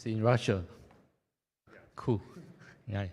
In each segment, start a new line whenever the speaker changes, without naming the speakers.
It's in Russia. Cool. Yeah.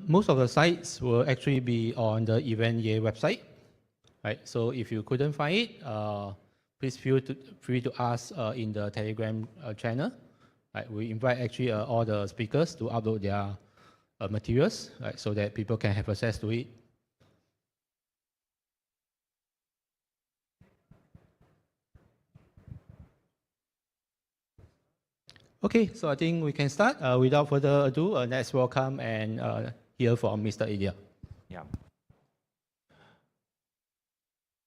Most of the sites will actually be on the EventYay website, right? So if you couldn't find it, please feel free to ask in the Telegram channel. Right? We invite actually all the speakers to upload their materials, right? So that people can have access to it. Okay, so I think we can start. Without further ado, let's welcome and hear from Mr. Ilya.
Yeah.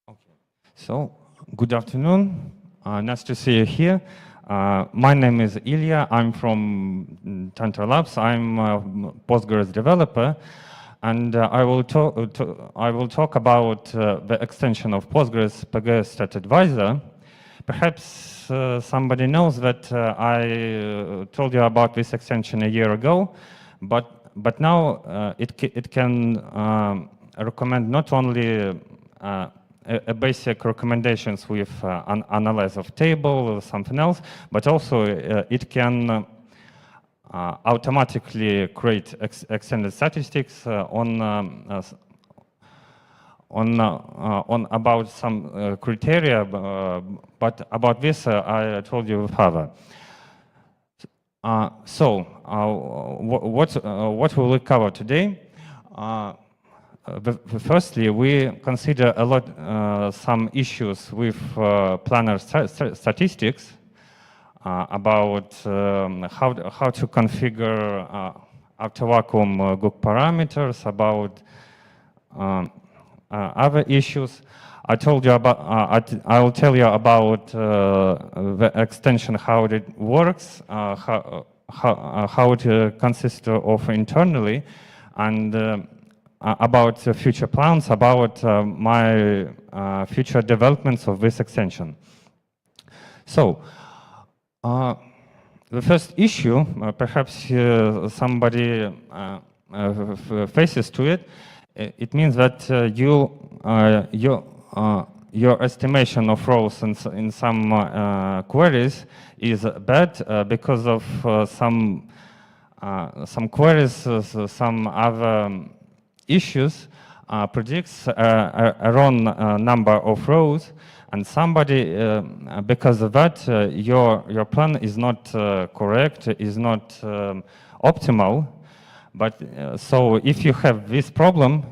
Okay. So, good afternoon. Nice to see you here. My name is Ilya. I'm from Tantra Labs. I'm a Postgres developer, and I will talk about the extension of Postgres PG Stat Advisor. Perhaps somebody knows that I told you about this extension a year ago, but now it can recommend not only a basic recommendations with an analyze of table or something else, but also it can automatically create extended statistics on about some criteria, but about this I told you further. What will we cover today? Firstly, we consider a lot some issues with planner statistics about how to configure after vacuum GUC parameters, about other issues. I told you about. I will tell you about the extension, how it works, how it consists of internally, and about future plans, about my future developments of this extension. So, the first issue, perhaps somebody faces to it. It means that your estimation of rows in some queries is bad because of some queries, some other issues predicts a wrong number of rows, and somebody because of that your plan is not correct, is not optimal. But so if you have this problem,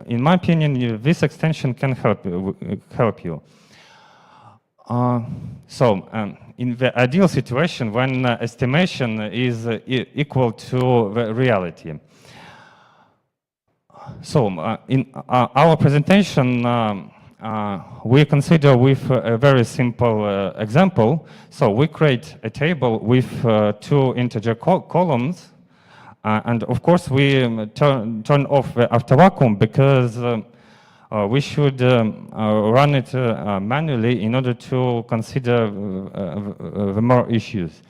in my opinion, this extension can help you. In the ideal situation, when estimation is equal to the reality. So in our presentation, we consider with a very simple example. So we create a table with two integer columns. And of course, we turn off the after vacuum because we should run it manually in order to consider the more issues.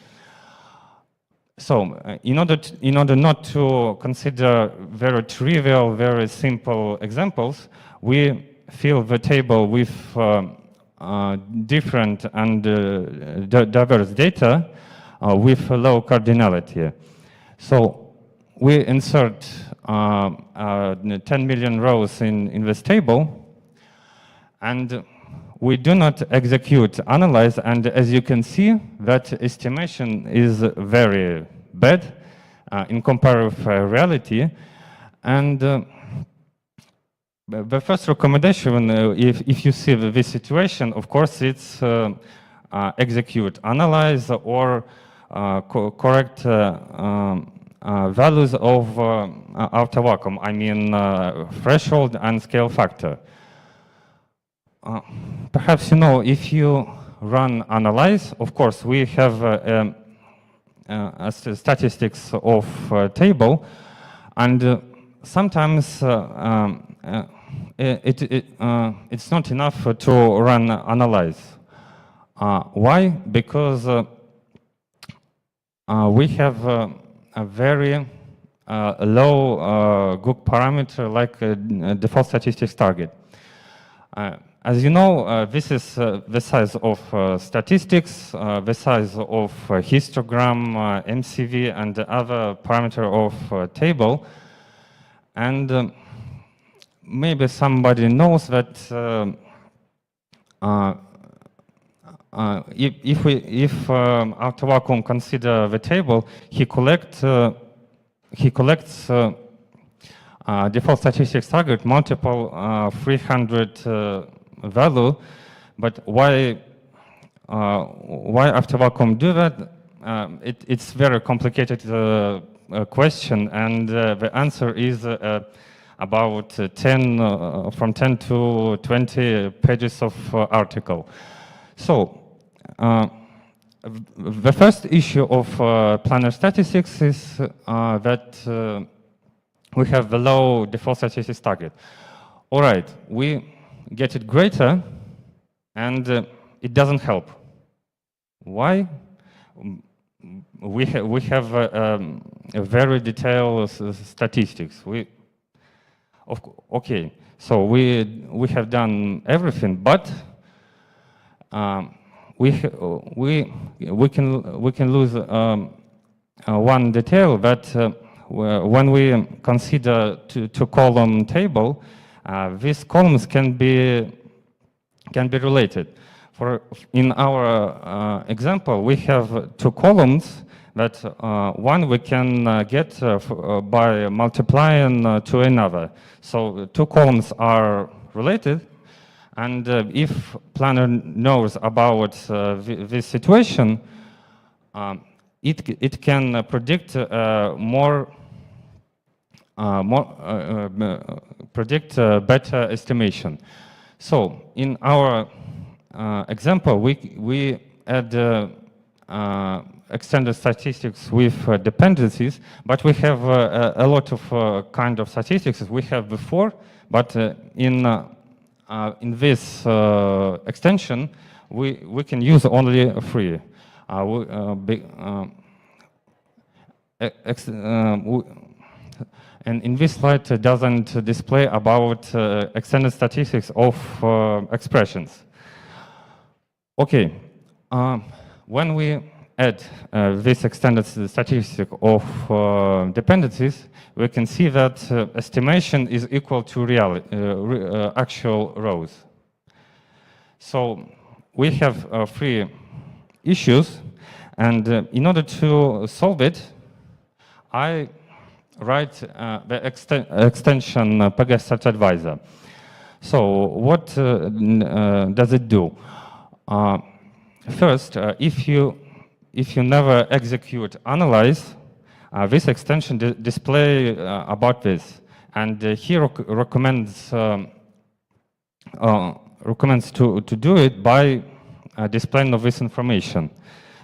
So, in order not to consider very trivial, very simple examples, we fill the table with different and diverse data with low cardinality. So, we insert 10 million rows in this table, and we do not execute analyze, and as you can see, that estimation is very bad in comparative reality. And the first recommendation, if you see this situation, of course, it's execute analyze or correct values of after vacuum, I mean threshold and scale factor. Perhaps you know, if you run analyze, of course, we have statistics of table, and sometimes it's not enough to run analyze. Why? Because we have a very low GOOC parameter like default statistics target. As you know, this is the size of statistics, the size of histogram, MCV, and the other parameter of table. And maybe somebody knows that if after vacuum consider the table, he collects default statistics target multiple 300 value, but why after vacuum do that? It's very complicated question, and the answer is about 10 from 10 to 20 pages of article. So the first issue of planar statistics is that we have the low default statistics target. All right, we get it greater, and it doesn't help. Why? We have a very detailed statistics. Okay, so we have done everything, but we can lose one detail, that when we consider two-column table, these columns can be related. In our example, we have two columns that one we can get by multiplying to another. So two columns are related, and if planner knows about this situation, it can predict predict better estimation. So in our example, we add extended statistics with dependencies, but we have a lot of kind of statistics we have before, but in this extension, we can use only three. And in this slide, it doesn't display about extended statistics of expressions. Okay, when we add this extended statistic of dependencies, we can see that estimation is equal to actual rows. So we have three issues, and in order to solve it, I write the extension PGStat Advisor. So what does it do? First, if you never execute analyze, this extension display about this, and he recommends to do it by displaying of this information.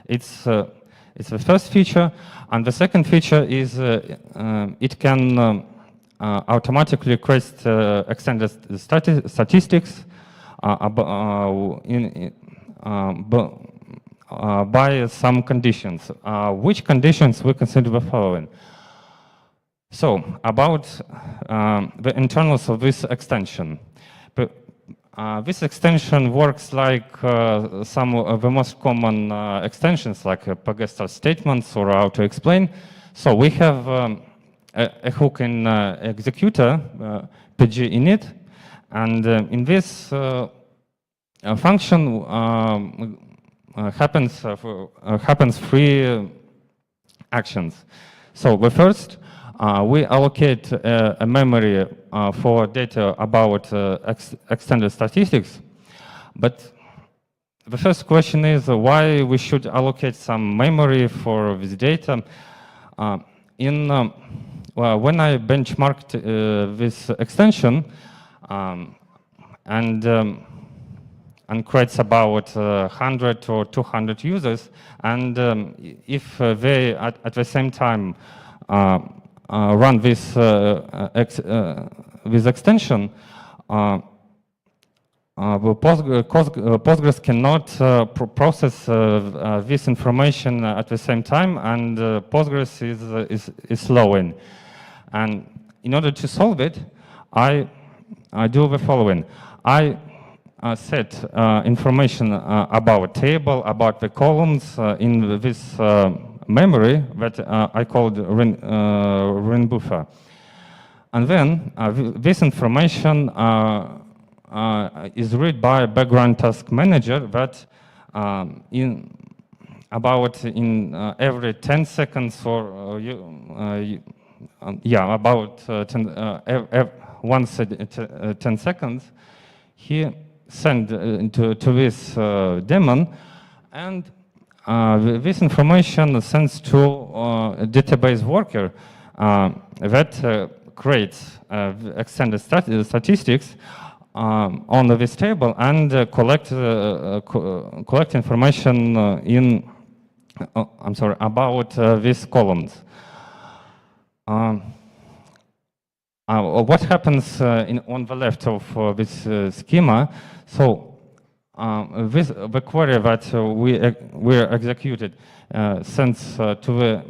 It's the first feature, and the second feature is it can automatically create extended statistics by some conditions. Which conditions we consider the following? So about the internals of this extension. This extension works like some of the most common extensions, like PGStat statements or how to explain. So we have a hook in executor, PG init, and in this function happens three actions. So the first, we allocate a memory for data about extended statistics, but the first question is why we should allocate some memory for this data. When I benchmarked this extension and creates about 100 or 200 users, and if they at the same time run this this extension, Postgres cannot process this information at the same time, and Postgres is slowing. And in order to solve it, I do the following. I set information about table, about the columns in this memory that I called RIN buffer. And then this information is read by a background task manager that in every 10 seconds or about once 10 seconds, he send to this daemon, and this information sends to a database worker that creates extended statistics on this table and collect information about these columns. What happens on the left of this schema? So the query that we executed sends to the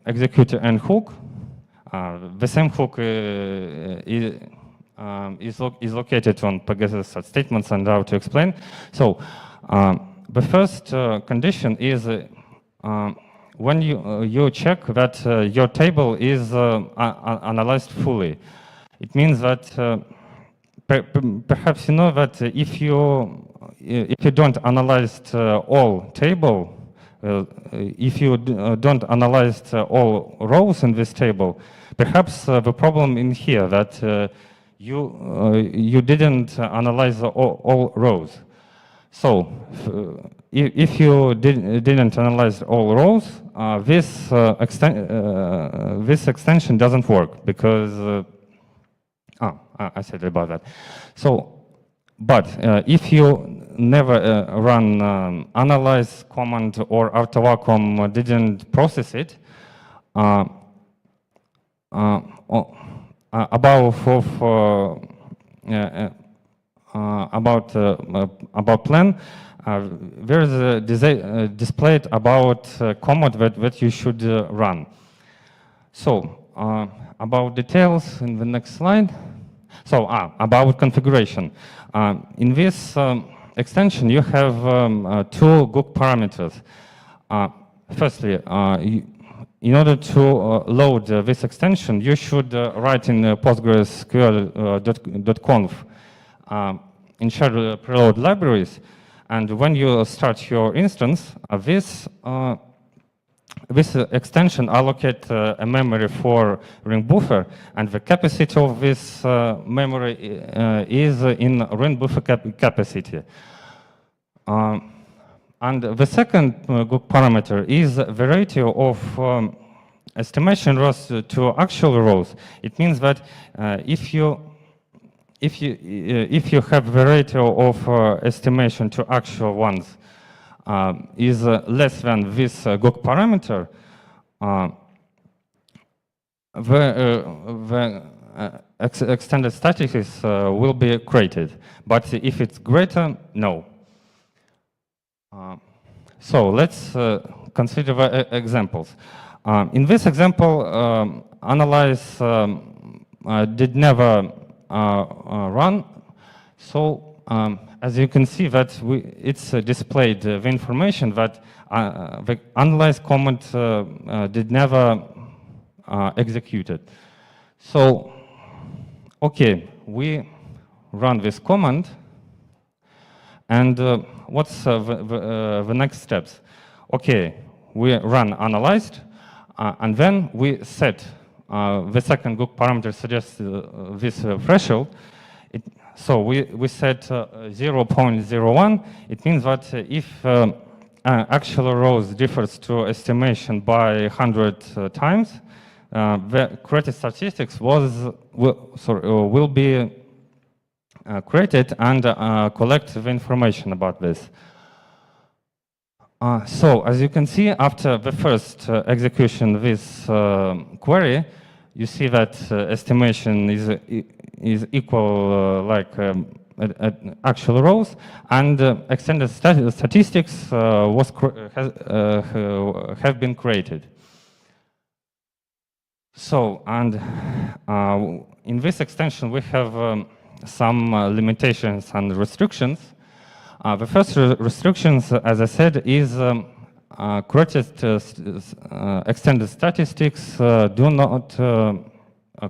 executor and hook. The same hook is located on Pegasus statements, and how to explain. So the first condition is when you check that your table is analyzed fully. It means that perhaps you know that if you don't analyze all table, if you don't analyze all rows in this table, perhaps the problem in here that you didn't analyze all rows. So if you didn't analyze all rows, this extension doesn't work because I said about that. So, but if you never run analyze command or AutoVacuum didn't process it, about plan, there is a displayed about command that you should run. So about details in the next slide. So about configuration. In this extension, you have two Gug parameters. Firstly, in order to load this extension, you should write in PostgreSQL.conf in shared preload libraries. And when you start your instance, this extension allocates a memory for ring buffer, and the capacity of this memory is in ring buffer capacity. And the second Gug parameter is the ratio of estimation rows to actual rows. It means that if you have the ratio of estimation to actual ones is less than this Gug parameter, the extended statistics will be created. But if it's greater, no. So let's consider the examples. In this example, analyze did never run. So as you can see that it's displayed the information that the analyze command did never executed. So, okay, we run this command, and what's the next steps? Okay, we run analyzed, and then we set the second Gug parameter suggests this threshold. So we set 0.01. It means that if actual rows differs to estimation by 100 times, the created statistics will be created and collect the information about this. So as you can see, after the first execution of this query, you see that estimation is equal actual rows, and extended statistics have been created. So, and in this extension we have some limitations and restrictions. The first restrictions, as I said, is created extended statistics do not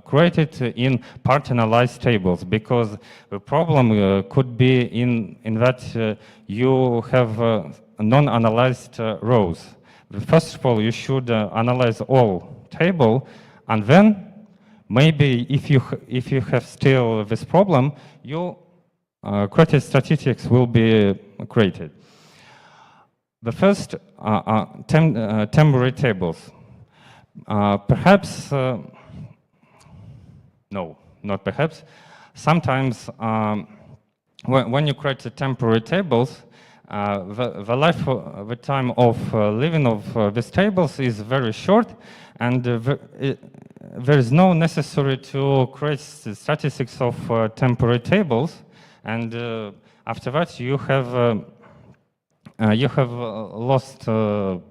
created in part-analyzed tables, because the problem could be in that you have non-analyzed rows. First of all, you should analyze all table, and then maybe if you have still this problem, you created statistics will be created. The first temporary tables. Perhaps, no, not perhaps. Sometimes when you create temporary tables, the time of living of these tables is very short, and there is no necessary to create statistics of temporary tables, and after that you have lost a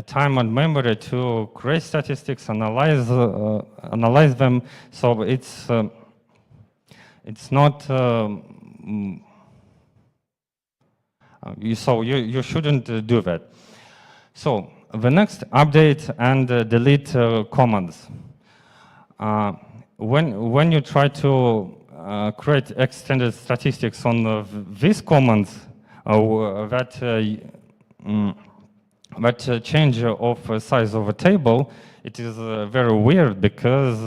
time and memory to create statistics, analyze them. So it's not. So you shouldn't do that. So the next, update and delete commands. When you try to create extended statistics on these commands, that change of size of a table, it is very weird, because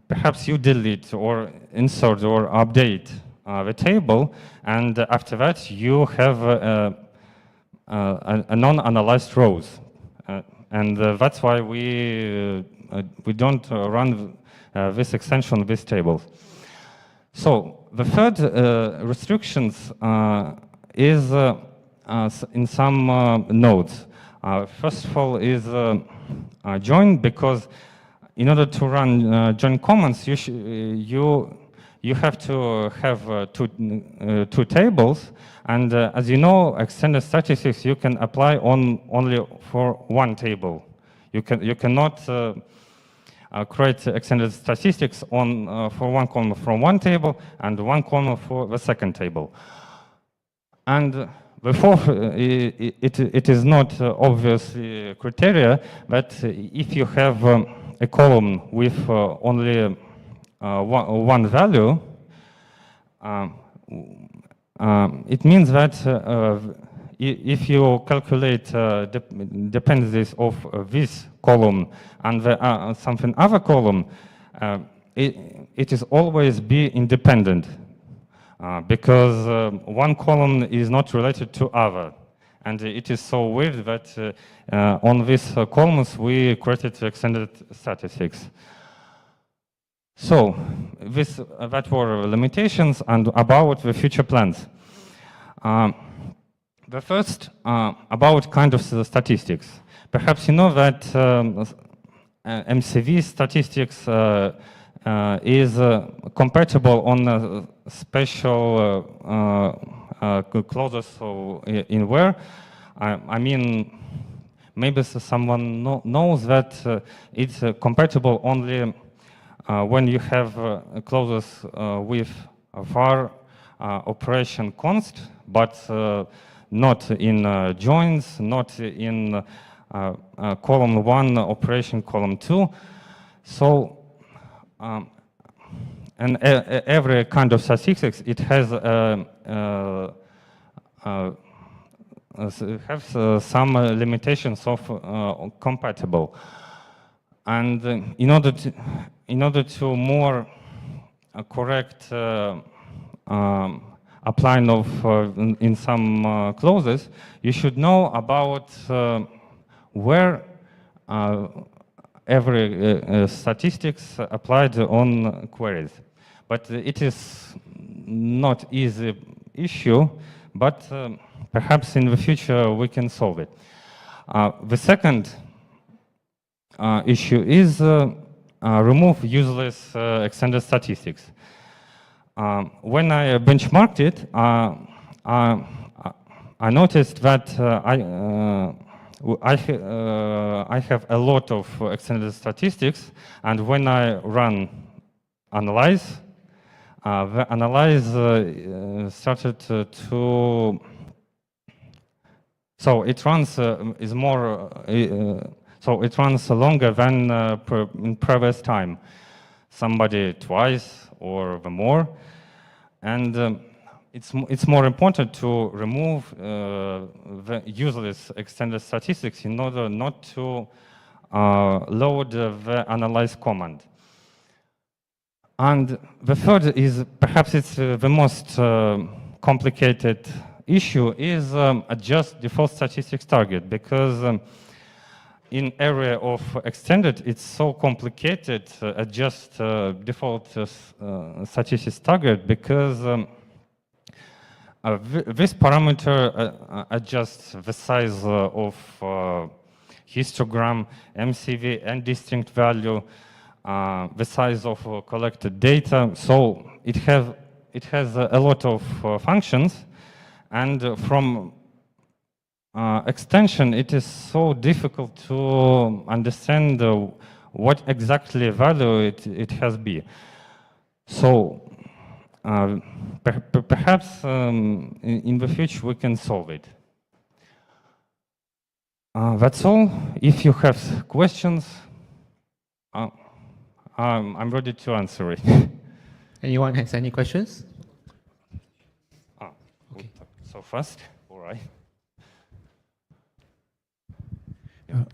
perhaps you delete or insert or update the table, and after that you have a non-analyzed rows, and that's why we don't run this extension with these tables. So the third restrictions is in some nodes. First of all is join, because in order to run join commands, you have to have two tables, and as you know, extended statistics you can apply only for one table. You cannot create extended statistics for one column from one table and one column for the second table. And the fourth, it is not obviously criteria, but if you have a column with only one value, it means that if you calculate dependencies of this column and something other column, it is always be independent, because one column is not related to other. And it is so weird that on these columns we created extended statistics. So that were limitations, and about the future plans. The first, about kind of statistics. Perhaps you know that MCV statistics is compatible on special clauses in where. I mean, maybe someone knows that it's compatible only when you have clauses with var operation const, but not in joins, not in column 1 operation column 2. So, and every kind of statistics, it has some limitations of compatible. And in order to more correct applying of in some clauses, you should know about where every statistics applied on queries. But it is not easy issue, but perhaps in the future we can solve it. The second issue is remove useless extended statistics. When I benchmarked it, I noticed that I have a lot of extended statistics, and when I run analyze, the analyze started to. So it runs is more. So it runs longer than in previous time. Somebody twice or the more, and it's more important to remove the useless extended statistics in order not to load the analyze command. And the third is, perhaps it's the most complicated issue, is adjust default statistics target, because in area of extended, it's so complicated adjust default statistics target, because this parameter adjusts the size of histogram, MCV, and distinct value, the size of collected data. So it has a lot of functions, and from extension, it is so difficult to understand what exactly value it has be. So perhaps in the future we can solve it. That's all. If you have questions, I'm ready to answer it.
Anyone has any questions?
Okay. So fast, all right.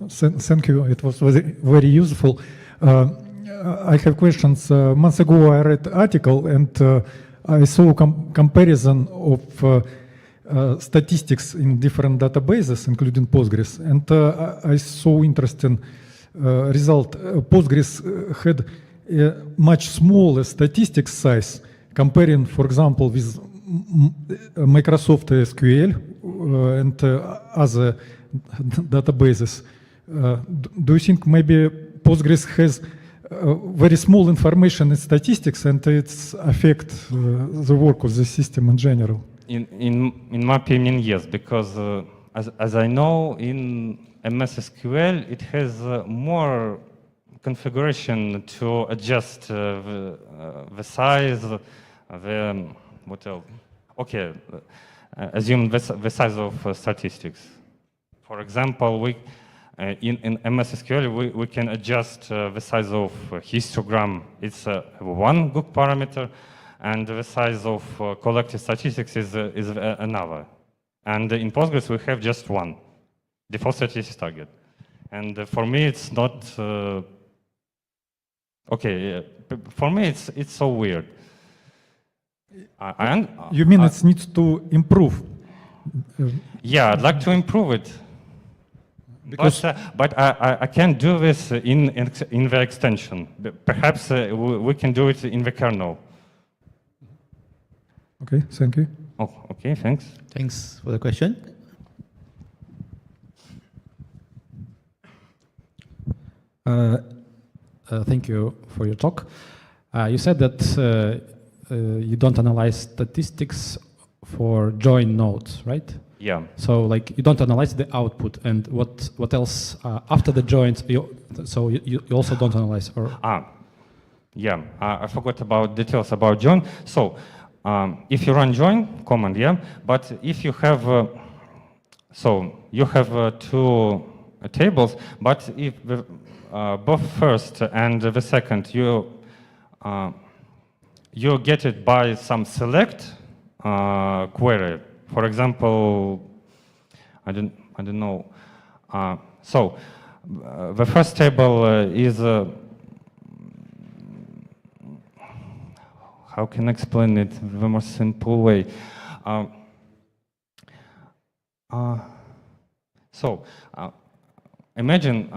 Thank you. It was very useful. I have questions. Months ago, I read article and I saw comparison of statistics in different databases, including Postgres, and I saw interesting result. Postgres had a much smaller statistics size comparing, for example, with Microsoft SQL and other databases. Do you think maybe Postgres has very small information in statistics and it's affect the work of the system in general?
In my opinion, yes, because as I know, in MS SQL, it has more configuration to adjust the size, what else? Okay, assume the size of statistics. For example, in MS SQL, we can adjust the size of histogram. It's one good parameter, and the size of collected statistics is another. And in Postgres, we have just one, default statistics target. And for me, it's not, okay, for me, it's so weird.
You mean it needs to improve?
Yeah, I'd like to improve it. Because but I can't do this in the extension. Perhaps we can do it in the kernel.
Okay, thank you.
Oh, okay, thanks.
Thanks for the question.
Thank you for your talk. You said that you don't analyze statistics for join nodes, right?
Yeah.
So like you don't analyze the output, and what else after the joins? So you also don't analyze, or?
Yeah. I forgot about details about join. So if you run join command, yeah. But if you have so you have two tables, but if the, both first and the second you get it by some select query. For example, I don't know. So the first table is how can I explain it in the most simple way? So imagine,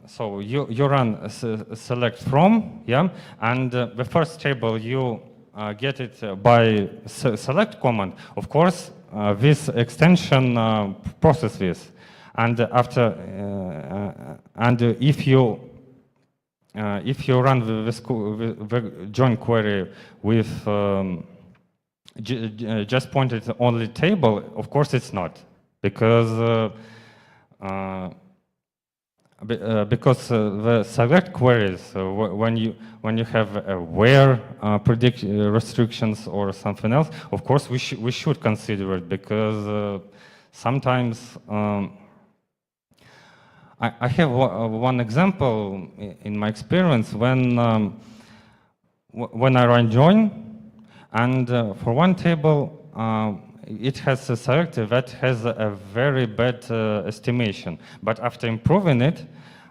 so you run select from, yeah, and the first table you get it by select command. Of course, this extension process this, And if you run the join query with just pointed only table, of course it's not, because the select queries, when you have where predict restrictions or something else, of course we should consider it, because sometimes I have one example in my experience when I run join, and for one table it has a selector that has a very bad estimation, but after improving it,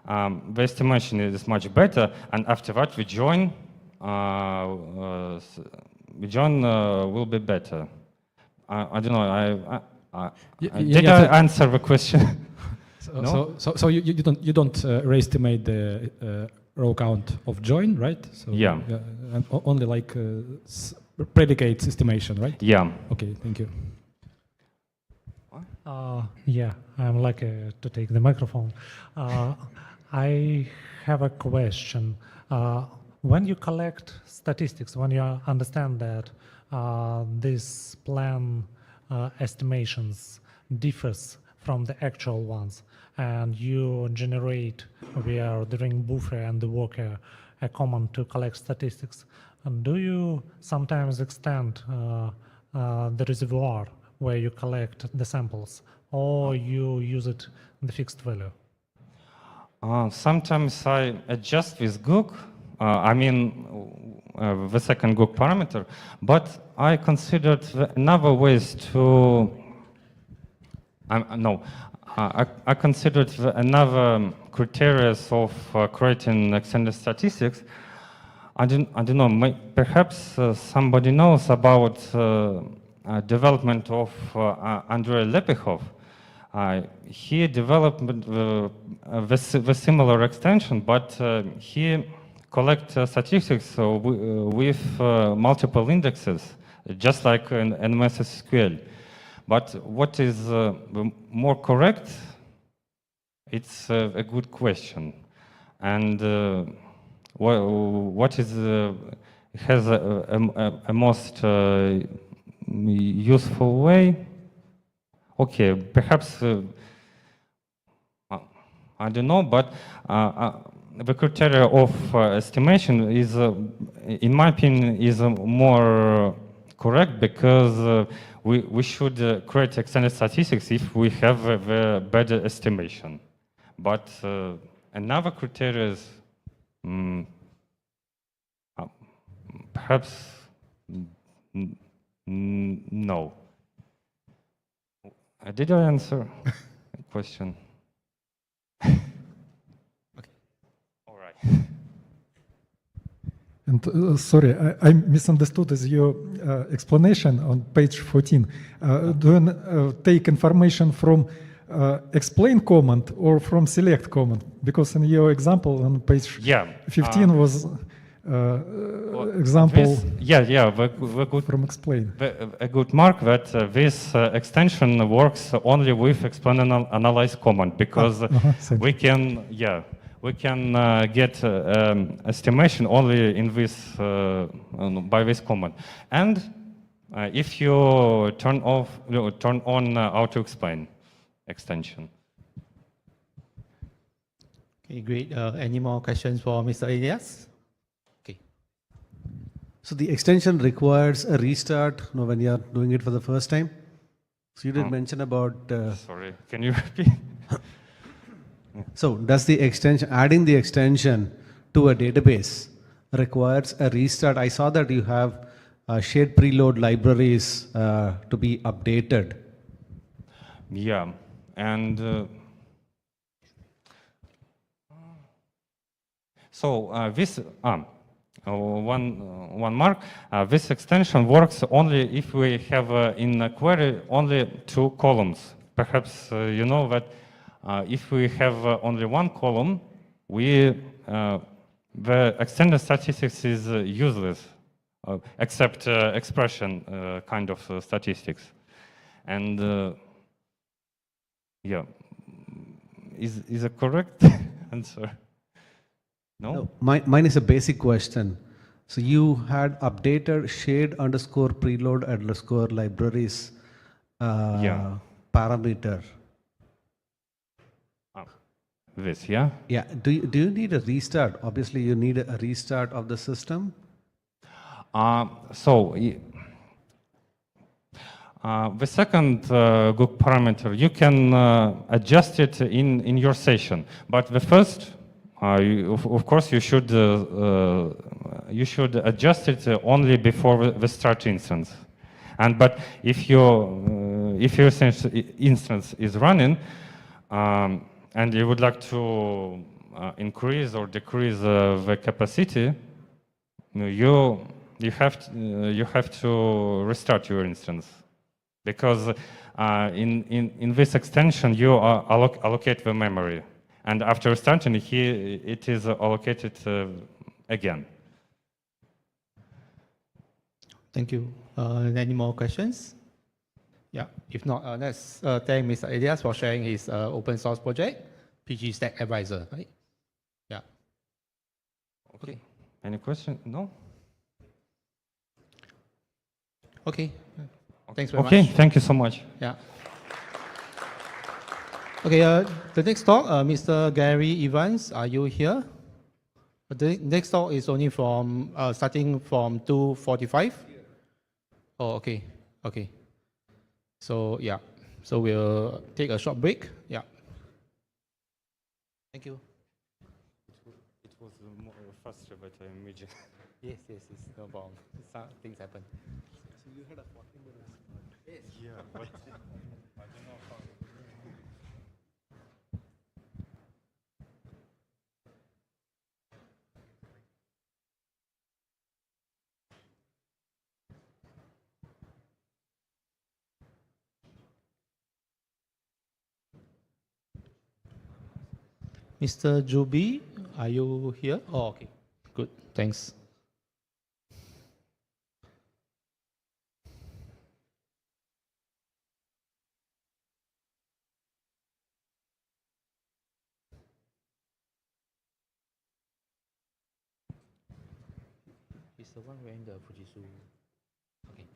the estimation is much better, and after that the join will be better. I don't know. Did I answer the question? No?
So you don't re-estimate the row count of join, right? So,
yeah.
And only like predicates estimation, right?
Yeah.
Okay, thank you.
Yeah, I'm lucky to take the microphone. I have a question. When you collect statistics, when you understand that this plan estimations differs from the actual ones, and you generate via the ring buffer and the worker a command to collect statistics, and do you sometimes extend the reservoir where you collect the samples, or you use it in the fixed value?
Sometimes I adjust with GOOG, I mean the second GOOG parameter, but I considered another ways to, I considered another criteria of creating extended statistics. I don't know, perhaps somebody knows about development of Andrei Lepihov. He developed the similar extension, but he collects statistics with multiple indexes, just like in MS SQL. But what is more correct? It's a good question. And what is has a most useful way? Okay, perhaps I don't know, but the criteria of estimation is, in my opinion, is more correct, because we should create extended statistics if we have a better estimation. But another criteria is perhaps no. Did I answer the question?
Okay.
All right.
And sorry, I misunderstood your explanation on page 14. Do you take information from explain command or from select command? Because in your example on page 15 was example
the good,
from explain.
A good mark that this extension works only with explain and analyze command, because we can get estimation only in this by this command. And if you turn on auto explain extension.
Okay, great. Any more questions for Mr. Elias? Okay.
So the extension requires a restart when you are doing it for the first time. So you did mention about.
Sorry, can you repeat?
So does the extension, adding the extension to a database requires a restart? I saw that you have shared preload libraries to be updated.
Yeah, and so this one mark. This extension works only if we have in a query only 2 columns. Perhaps you know that if we have only 1 column, the extended statistics is useless, except expression kind of statistics. And yeah, is a correct answer? No?
No, mine is a basic question. So you had updated shared underscore preload underscore libraries
Yeah.
parameter.
This, yeah?
Yeah. Do you need a restart? Obviously, you need a restart of the system.
So the second Goog parameter, you can adjust it in your session. But the first, of course, you should adjust it only before the start instance. But if your instance is running, and you would like to increase or decrease the capacity, you have to restart your instance, because in this extension you allocate the memory, and after starting it is allocated again.
Thank you. Any more questions? Yeah. If not, let's thank Mr. Elias for sharing his open source project, PG Stack Advisor, right? Yeah.
Okay. Any question? No?
Okay. Thanks very
Okay,
much.
thank you so much.
Yeah. Okay, the next talk, Mr. Gary Evans, are you here? The next talk is only from, starting from 2:45? Oh, okay, okay. So, yeah, so we'll take a short break. Yeah. Thank you.
It was more faster, but I imagine.
Yes, no problem. Some things happen.
Yeah, but I don't know how.
Mr. Juby, are you here? Oh, okay. Good, thanks. He's the one wearing the Fujitsu. Okay.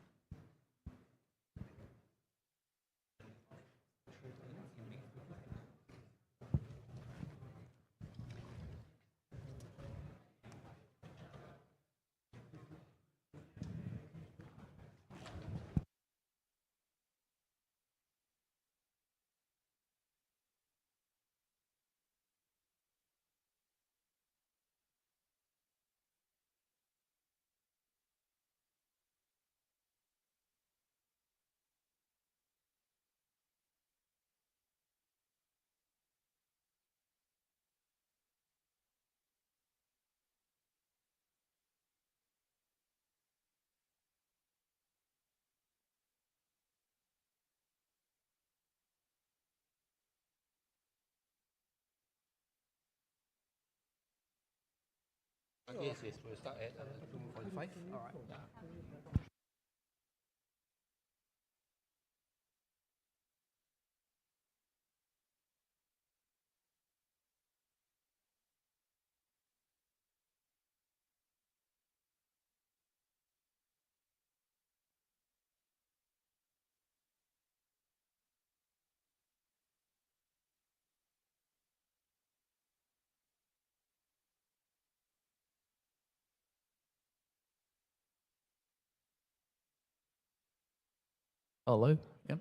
Yes, we'll start at 2:45. All right. Yeah.
Hello. Yep.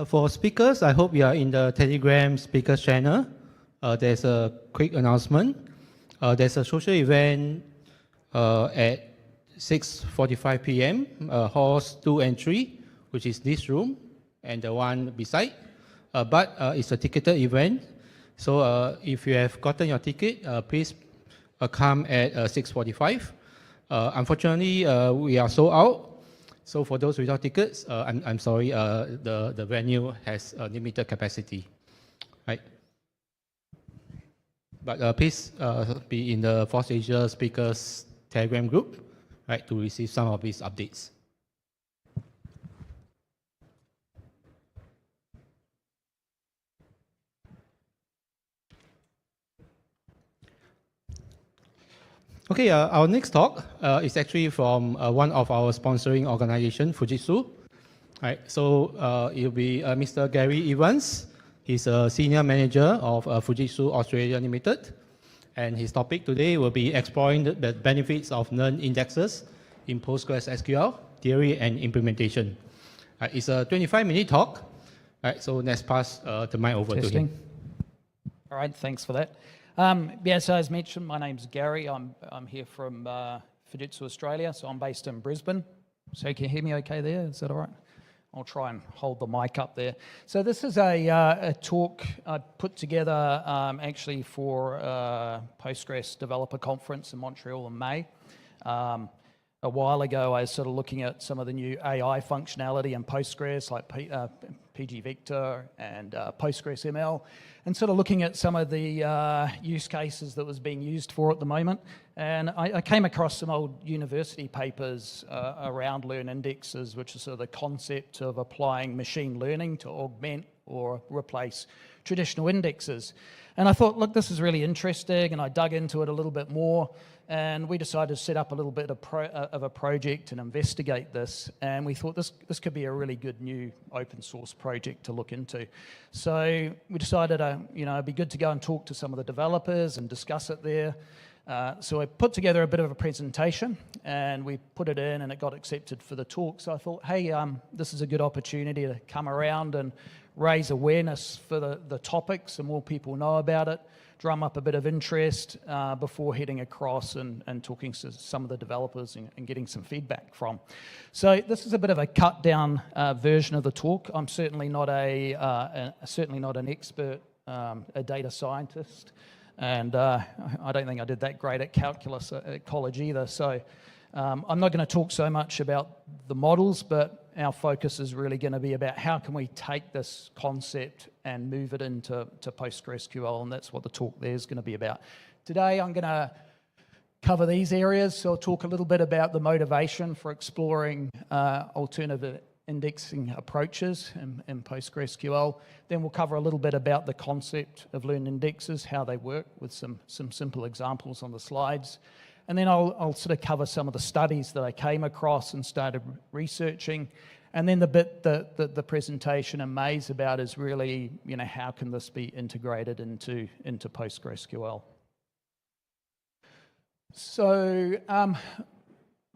For speakers, I hope you are in the Telegram speakers channel. There's a quick announcement. There's a social event at 6:45 p.m. Halls 2 and 3, which is this room and the one beside. But it's a ticketed event. So if you have gotten your ticket, please come at 6:45. Unfortunately, we are sold out. So for those without tickets, I'm sorry, the venue has a limited capacity, right? But please be in the FOSSASIA speakers Telegram group, right, to receive some of these updates. Okay, our next talk is actually from one of our sponsoring organization, Fujitsu. Right, so it will be Mr. Gary Evans. He's a senior manager of Fujitsu Australia Limited. And his topic today will be exploring the benefits of learned indexes in PostgreSQL, theory and implementation. It's a 25-minute talk. Right, so let's pass the mic over to him.
All right, thanks for that. So as mentioned, my name's Gary. I'm here from Fujitsu Australia, so I'm based in Brisbane. So can you hear me okay there? Is that all right? I'll try and hold the mic up there. So this is a talk I put together actually for Postgres Developer Conference in Montreal in May. A while ago, I was sort of looking at some of the new AI functionality in Postgres, like PG Vector and PostgreSML, and sort of looking at some of the use cases that was being used for at the moment. And I came across some old university papers around learn indexes, which is sort of the concept of applying machine learning to augment or replace traditional indexes. And I thought, look, this is really interesting, and I dug into it a little bit more. And we decided to set up a little bit of a project and investigate this. And we thought this could be a really good new open source project to look into. So we decided, it'd be good to go and talk to some of the developers and discuss it there. So I put together a bit of a presentation and we put it in and it got accepted for the talk. So I thought, hey, this is a good opportunity to come around and raise awareness for the topic so more people know about it, drum up a bit of interest before heading across and talking to some of the developers and getting some feedback from. So this is a bit of a cut down version of the talk. I'm certainly not an expert, a data scientist, and I don't think I did that great at calculus at college either. So I'm not going to talk so much about the models, but our focus is really going to be about how can we take this concept and move it into PostgreSQL, and that's what the talk there is going to be about. Today I'm going to cover these areas, so I'll talk a little bit about the motivation for exploring alternative indexing approaches in PostgreSQL. Then we'll cover a little bit about the concept of learned indexes, how they work with some simple examples on the slides. And then I'll sort of cover some of the studies that I came across and started researching. And then the bit that the presentation in May is about is really, how can this be integrated into PostgreSQL? So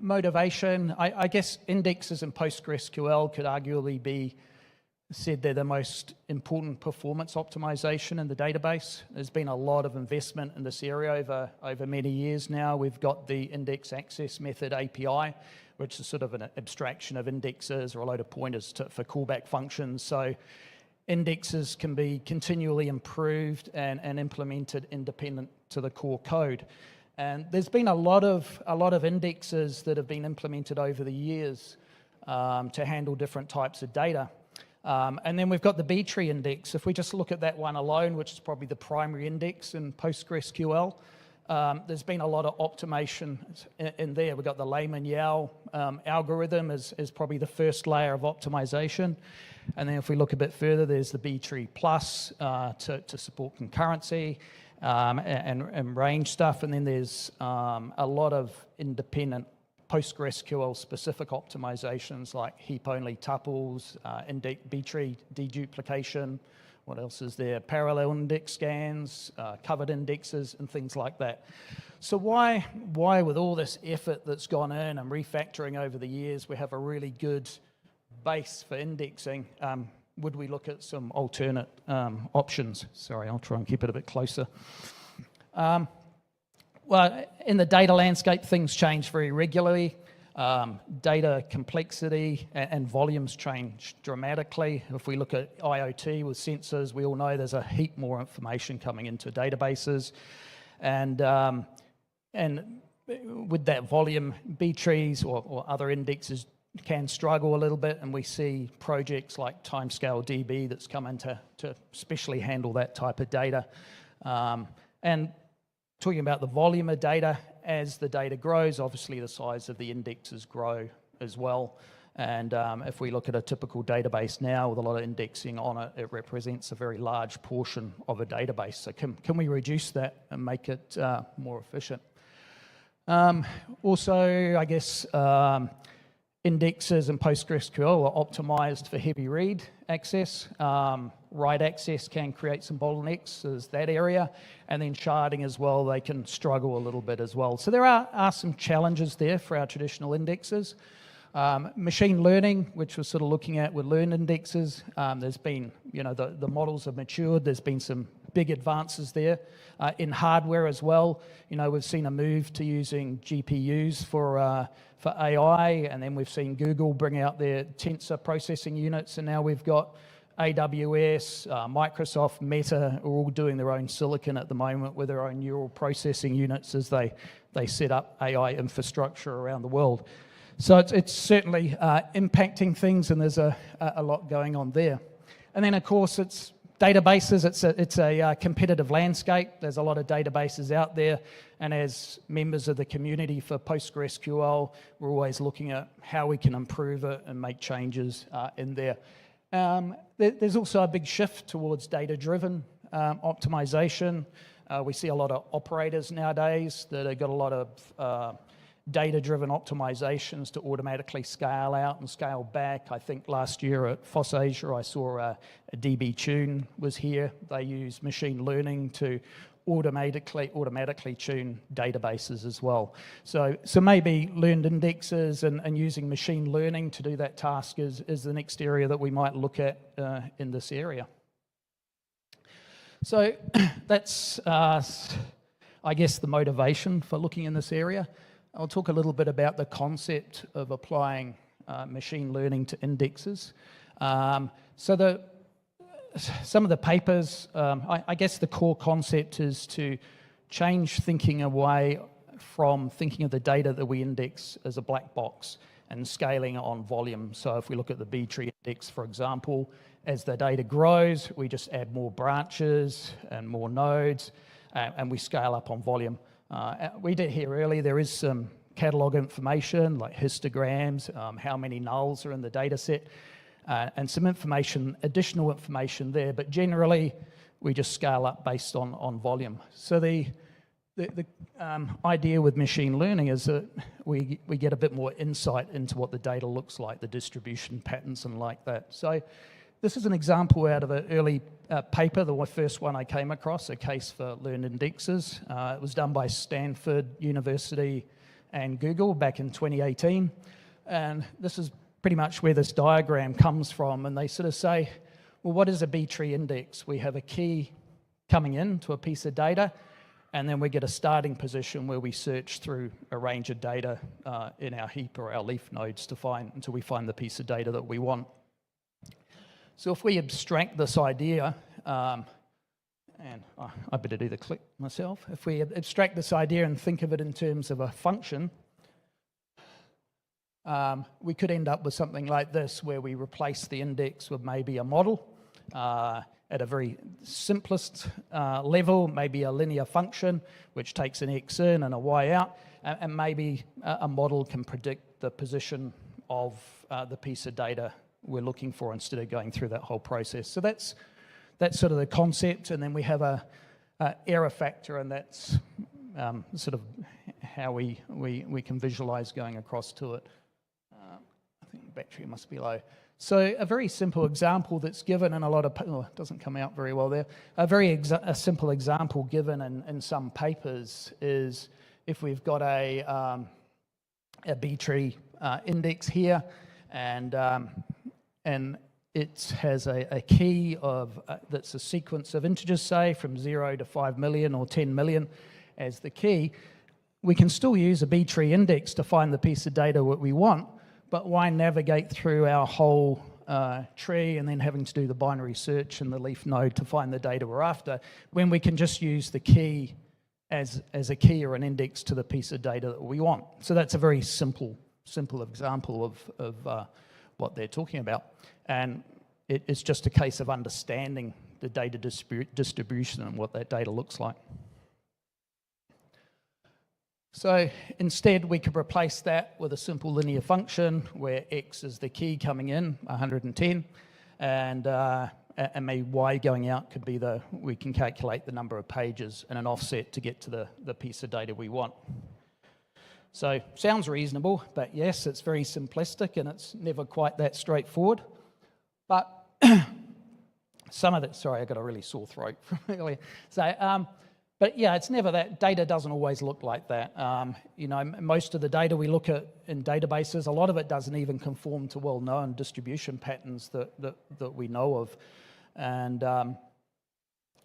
motivation, I guess indexes in PostgreSQL could arguably be said they're the most important performance optimization in the database. There's been a lot of investment in this area over many years now. We've got the index access method API, which is sort of an abstraction of indexes or a load of pointers for callback functions. So indexes can be continually improved and implemented independent to the core code. And there's been a lot of indexes that have been implemented over the years to handle different types of data. And then we've got the B-tree index. If we just look at that one alone, which is probably the primary index in PostgreSQL, there's been a lot of optimization in there. We've got the Lehman-Yau algorithm is probably the first layer of optimization. And then if we look a bit further, there's the B-tree plus to support concurrency and range stuff. And then there's a lot of independent PostgreSQL specific optimizations like heap-only tuples, B-tree deduplication. What else is there? Parallel index scans, covered indexes, and things like that. So why with all this effort that's gone in and refactoring over the years, we have a really good base for indexing? would we look at some alternate options? Sorry, I'll try and keep it a bit closer. Well, in the data landscape, things change very regularly. Data complexity and volumes change dramatically. If we look at IoT with sensors, we all know there's a heap more information coming into databases. And with that volume, B trees or other indexes can struggle a little bit, and we see projects like Timescale DB that's come in to especially handle that type of data. And talking about the volume of data, as the data grows, obviously the size of the indexes grow as well. And if we look at a typical database now with a lot of indexing on it, it represents a very large portion of a database. So can we reduce that and make it more efficient? Also, I guess, indexes in PostgreSQL are optimized for heavy read access. Write access can create some bottlenecks as that area, and then sharding as well, they can struggle a little bit as well. So there are some challenges there for our traditional indexes. Machine learning, which we're sort of looking at with learned indexes, there's been, the models have matured, there's been some big advances there. In hardware as well, we've seen a move to using GPUs for AI, and then we've seen Google bring out their tensor processing units, and now we've got AWS, Microsoft, Meta are all doing their own silicon at the moment with their own neural processing units as they set up AI infrastructure around the world. So it's certainly impacting things, and there's a lot going on there. And then, of course, it's databases. It's a competitive landscape. There's a lot of databases out there, and as members of the community for PostgreSQL, we're always looking at how we can improve it and make changes in there. There's also a big shift towards data-driven optimization. We see a lot of operators nowadays that have got a lot of data-driven optimizations to automatically scale out and scale back. I think last year at FOSSASIA I saw a DB Tune was here. They use machine learning to automatically tune databases as well. So maybe learned indexes and using machine learning to do that task is the next area that we might look at in this area. So that's, I guess, the motivation for looking in this area. I'll talk a little bit about the concept of applying machine learning to indexes. Some of the papers, I guess the core concept is to change thinking away from thinking of the data that we index as a black box and scaling it on volume. So if we look at the B tree index, for example, as the data grows, we just add more branches and more nodes, and we scale up on volume. We did hear earlier there is some catalog information like histograms, how many nulls are in the data set, and some information, additional information there, but generally we just scale up based on volume. So the idea with machine learning is that we get a bit more insight into what the data looks like, the distribution patterns and like that. So this is an example out of an early paper, the first one I came across, a case for learned indexes. It was done by Stanford University and Google back in 2018. And this is pretty much where this diagram comes from. And they sort of say, well, what is a B tree index? We have a key coming in to a piece of data, and then we get a starting position where we search through a range of data in our heap or our leaf nodes until we find the piece of data that we want. So if we abstract this idea, and I better do the click myself. If we abstract this idea and think of it in terms of a function, we could end up with something like this, where we replace the index with maybe a model at a very simplest level, maybe a linear function, which takes an x in and a y out, and maybe a model can predict the position of the piece of data we're looking for instead of going through that whole process. So that's sort of the concept, and then we have a error factor, and that's sort of how we can visualize going across to it. I think the battery must be low. So a very simple example that's given in a lot of, it doesn't come out very well there. A simple example given in some papers is if we've got a B tree index here, and it has a key of that's a sequence of integers, say, from 0 to 5 million or 10 million as the key. We can still use a B-tree index to find the piece of data that we want, but why navigate through our whole tree and then having to do the binary search in the leaf node to find the data we're after, when we can just use the key as a key or an index to the piece of data that we want. So that's a very simple example of what they're talking about. And it's just a case of understanding the data distribution and what that data looks like. So instead, we could replace that with a simple linear function where x is the key coming in, 110, and maybe y going out could be we can calculate the number of pages and an offset to get to the piece of data we want. So sounds reasonable, but yes, it's very simplistic and it's never quite that straightforward. But some of it, sorry, I got a really sore throat from earlier. So, but yeah, it's never that, data doesn't always look like that. You know, most of the data we look at in databases, a lot of it doesn't even conform to well-known distribution patterns that we know of. And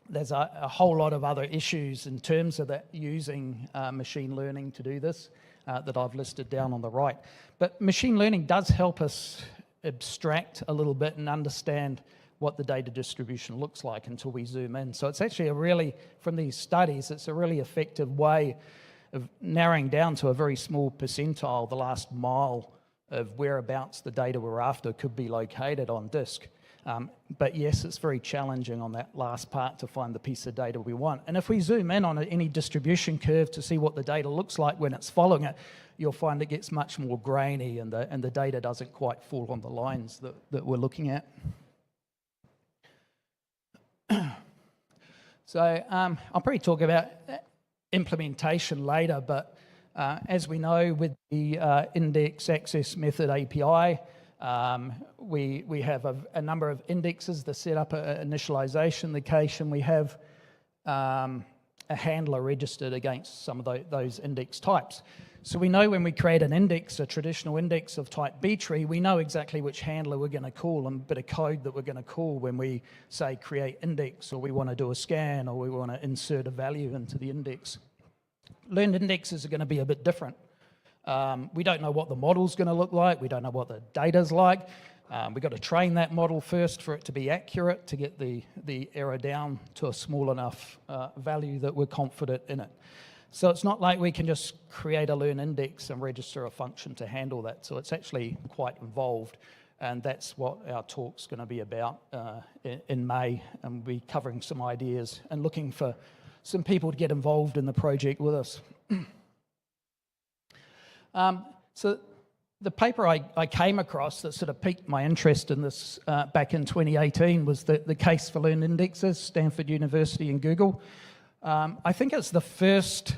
there's a whole lot of other issues in terms of that using machine learning to do this that I've listed down on the right. But machine learning does help us abstract a little bit and understand what the data distribution looks like until we zoom in. So it's actually from these studies, it's a really effective way of narrowing down to a very small percentile, the last mile of whereabouts the data we're after could be located on disk. But yes, it's very challenging on that last part to find the piece of data we want. And if we zoom in on any distribution curve to see what the data looks like when it's following it, you'll find it gets much more grainy and the data doesn't quite fall on the lines that we're looking at. So I'll probably talk about implementation later, but as we know with the index access method API, we have a number of indexes that set up an initialization location. We have a handler registered against some of those index types. So we know when we create an index, a traditional index of type B-tree, we know exactly which handler we're going to call and a bit of code that we're going to call when we say create index, or we want to do a scan, or we want to insert a value into the index. Learned indexes are going to be a bit different. We don't know what the model's going to look like. We don't know what the data's like. We've got to train that model first for it to be accurate, to get the error down to a small enough value that we're confident in it. So it's not like we can just create a learn index and register a function to handle that. So it's actually quite involved, and that's what our talk's going to be about in May, and we'll be covering some ideas and looking for some people to get involved in the project with us. So the paper I came across that sort of piqued my interest in this back in 2018 was the case for learned indexes, Stanford University and Google. I think it's the first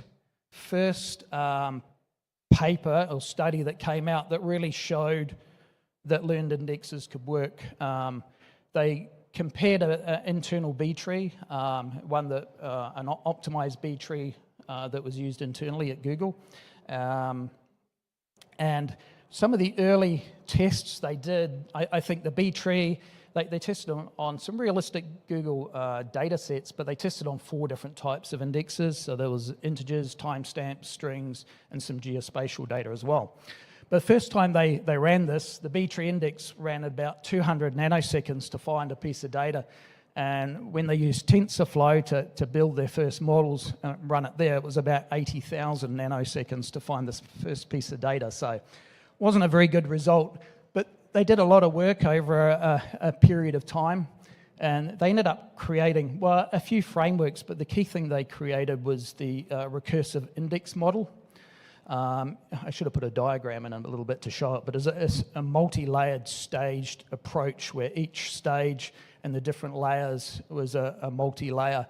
paper or study that came out that really showed that learned indexes could work. They compared an internal B-tree, one that an optimized B-tree that was used internally at Google, and some of the early tests they did, I think the B-tree, they tested on some realistic Google data sets, but they tested on 4 different types of indexes. So there was integers, timestamps, strings, and some geospatial data as well. But the first time they ran this, the B-tree index ran about 200 nanoseconds to find a piece of data. And when they used TensorFlow to build their first models and run it there, it was about 80,000 nanoseconds to find this first piece of data. So it wasn't a very good result. They did a lot of work over a period of time, and they ended up creating, well, a few frameworks, but the key thing they created was the recursive index model. I should have put a diagram in a little bit to show it, but it's a multi-layered staged approach where each stage and the different layers was a multi-layer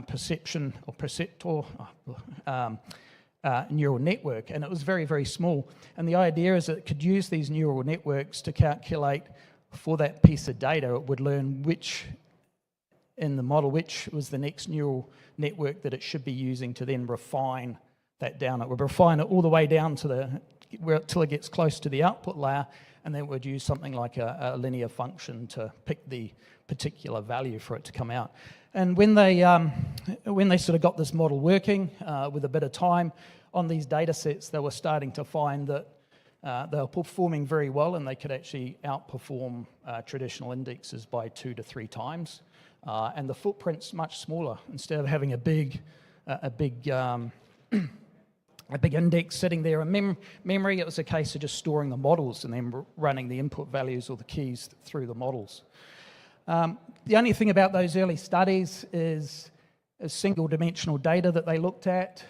perception or perceptor neural network, and it was very, very small. And the idea is that it could use these neural networks to calculate for that piece of data. It would learn which, in the model, which was the next neural network that it should be using to then refine that down. It would refine it all the way down to till it gets close to the output layer, and then we'd use something like a linear function to pick the particular value for it to come out. And when they sort of got this model working with a bit of time on these data sets, they were starting to find that they were performing very well, and they could actually outperform traditional indexes by 2 to 3 times. And the footprint's much smaller. Instead of having a big index sitting there in memory, it was a case of just storing the models and then running the input values or the keys through the models. The only thing about those early studies is single-dimensional data that they looked at.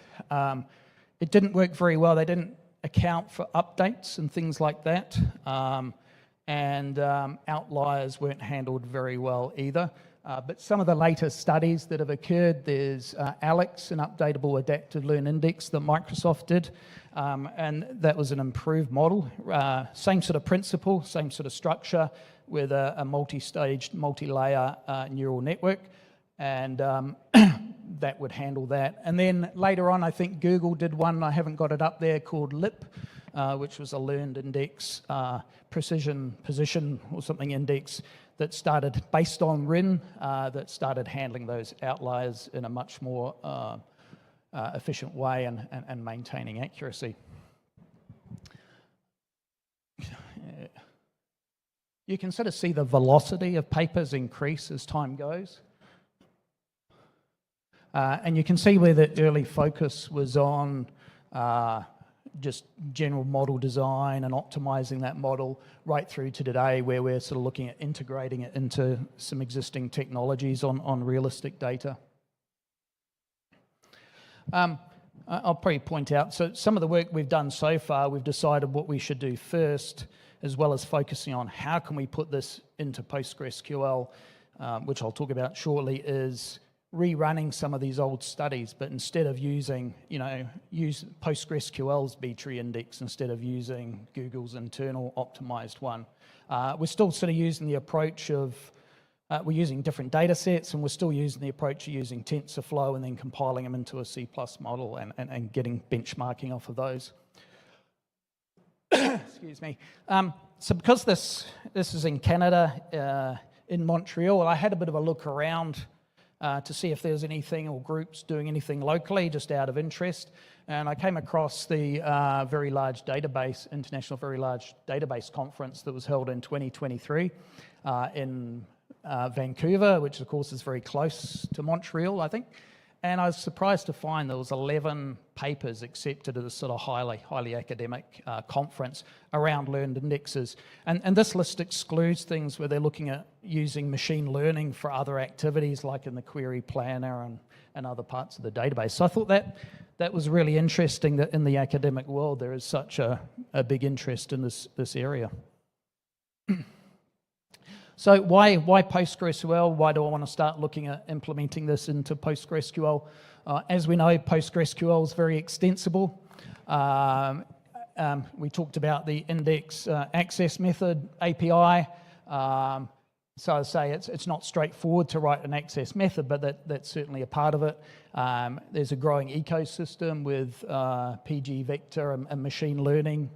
It didn't work very well. They didn't account for updates and things like that. And outliers weren't handled very well either. But some of the later studies that have occurred, there's ALEX, an updatable adaptive learn index that Microsoft did, and that was an improved model. Same sort of principle, same sort of structure with a multi-staged, multi-layer neural network, and that would handle that. And then later on, I think Google did one, I haven't got it up there, called LIP, which was a learned index, precision position or something index, that started, based on RIN, that started handling those outliers in a much more efficient way and maintaining accuracy. You can sort of see the velocity of papers increase as time goes. And you can see where the early focus was on just general model design and optimizing that model, right through to today where we're sort of looking at integrating it into some existing technologies on realistic data. I'll probably point out, so some of the work we've done so far, we've decided what we should do first, as well as focusing on how can we put this into PostgreSQL, which I'll talk about shortly, is rerunning some of these old studies, but instead of using, use PostgreSQL's B-tree index instead of using Google's internal optimized one. We're still sort of using the approach of, we're using different data sets, and we're still using the approach of using TensorFlow and then compiling them into a C+ model and getting benchmarking off of those. Excuse me. So because this is in Canada, in Montreal, I had a bit of a look around to see if there's anything or groups doing anything locally, just out of interest. And I came across the International Very Large Database Conference that was held in 2023 in Vancouver, which of course is very close to Montreal, I think. And I was surprised to find there was 11 papers accepted at a sort of highly academic conference around learned indexes. And this list excludes things where they're looking at using machine learning for other activities, like in the query planner and other parts of the database. So I thought that was really interesting, that in the academic world there is such a big interest in this area. So why PostgreSQL? Why do I want to start looking at implementing this into PostgreSQL? As we know, PostgreSQL is very extensible. We talked about the index access method API. So I say it's not straightforward to write an access method, but that's certainly a part of it. There's a growing ecosystem with PG vector and machine learning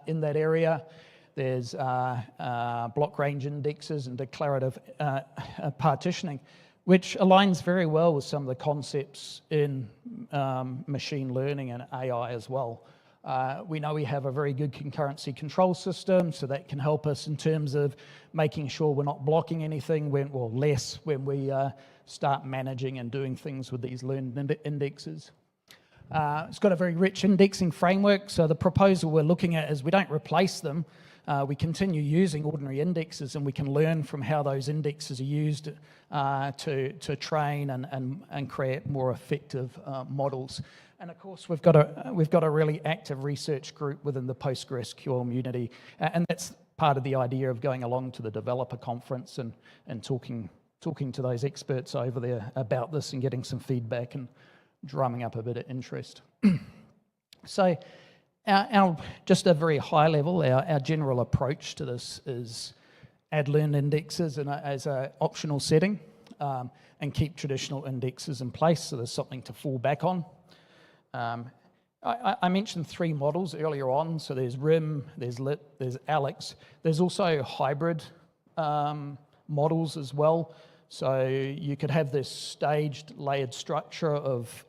in that area. There's block range indexes and declarative partitioning, which aligns very well with some of the concepts in machine learning and AI as well. We know we have a very good concurrency control system, so that can help us in terms of making sure we're not blocking anything, less when we start managing and doing things with these learned indexes. It's got a very rich indexing framework, so the proposal we're looking at is we don't replace them. We continue using ordinary indexes, and we can learn from how those indexes are used to train and create more effective models. And of course, we've got a really active research group within the PostgreSQL community, and that's part of the idea of going along to the developer conference and talking to those experts over there about this and getting some feedback and drumming up a bit of interest. So, just a very high level, our general approach to this is add learned indexes as an optional setting, and keep traditional indexes in place so there's something to fall back on. I mentioned 3 models earlier on. So there's RIM, there's LIT, there's ALEX. There's also hybrid models as well. So you could have this staged, layered structure of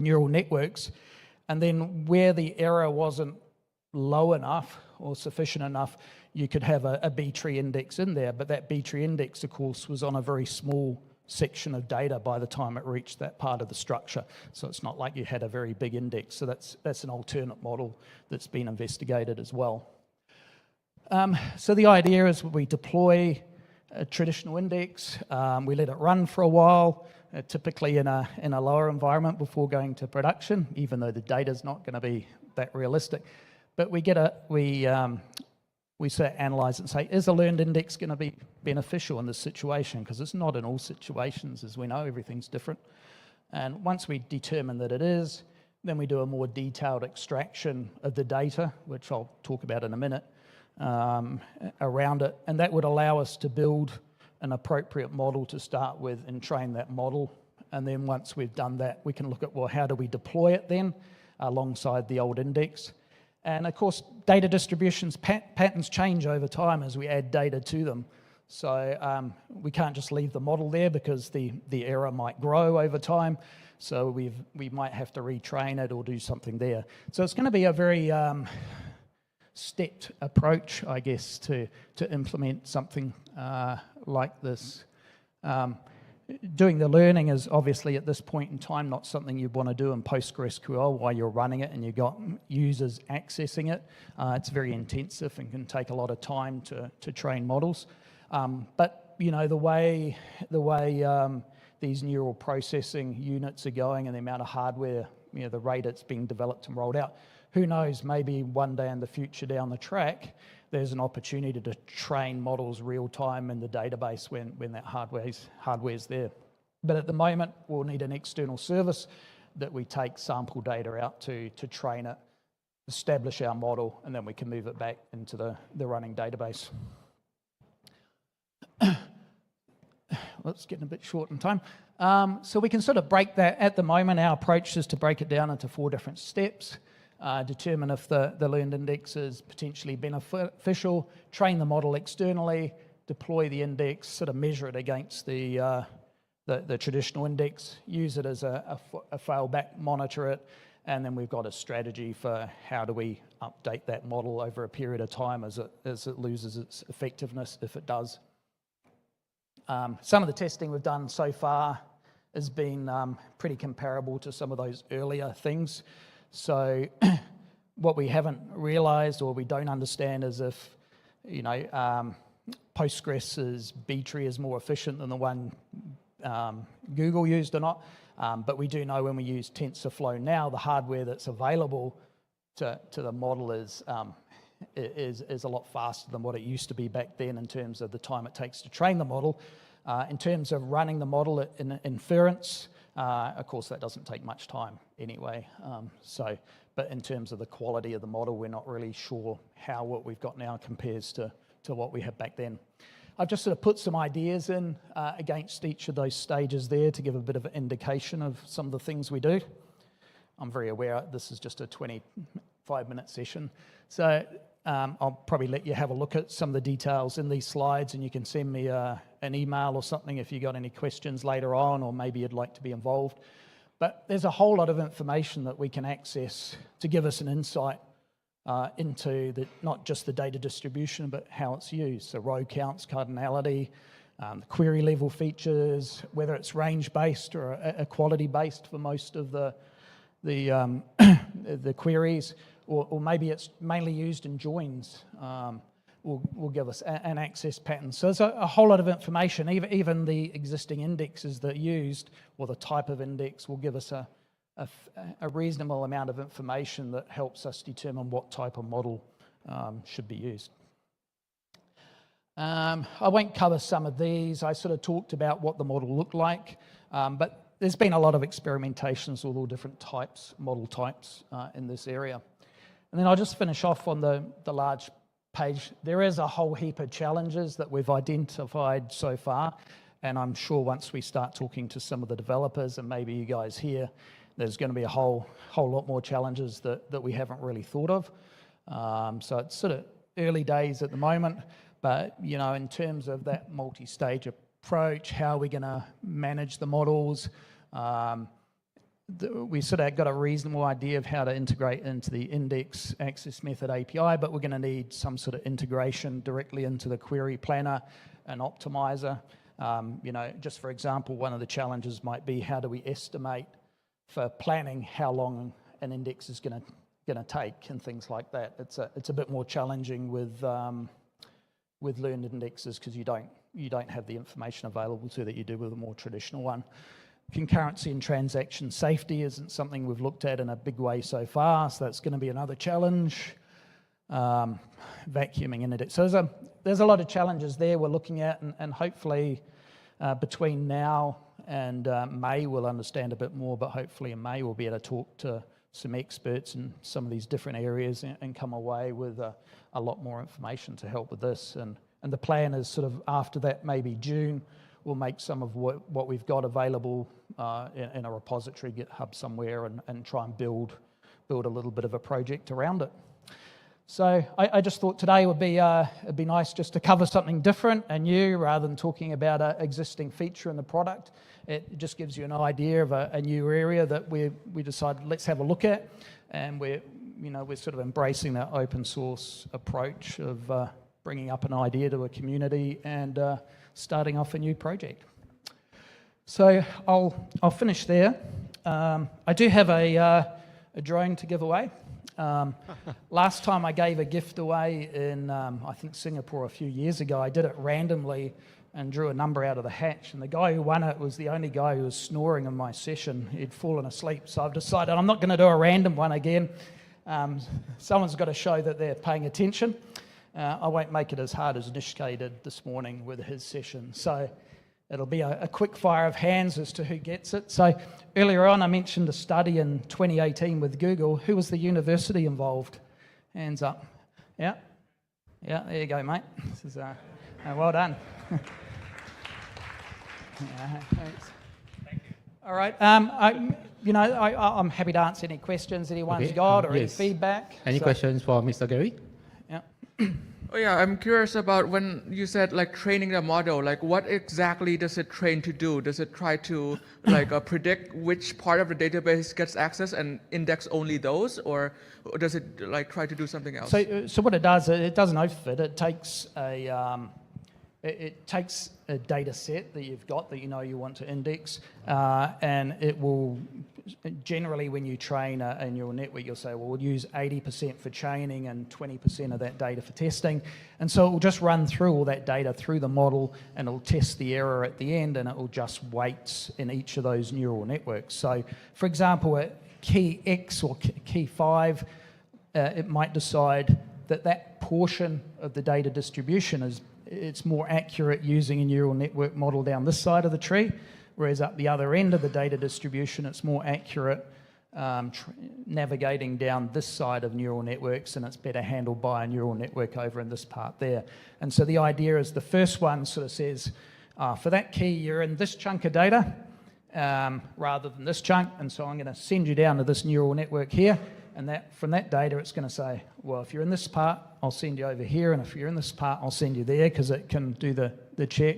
neural networks, and then where the error wasn't low enough or sufficient enough, you could have a B-tree index in there. But that B-tree index, of course, was on a very small section of data by the time it reached that part of the structure. So it's not like you had a very big index. So that's an alternate model that's been investigated as well. So the idea is we deploy a traditional index, we let it run for a while, typically in a lower environment before going to production, even though the data's not going to be that realistic. But we sort of analyze it and say, is a learned index going to be beneficial in this situation? Because it's not in all situations, as we know, everything's different. And once we determine that it is, then we do a more detailed extraction of the data, which I'll talk about in a minute, around it. And that would allow us to build an appropriate model to start with and train that model. And then once we've done that, we can look at, well, how do we deploy it then alongside the old index? And of course, data distributions, patterns change over time as we add data to them. So we can't just leave the model there because the error might grow over time. So we might have to retrain it or do something there. So it's going to be a very stepped approach, I guess, to implement something like this. Doing the learning is obviously at this point in time not something you want to do in PostgreSQL while you're running it and you've got users accessing it. It's very intensive and can take a lot of time to train models. But you know, the way these neural processing units are going and the amount of hardware, you know, the rate it's being developed and rolled out, who knows, maybe one day in the future down the track, there's an opportunity to train models real time in the database when that hardware's there. But at the moment, we'll need an external service that we take sample data out to train it, establish our model, and then we can move it back into the running database. Well, it's getting a bit short in time. So we can sort of break that. At the moment, our approach is to break it down into 4 different steps. Determine if the learned index is potentially beneficial, train the model externally, deploy the index, sort of measure it against the traditional index, use it as a failback, monitor it, and then we've got a strategy for how do we update that model over a period of time as it loses its effectiveness, if it does. Some of the testing we've done so far has been pretty comparable to some of those earlier things. So what we haven't realized or we don't understand is if, you know, Postgres's B-tree is more efficient than the one Google used or not. But we do know when we use TensorFlow now, the hardware that's available to the model is a lot faster than what it used to be back then in terms of the time it takes to train the model. In terms of running the model in inference, of course, that doesn't take much time anyway. But in terms of the quality of the model, we're not really sure how what we've got now compares to what we had back then. I've just sort of put some ideas in against each of those stages there to give a bit of an indication of some of the things we do. I'm very aware this is just a 25-minute session. So I'll probably let you have a look at some of the details in these slides, and you can send me an email or something if you got any questions later on, or maybe you'd like to be involved. But there's a whole lot of information that we can access to give us an insight into not just the data distribution, but how it's used. So row counts, cardinality, the query level features, whether it's range-based or equality-based for most of the queries, or maybe it's mainly used in joins, will give us an access pattern. So there's a whole lot of information. Even the existing indexes that are used, or the type of index, will give us a reasonable amount of information that helps us determine what type of model should be used. I won't cover some of these. I sort of talked about what the model looked like, but there's been a lot of experimentations with all different types, model types in this area. And then I'll just finish off on the large page. There is a whole heap of challenges that we've identified so far, and I'm sure once we start talking to some of the developers and maybe you guys here, there's going to be a whole lot more challenges that we haven't really thought of. So it's sort of early days at the moment, but in terms of that multi-stage approach, how are we going to manage the models? We sort of got a reasonable idea of how to integrate into the index access method API, but we're going to need some sort of integration directly into the query planner and optimizer. Just for example, one of the challenges might be how do we estimate for planning how long an index is going to take and things like that. It's a bit more challenging with learned indexes because you don't have the information available to that you do with a more traditional one. Concurrency and transaction safety isn't something we've looked at in a big way so far, so that's going to be another challenge. Vacuuming in it. So there's a lot of challenges there we're looking at, and hopefully between now and May we'll understand a bit more, but hopefully in May we'll be able to talk to some experts in some of these different areas and come away with a lot more information to help with this. And the plan is sort of after that, maybe June, we'll make some of what we've got available in a repository, GitHub somewhere, and try and build a little bit of a project around it. So I just thought today it'd be nice just to cover something different and new rather than talking about an existing feature in the product. It just gives you an idea of a new area that we decided let's have a look at, and we're sort of embracing that open source approach of bringing up an idea to a community and starting off a new project. So I'll finish there. I do have a drone to give away. Last time I gave a gift away in, I think, Singapore a few years ago, I did it randomly and drew a number out of the hatch. And the guy who won it was the only guy who was snoring in my session. He'd fallen asleep. So I've decided I'm not going to do a random one again. Someone's got to show that they're paying attention. I won't make it as hard as Nishke did this morning with his session. So it'll be a quick fire of hands as to who gets it. So earlier on, I mentioned a study in 2018 with Google. Who was the university involved? Hands up. Yeah, there you go, mate. This is well done. Yeah, thanks. Thank you. All right. I'm happy to answer any questions anyone's got or any feedback.
Any questions for Mr. Gary?
Yeah.
Oh yeah, I'm curious about when you said like training the model, like what exactly does it train to do? Does it try to predict which part of the database gets access and index only those, or does it like try to do something else?
So what it does, it does an overfit. It takes a data set that you've got that you want to index, and it will generally, when you train a neural network, you'll say, well, we'll use 80% for chaining and 20% of that data for testing. And so it will just run through all that data through the model, and it'll test the error at the end, and it will just weights in each of those neural networks. So, for example, at key X or key 5, it might decide that portion of the data distribution it's more accurate using a neural network model down this side of the tree, whereas up the other end of the data distribution, it's more accurate navigating down this side of neural networks, and it's better handled by a neural network over in this part there. And so the idea is the first one sort of says, for that key, you're in this chunk of data rather than this chunk, and so I'm going to send you down to this neural network here, and from that data, it's going to say, well, if you're in this part, I'll send you over here, and if you're in this part, I'll send you there, because it can do the check.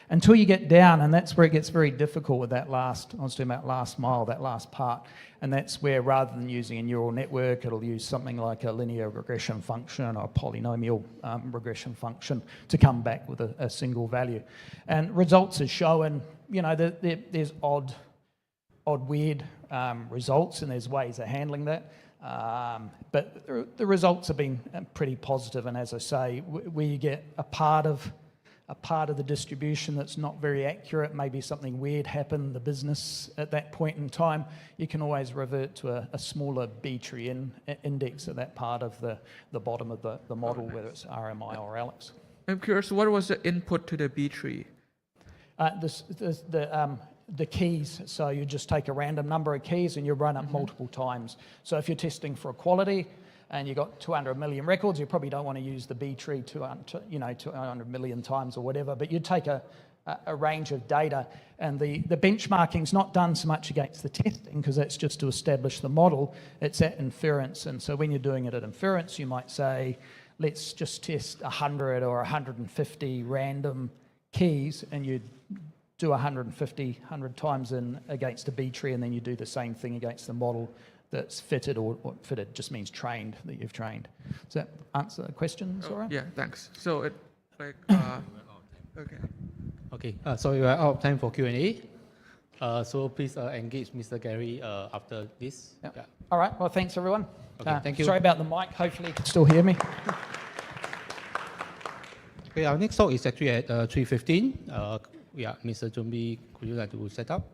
Until you get down, and that's where it gets very difficult with I was talking about last mile, that last part, and that's where rather than using a neural network, it'll use something like a linear regression function or a polynomial regression function to come back with a single value. And results are showing, there's odd, weird results, and there's ways of handling that. But the results have been pretty positive, and as I say, where you get a part of the distribution that's not very accurate, maybe something weird happened in the business at that point in time, you can always revert to a smaller B-tree index at that part of the bottom of the model, whether it's RMI or ALEX.
I'm curious, what was the input to the B-tree?
The keys, so you just take a random number of keys and you run it multiple times. So if you're testing for equality, and you've got 200 million records, you probably don't want to use the B tree 200 million times or whatever, but you take a range of data, and the benchmarking's not done so much against the testing, because that's just to establish the model, it's at inference. And so when you're doing it at inference, you might say, let's just test 100 or 150 random keys, and you do 100 times in against a B tree, and then you do the same thing against the model that's fitted, or fitted just means trained, that you've trained. Does that answer the question, Zora?
Yeah, thanks. So it like okay.
Okay, so we are out of time for Q&A. So please engage Mr. Gary after this.
Yep.
Yeah.
All right, well, thanks everyone.
Okay, thank you.
Sorry about the mic, hopefully you can still hear me.
Okay, our next talk is actually at 3:15. Yeah, Mr. Jumbi, could you like to set up?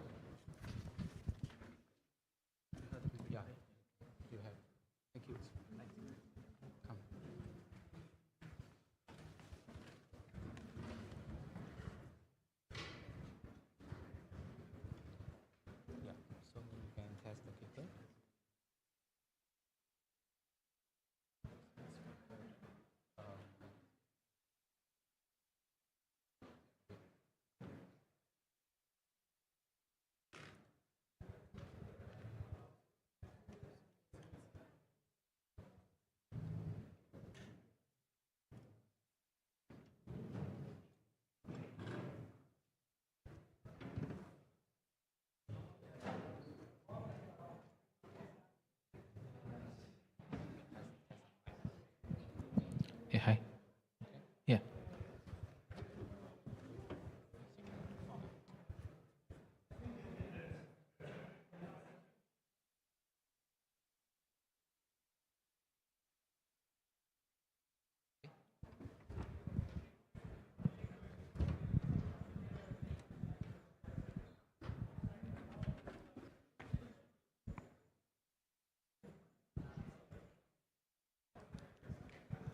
Yeah, you have. Thank you. Come. Yeah, so you can test the clicker.
Yeah, hi. Yeah.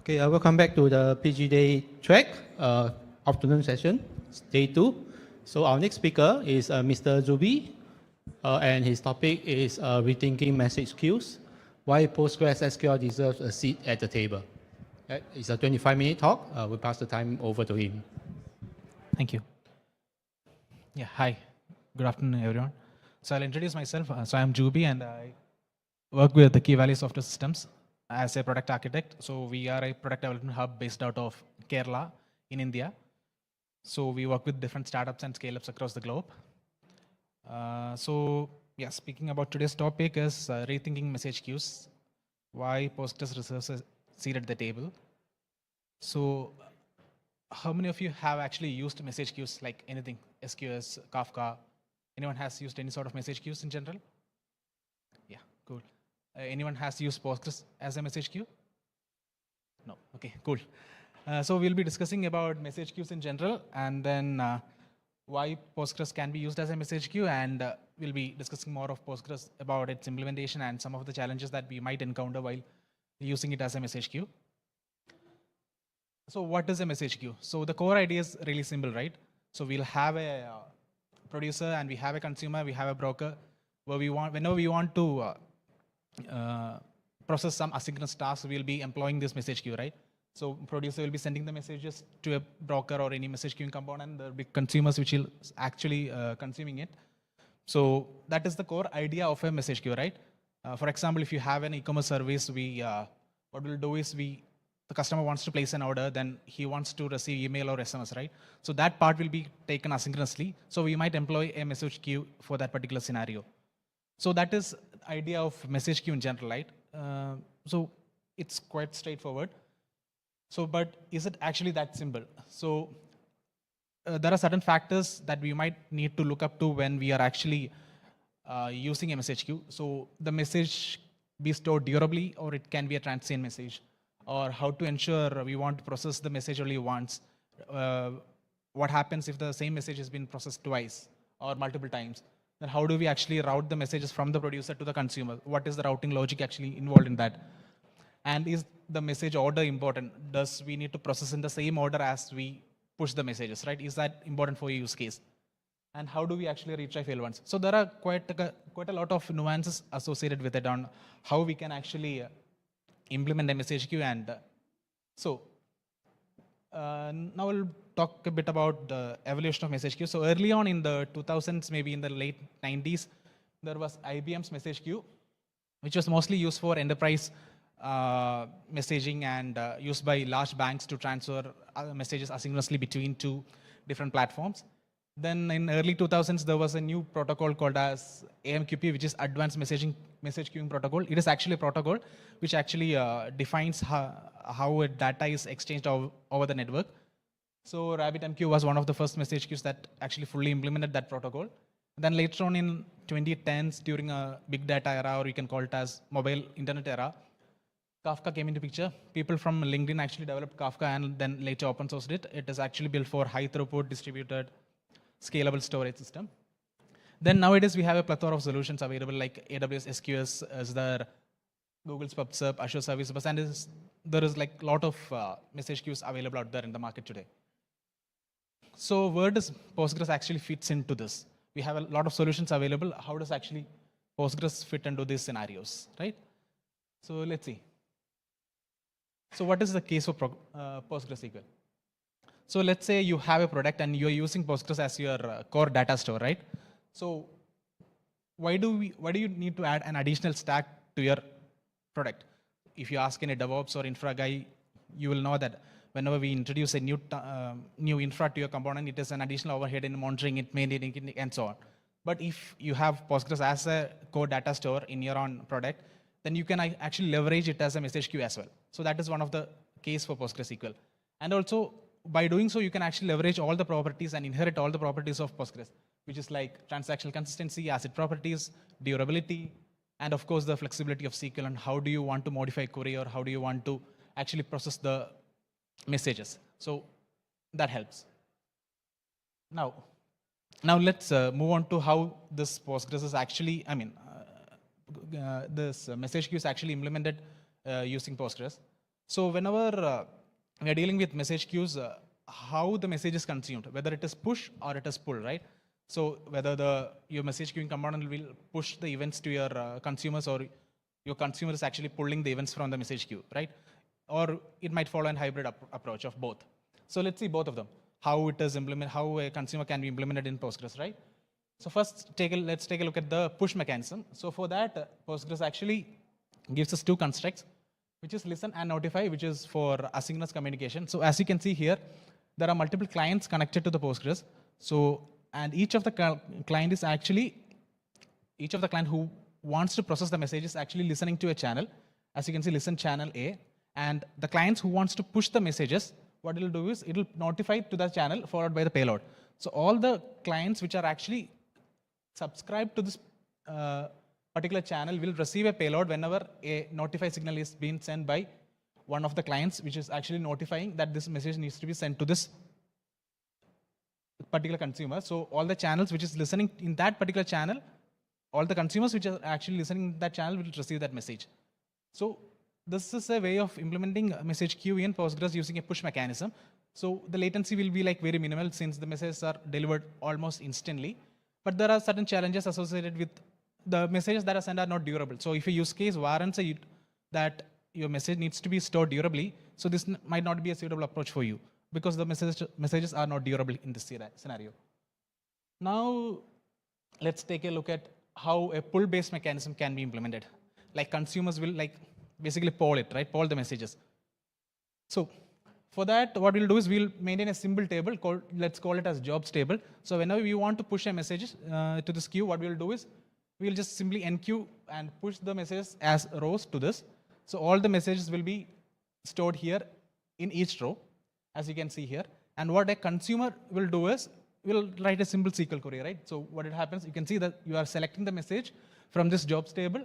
Okay, welcome back to the PG Day track, afternoon session, day 2. So our next speaker is Mr. Zubi, and his topic is rethinking message queues, why PostgreSQL deserves a seat at the table. It's a 25-minute talk. We'll pass the time over to him.
Thank you. Yeah, hi. Good afternoon, everyone. So I'll introduce myself. So I'm Jubi, and I work with the Key Value Software Systems as a product architect. So we are a product development hub based out of Kerala in India. So we work with different startups and scale-ups across the globe. So yeah, speaking about today's topic is rethinking message queues, why Postgres deserves a seat at the table. So how many of you have actually used message queues, like anything, SQS, Kafka? Anyone has used any sort of message queues in general? Yeah, cool. Anyone has used Postgres as a message queue? No, okay, cool. So we'll be discussing about message queues in general, and then why Postgres can be used as a message queue, and we'll be discussing more of Postgres, about its implementation and some of the challenges that we might encounter while using it as a message queue. So what is a message queue? So the core idea is really simple, right? So we'll have a producer, and we have a consumer, we have a broker, where whenever we want to process some asynchronous tasks, we'll be employing this message queue, right? So producer will be sending the messages to a broker or any message queuing component, and there'll be consumers which will actually consuming it. So that is the core idea of a message queue, right? For example, if you have an e-commerce service, what we'll do is the customer wants to place an order, then he wants to receive email or SMS, right? So that part will be taken asynchronously. So we might employ a message queue for that particular scenario. So that is idea of message queue in general, right? So it's quite straightforward. So, but is it actually that simple? So there are certain factors that we might need to look up to when we are actually using a message queue. So the message be stored durably, or it can be a transient message, or how to ensure we want to process the message only once. What happens if the same message has been processed twice or multiple times? Then how do we actually route the messages from the producer to the consumer? What is the routing logic actually involved in that? And is the message order important? Does we need to process in the same order as we push the messages, right? Is that important for a use case? And how do we actually retry fail once? So there are quite a lot of nuances associated with it on how we can actually implement a message queue. And now we'll talk a bit about the evolution of message queue. So early on in the 2000s, maybe in the late 90s, there was IBM's message queue, which was mostly used for enterprise messaging and used by large banks to transfer messages asynchronously between two different platforms. Then in early 2000s, there was a new protocol called as AMQP, which is Advanced Message Queuing Protocol. It is actually a protocol which actually defines how a data is exchanged over the network. So RabbitMQ was one of the first message queues that actually fully implemented that protocol. Then later on in 2010s, during a big data era, or you can call it as mobile internet era, Kafka came into picture. People from LinkedIn actually developed Kafka and then later open sourced it. It is actually built for high throughput, distributed, scalable storage system. Then nowadays we have a plethora of solutions available like AWS SQS, as there, Google's PubSub, Azure Service Bus, and there is like a lot of message queues available out there in the market today. So where does Postgres actually fits into this? We have a lot of solutions available. How does actually Postgres fit into these scenarios, right? So let's see. So what is the case for PostgreSQL? So let's say you have a product and you're using Postgres as your core data store, right? So why do you need to add an additional stack to your product? If you ask any DevOps or infra guy, you will know that whenever we introduce a new infra to your component, it is an additional overhead in monitoring it, maintaining it, and so on. But if you have Postgres as a core data store in your own product, then you can actually leverage it as a message queue as well. So that is one of the case for PostgreSQL. And also, by doing so, you can actually leverage all the properties and inherit all the properties of Postgres, which is like transactional consistency, ACID properties, durability, and of course the flexibility of SQL and how do you want to modify query or how do you want to actually process the messages. So that helps. Now let's move on to how this Postgres is actually, this message queue is actually implemented using Postgres. So whenever we are dealing with message queues, how the message is consumed, whether it is push or it is pull, right? So whether your message queuing component will push the events to your consumers, or your consumer is actually pulling the events from the message queue, right? Or it might follow a hybrid approach of both. So let's see both of them, how it is implemented, how a consumer can be implemented in Postgres, right? So first, let's take a look at the push mechanism. So for that, Postgres actually gives us two constructs, which is listen and notify, which is for asynchronous communication. So as you can see here, there are multiple clients connected to the Postgres. So, and each of the client who wants to process the message is actually listening to a channel. As you can see, listen channel A. And the clients who wants to push the messages, what it will do is it will notify to the channel followed by the payload. So all the clients which are actually subscribed to this particular channel will receive a payload whenever a notify signal is being sent by one of the clients, which is actually notifying that this message needs to be sent to this particular consumer. So all the channels which is listening in that particular channel, all the consumers which are actually listening in that channel will receive that message. So this is a way of implementing a message queue in Postgres using a push mechanism. So the latency will be like very minimal since the messages are delivered almost instantly. But there are certain challenges associated with the messages that are sent are not durable. So if a use case warrants that your message needs to be stored durably, so this might not be a suitable approach for you because the messages are not durable in this scenario. Now let's take a look at how a pull-based mechanism can be implemented. Like consumers will basically poll it, right? Poll the messages. So for that, what we'll do is we'll maintain a symbol table called, let's call it as jobs table. So whenever we want to push a message to this queue, what we'll do is we'll just simply enqueue and push the messages as rows to this. So all the messages will be stored here in each row, as you can see here. And what a consumer will do is we'll write a simple SQL query, right? So what it happens, you can see that you are selecting the message from this jobs table.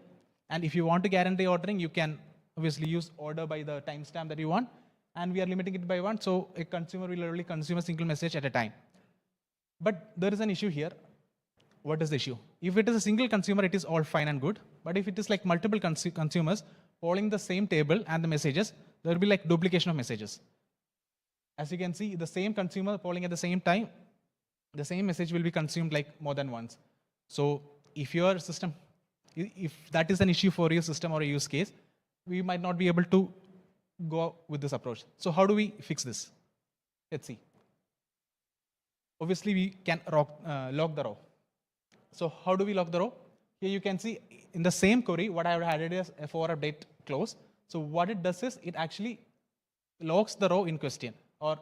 And if you want to guarantee ordering, you can obviously use order by the timestamp that you want. And we are limiting it by 1, so a consumer will only consume a single message at a time. But there is an issue here. What is the issue? If it is a single consumer, it is all fine and good. But if it is like multiple consumers polling the same table and the messages, there will be like duplication of messages. As you can see, the same consumer polling at the same time, the same message will be consumed like more than once. So if your system, if that is an issue for your system or a use case, we might not be able to go with this approach. So how do we fix this? Let's see. Obviously, we can lock the row. So how do we lock the row? Here you can see in the same query, what I have added is a for update clause. So what it does is it actually locks the row in question, or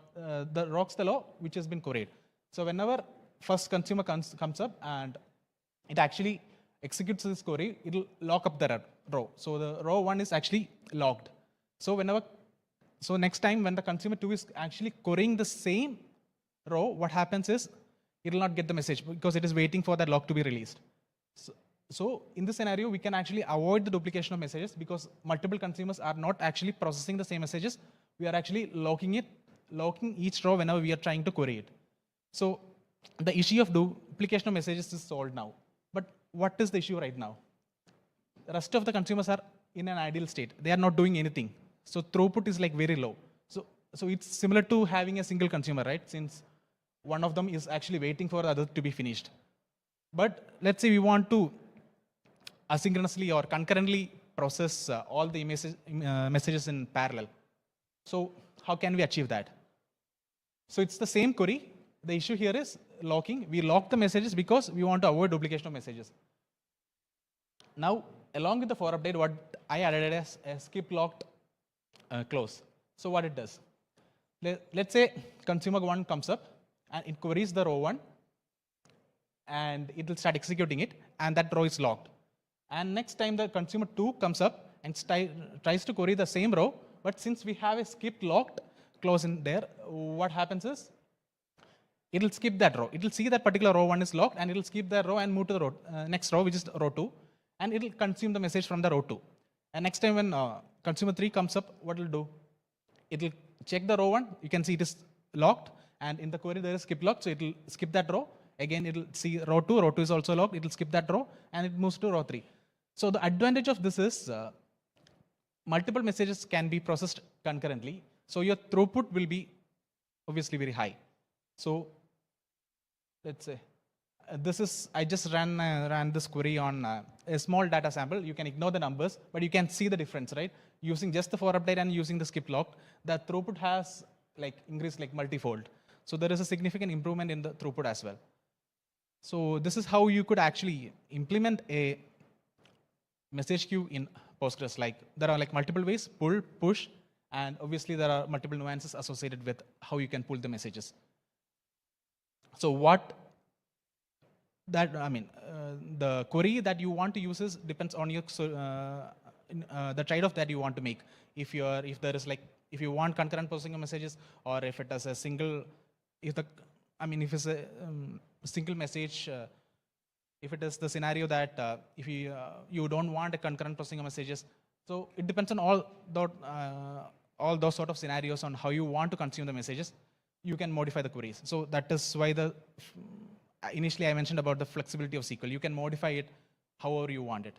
locks the row which has been queried. So whenever first consumer comes up and it actually executes this query, it will lock up the row. So the row 1 is actually locked. So next time when the consumer 2 is actually querying the same row, what happens is it will not get the message because it is waiting for that lock to be released. So in this scenario, we can actually avoid the duplication of messages because multiple consumers are not actually processing the same messages. We are actually locking each row whenever we are trying to query it. So the issue of duplication of messages is solved now. But what is the issue right now? The rest of the consumers are in an ideal state. They are not doing anything. So throughput is like very low. So it's similar to having a single consumer, right? Since one of them is actually waiting for the other to be finished. But let's say we want to asynchronously or concurrently process all the messages in parallel. So how can we achieve that? So it's the same query. The issue here is locking. We lock the messages because we want to avoid duplication of messages. Now, along with the for update, what I added is a skip locked clause. So what it does? Let's say consumer 1 comes up and it queries the row 1 and it will start executing it, and that row is locked. And next time the consumer 2 comes up and tries to query the same row, but since we have a skip locked clause in there, what happens is it will skip that row. It will see that particular row 1 is locked and it will skip that row and move to the next row, which is row 2, and it will consume the message from the row 2. And next time when consumer 3 comes up, what it will do? It will check the row 1. You can see it is locked, and in the query there is skip locked, so it will skip that row. Again, it will see row 2. Row 2 is also locked. It will skip that row and it moves to row 3. So the advantage of this is multiple messages can be processed concurrently. So your throughput will be obviously very high. So let's say I just ran this query on a small data sample. You can ignore the numbers, but you can see the difference, right? Using just the for update and using the skip locked, the throughput has increased multifold. So there is a significant improvement in the throughput as well. So this is how you could actually implement a message queue in Postgres. There are multiple ways: pull, push, and obviously there are multiple nuances associated with how you can pull the messages. So the query that you want to use depends on your the trade-off that you want to make. If you want concurrent processing of messages, or if it is a single, if it's a single message, if it is the scenario that if you don't want a concurrent processing of messages, so it depends on all those sort of scenarios on how you want to consume the messages. You can modify the queries. So that is why initially I mentioned about the flexibility of SQL. You can modify it however you want it.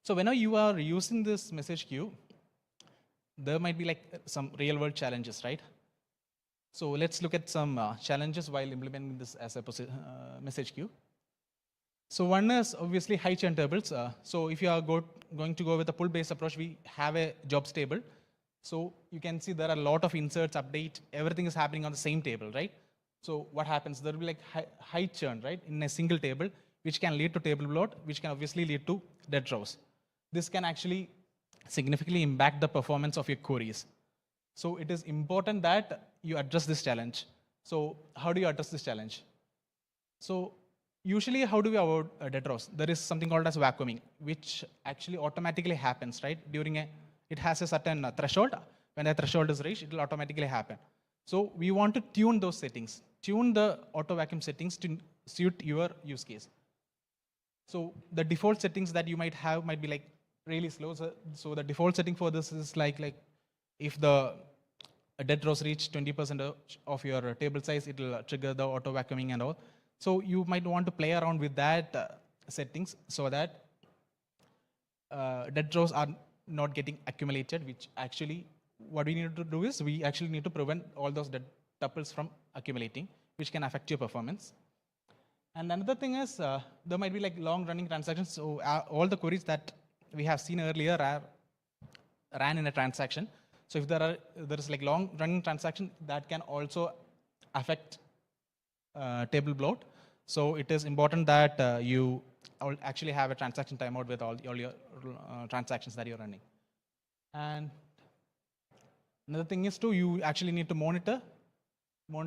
So whenever you are using this message queue, there might be some real world challenges, right? So let's look at some challenges while implementing this as a message queue. So one is obviously high churn tables. So if you are going to go with a pull-based approach, we have a jobs table. So you can see there are a lot of inserts, update, everything is happening on the same table, right? So what happens? There will be high churn, right, in a single table, which can lead to table bloat, which can obviously lead to dead rows. This can actually significantly impact the performance of your queries. So it is important that you address this challenge. So how do you address this challenge? So usually, how do we avoid dead rows? There is something called as vacuuming, which actually automatically happens, right? It has a certain threshold. When a threshold is reached, it will automatically happen. So we want to tune those settings, tune the auto vacuum settings to suit your use case. So the default settings that you might have might be really slow. So the default setting for this is if the dead rows reach 20% of your table size, it will trigger the auto vacuuming and all. So you might want to play around with that settings so that dead rows are not getting accumulated, which actually what we need to do is we actually need to prevent all those dead tuples from accumulating, which can affect your performance. And another thing is there might be long running transactions. So all the queries that we have seen earlier are ran in a transaction. So if there is like long running transaction, that can also affect table bloat. So it is important that you actually have a transaction timeout with all your transactions that you're running. And another thing is too, you actually need to monitor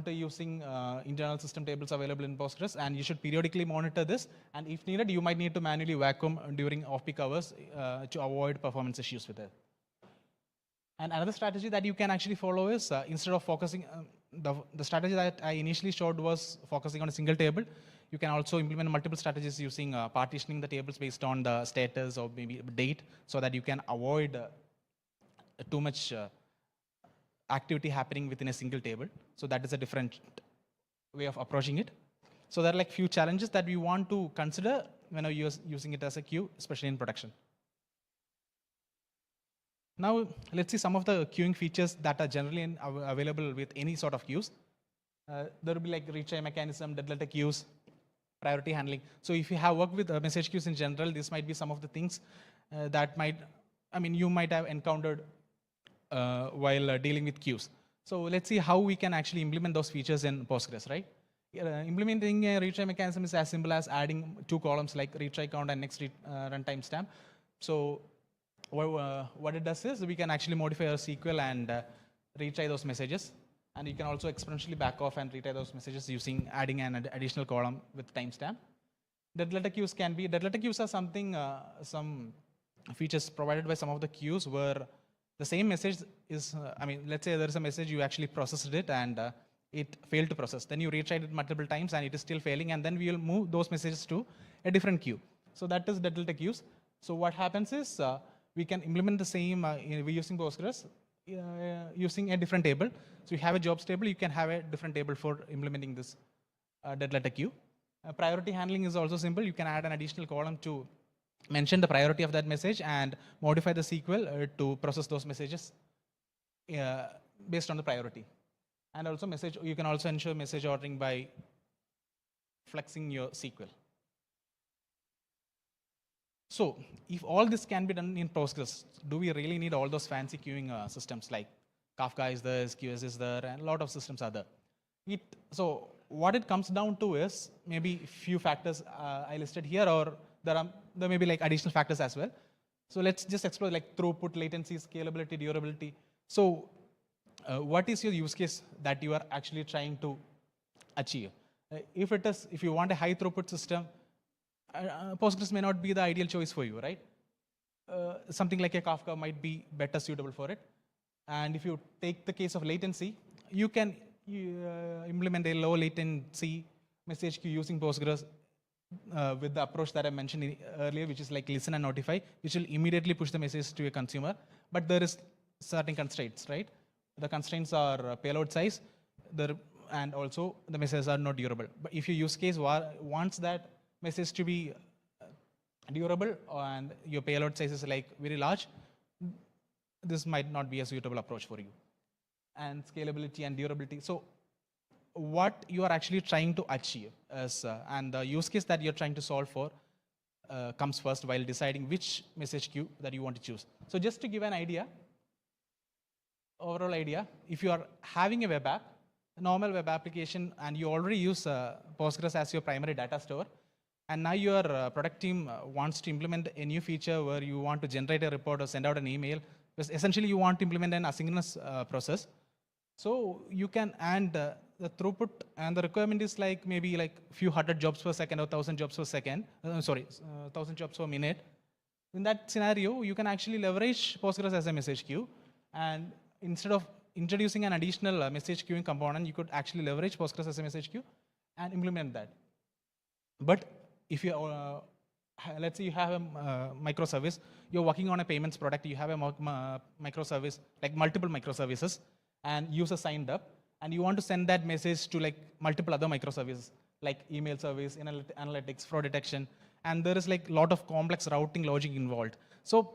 using internal system tables available in Postgres, and you should periodically monitor this. And if needed, you might need to manually vacuum during off-peak hours to avoid performance issues with it. And another strategy that you can actually follow is instead of focusing, the strategy that I initially showed was focusing on a single table. You can also implement multiple strategies using partitioning the tables based on the status or maybe date, so that you can avoid too much activity happening within a single table. So that is a different way of approaching it. So there are like few challenges that we want to consider when you're using it as a queue, especially in production. Now let's see some of the queuing features that are generally available with any sort of queues. There will be like retry mechanism, dead letter queues, priority handling. So if you have worked with message queues in general, this might be some of the things that you might have encountered while dealing with queues. So let's see how we can actually implement those features in Postgres, right? Implementing a retry mechanism is as simple as adding 2 columns like retry count and next runtime stamp. So what it does is we can actually modify our SQL and retry those messages. And you can also exponentially back off and retry those messages using adding an additional column with timestamp. Dead letter queues are something, some features provided by some of the queues where the same message is, let's say there is a message, you actually processed it and it failed to process. Then you retried it multiple times and it is still failing, and then we will move those messages to a different queue. So that is dead letter queues. So what happens is we can implement the same using Postgres using a different table. So you have a jobs table, you can have a different table for implementing this dead letter queue. Priority handling is also simple. You can add an additional column to mention the priority of that message and modify the SQL to process those messages based on the priority. And also you can also ensure message ordering by flexing your SQL. So if all this can be done in Postgres, do we really need all those fancy queuing systems like Kafka is there, SQS is there, and a lot of systems are there? So what it comes down to is maybe few factors I listed here, or there may be like additional factors as well. So let's just explore like throughput, latency, scalability, durability. So what is your use case that you are actually trying to achieve? If you want a high throughput system, Postgres may not be the ideal choice for you, right? Something like a Kafka might be better suitable for it. And if you take the case of latency, you can implement a low latency message queue using Postgres with the approach that I mentioned earlier, which is like listen and notify, which will immediately push the message to a consumer. But there is certain constraints, right? The constraints are payload size, and also the messages are not durable. But if your use case wants that message to be durable and your payload size is like very large, this might not be a suitable approach for you. And scalability and durability. So what you are actually trying to achieve is, and the use case that you're trying to solve for comes first while deciding which message queue that you want to choose. So just to give an idea, overall idea, if you are having a web app, a normal web application, and you already use Postgres as your primary data store, and now your product team wants to implement a new feature where you want to generate a report or send out an email, because essentially you want to implement an asynchronous process. So you can, and the throughput and the requirement is like maybe like few hundred jobs per second or 1,000 jobs per second, 1,000 jobs per minute. In that scenario, you can actually leverage Postgres as a message queue, and instead of introducing an additional message queuing component, you could actually leverage Postgres as a message queue and implement that. But if you, let's say you have a microservice, you're working on a payments product, you have a microservice, like multiple microservices, and user signed up, and you want to send that message to like multiple other microservices, like email service, analytics, fraud detection, and there is like a lot of complex routing logic involved. So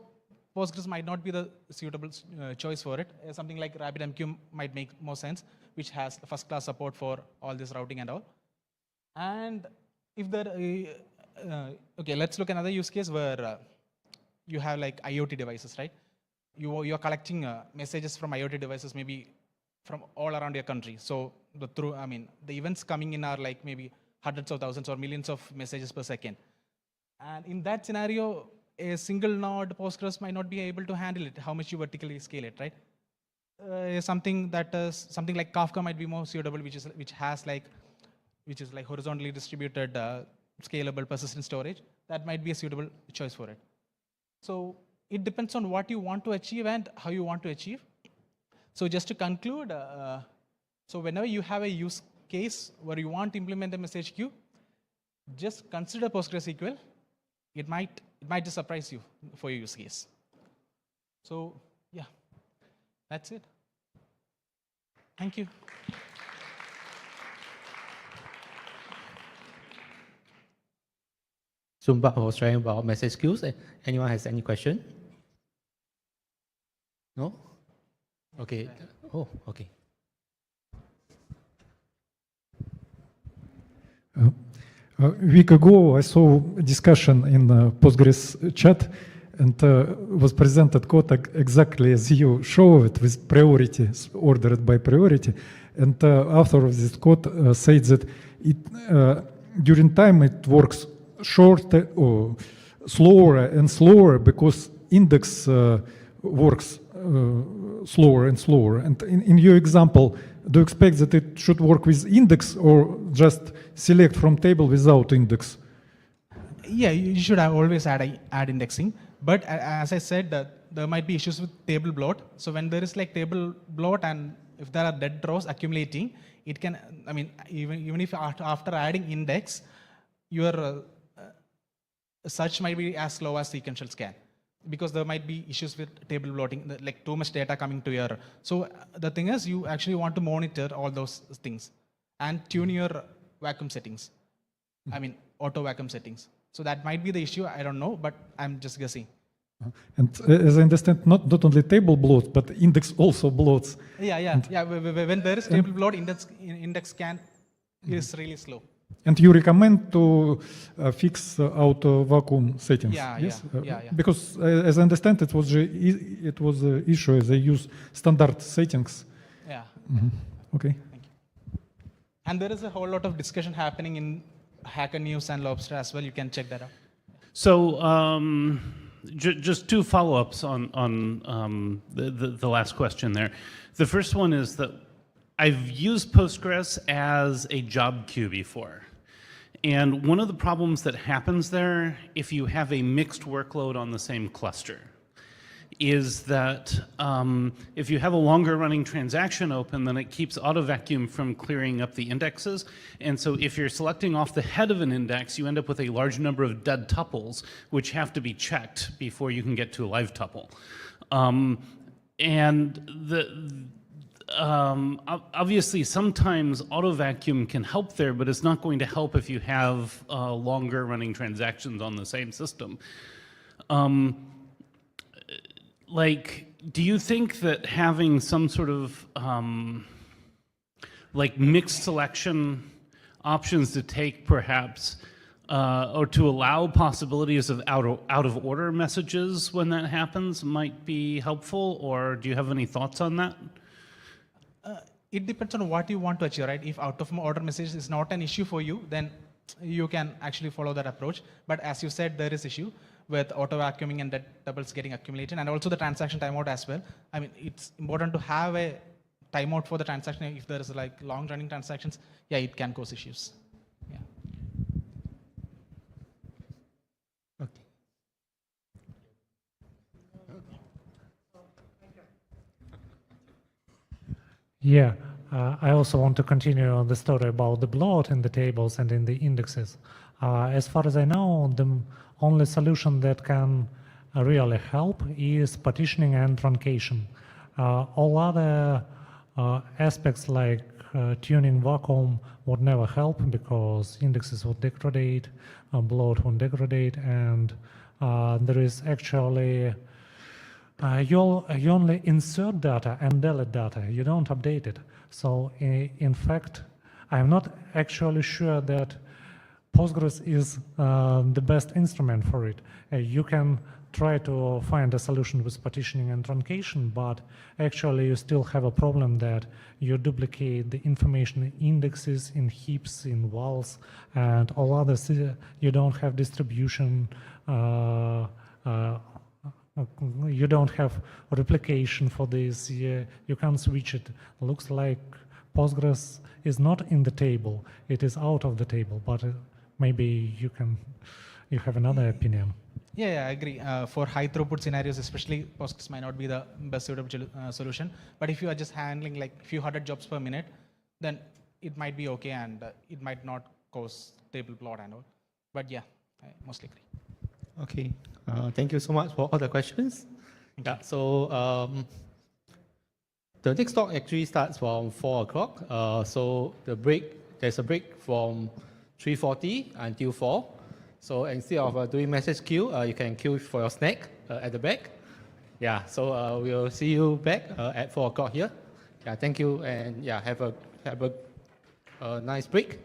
Postgres might not be the suitable choice for it. Something like RabbitMQ might make more sense, which has first-class support for all this routing and all. And if there, okay, let's look at another use case where you have like IoT devices, right? you're collecting messages from IoT devices, maybe from all around your country. So the events coming in are like maybe hundreds of thousands or millions of messages per second. And in that scenario, a single node Postgres might not be able to handle it, how much you vertically scale it, right? Something like Kafka might be more suitable, which is like horizontally distributed, scalable, persistent storage. That might be a suitable choice for it. So it depends on what you want to achieve and how you want to achieve. So just to conclude, so whenever you have a use case where you want to implement a message queue, just consider PostgreSQL. It might just surprise you for your use case. So yeah, that's it. Thank you.
Sumba was trying about message queues. Anyone has any question? No? Okay. Oh, okay.
A week ago, I saw a discussion in Postgres chat, and was presented code exactly as you show it, with priority, ordered by priority. And author of this code said that during time it works shorter or slower and slower because index works slower and slower. And in your example, do you expect that it should work with index or just select from table without index?
Yeah, you should always add indexing. But as I said, there might be issues with table bloat. So when there is like table bloat and if there are dead rows accumulating, it can, even if after adding index, your search might be as slow as sequential scan, because there might be issues with table bloating, like too much data coming to your. So the thing is, you actually want to monitor all those things and tune your vacuum settings. Auto vacuum settings. So that might be the issue. I don't know, but I'm just guessing.
And as I understand, not only table bloats, but index also bloats.
Yeah. When there is table bloat, index scan is really slow.
And you recommend to fix auto vacuum settings?
Yeah,
yes?
yeah.
Because as I understand, it was an issue. They use standard settings.
Yeah.
Okay.
Thank you. And there is a whole lot of discussion happening in Hacker News and Lobster as well. You can check that out.
So just two follow-ups on the last question there. The first one is that I've used Postgres as a job queue before. And one of the problems that happens there, if you have a mixed workload on the same cluster, is that if you have a longer running transaction open, then it keeps AutoVacuum from clearing up the indexes. And so if you're selecting off the head of an index, you end up with a large number of dead tuples, which have to be checked before you can get to a live tuple. Obviously, sometimes AutoVacuum can help there, but it's not going to help if you have longer running transactions on the same system. Do you think that having some sort of mixed selection options to take perhaps, or to allow possibilities of out of order messages when that happens might be helpful, or do you have any thoughts on that?
It depends on what you want to achieve, right? If out of order message is not an issue for you, then you can actually follow that approach. But as you said, there is issue with auto vacuuming and dead doubles getting accumulated, and also the transaction timeout as well. It's important to have a timeout for the transaction. If there is like long running transactions, yeah, it can cause issues. Yeah.
Okay.
Yeah, I also want to continue on the story about the bloat in the tables and in the indexes. As far as I know, the only solution that can really help is partitioning and truncation. All other aspects like tuning vacuum would never help because indexes would degrade, bloat would degrade, and there is actually you only insert data and delete data. You don't update it. So in fact, I'm not actually sure that Postgres is the best instrument for it. You can try to find a solution with partitioning and truncation, but actually you still have a problem that you duplicate the information indexes in heaps, in vals, and all others. You don't have distribution. You don't have replication for this. You can't switch it. Looks like Postgres is not in the table. It is out of the table, but maybe you have another opinion.
Yeah, I agree. For high throughput scenarios, especially, Postgres might not be the best suitable solution. But if you are just handling like few hundred jobs per minute, then it might be okay, and it might not cause table plot and all. But yeah, I mostly agree.
Okay, thank you so much for all the questions. Yeah, so the next talk actually starts from 4 o'clock. So there's a break from 3:40 until 4. So instead of doing message queue, you can queue for your snack at the back. Yeah, so we'll see you back at 4 o'clock here. Yeah, thank you, and yeah, have a nice break.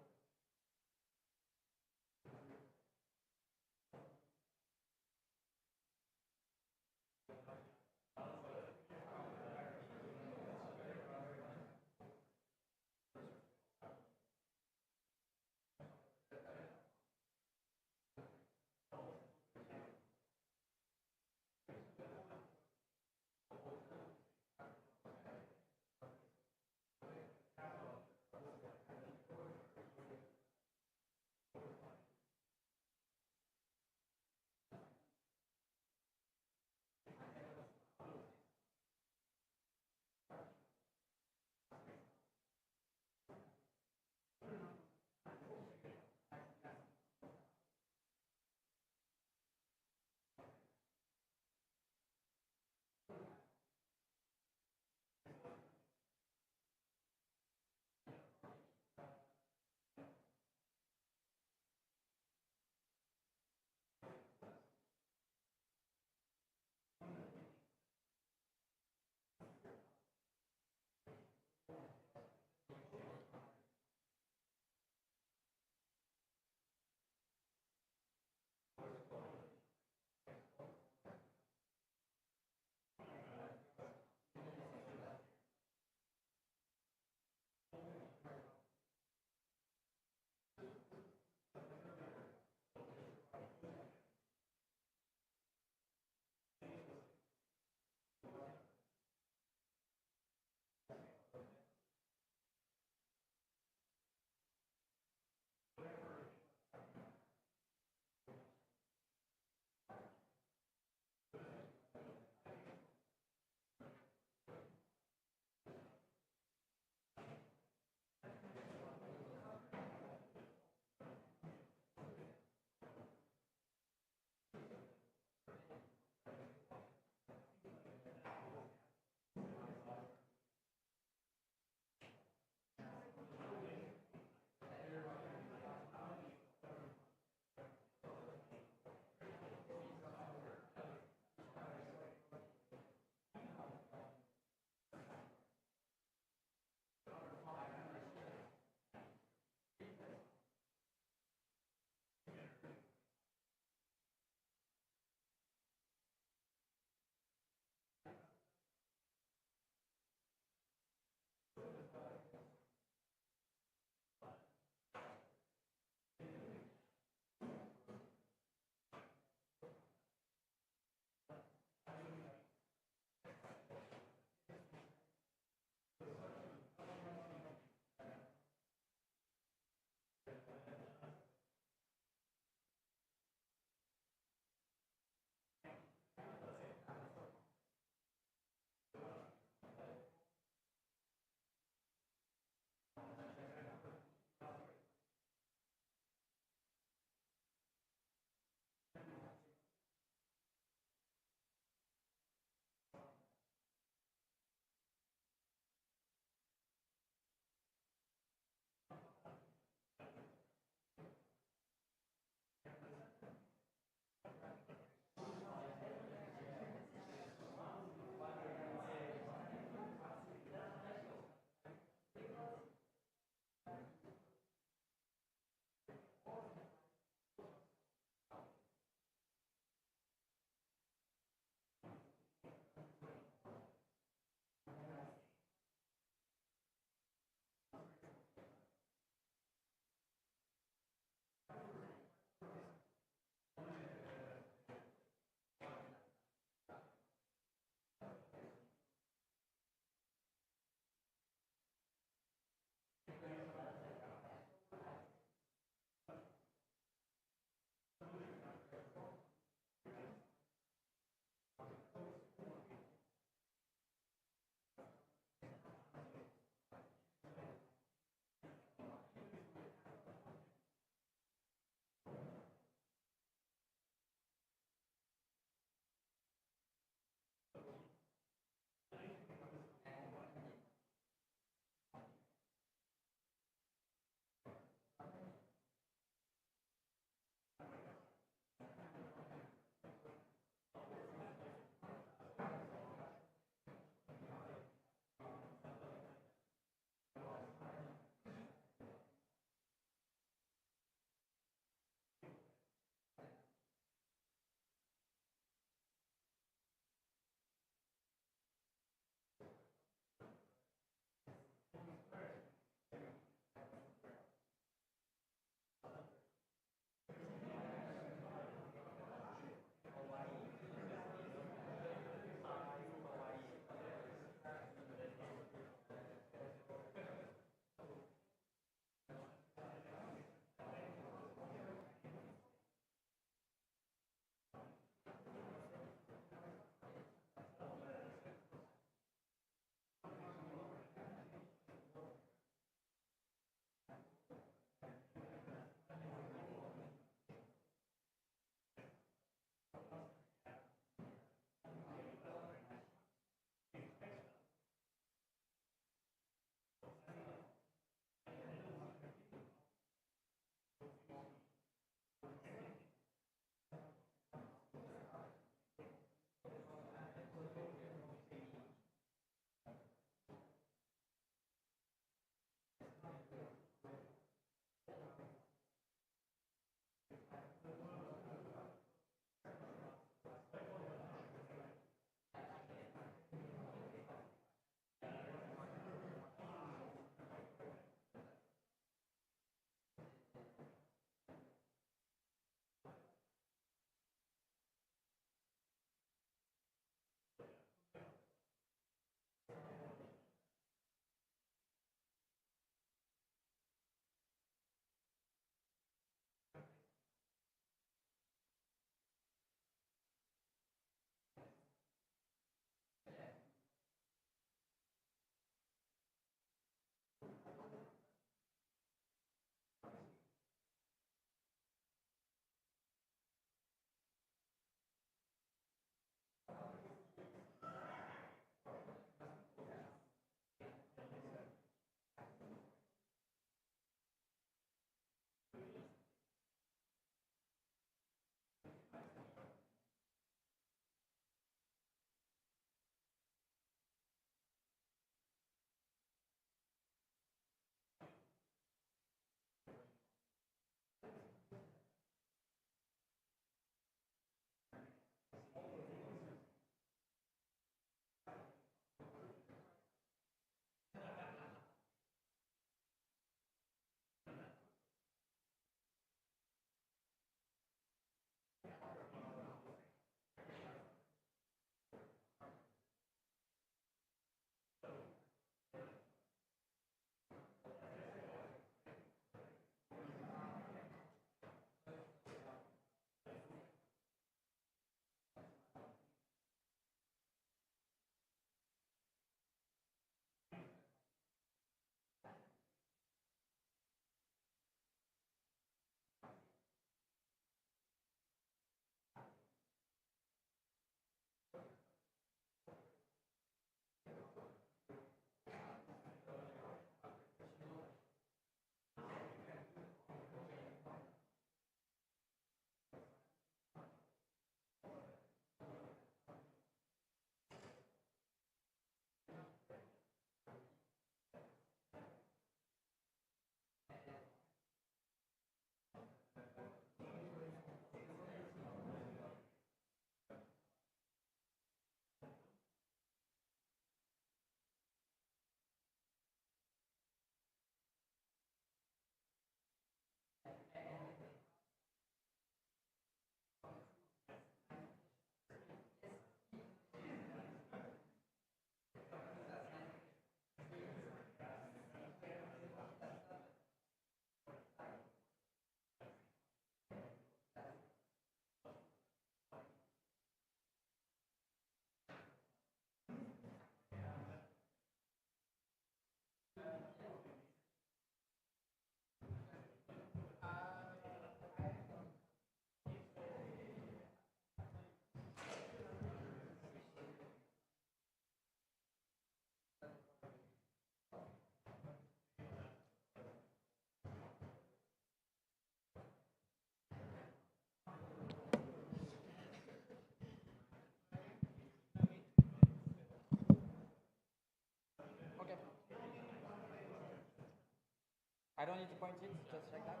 need to point it just like that.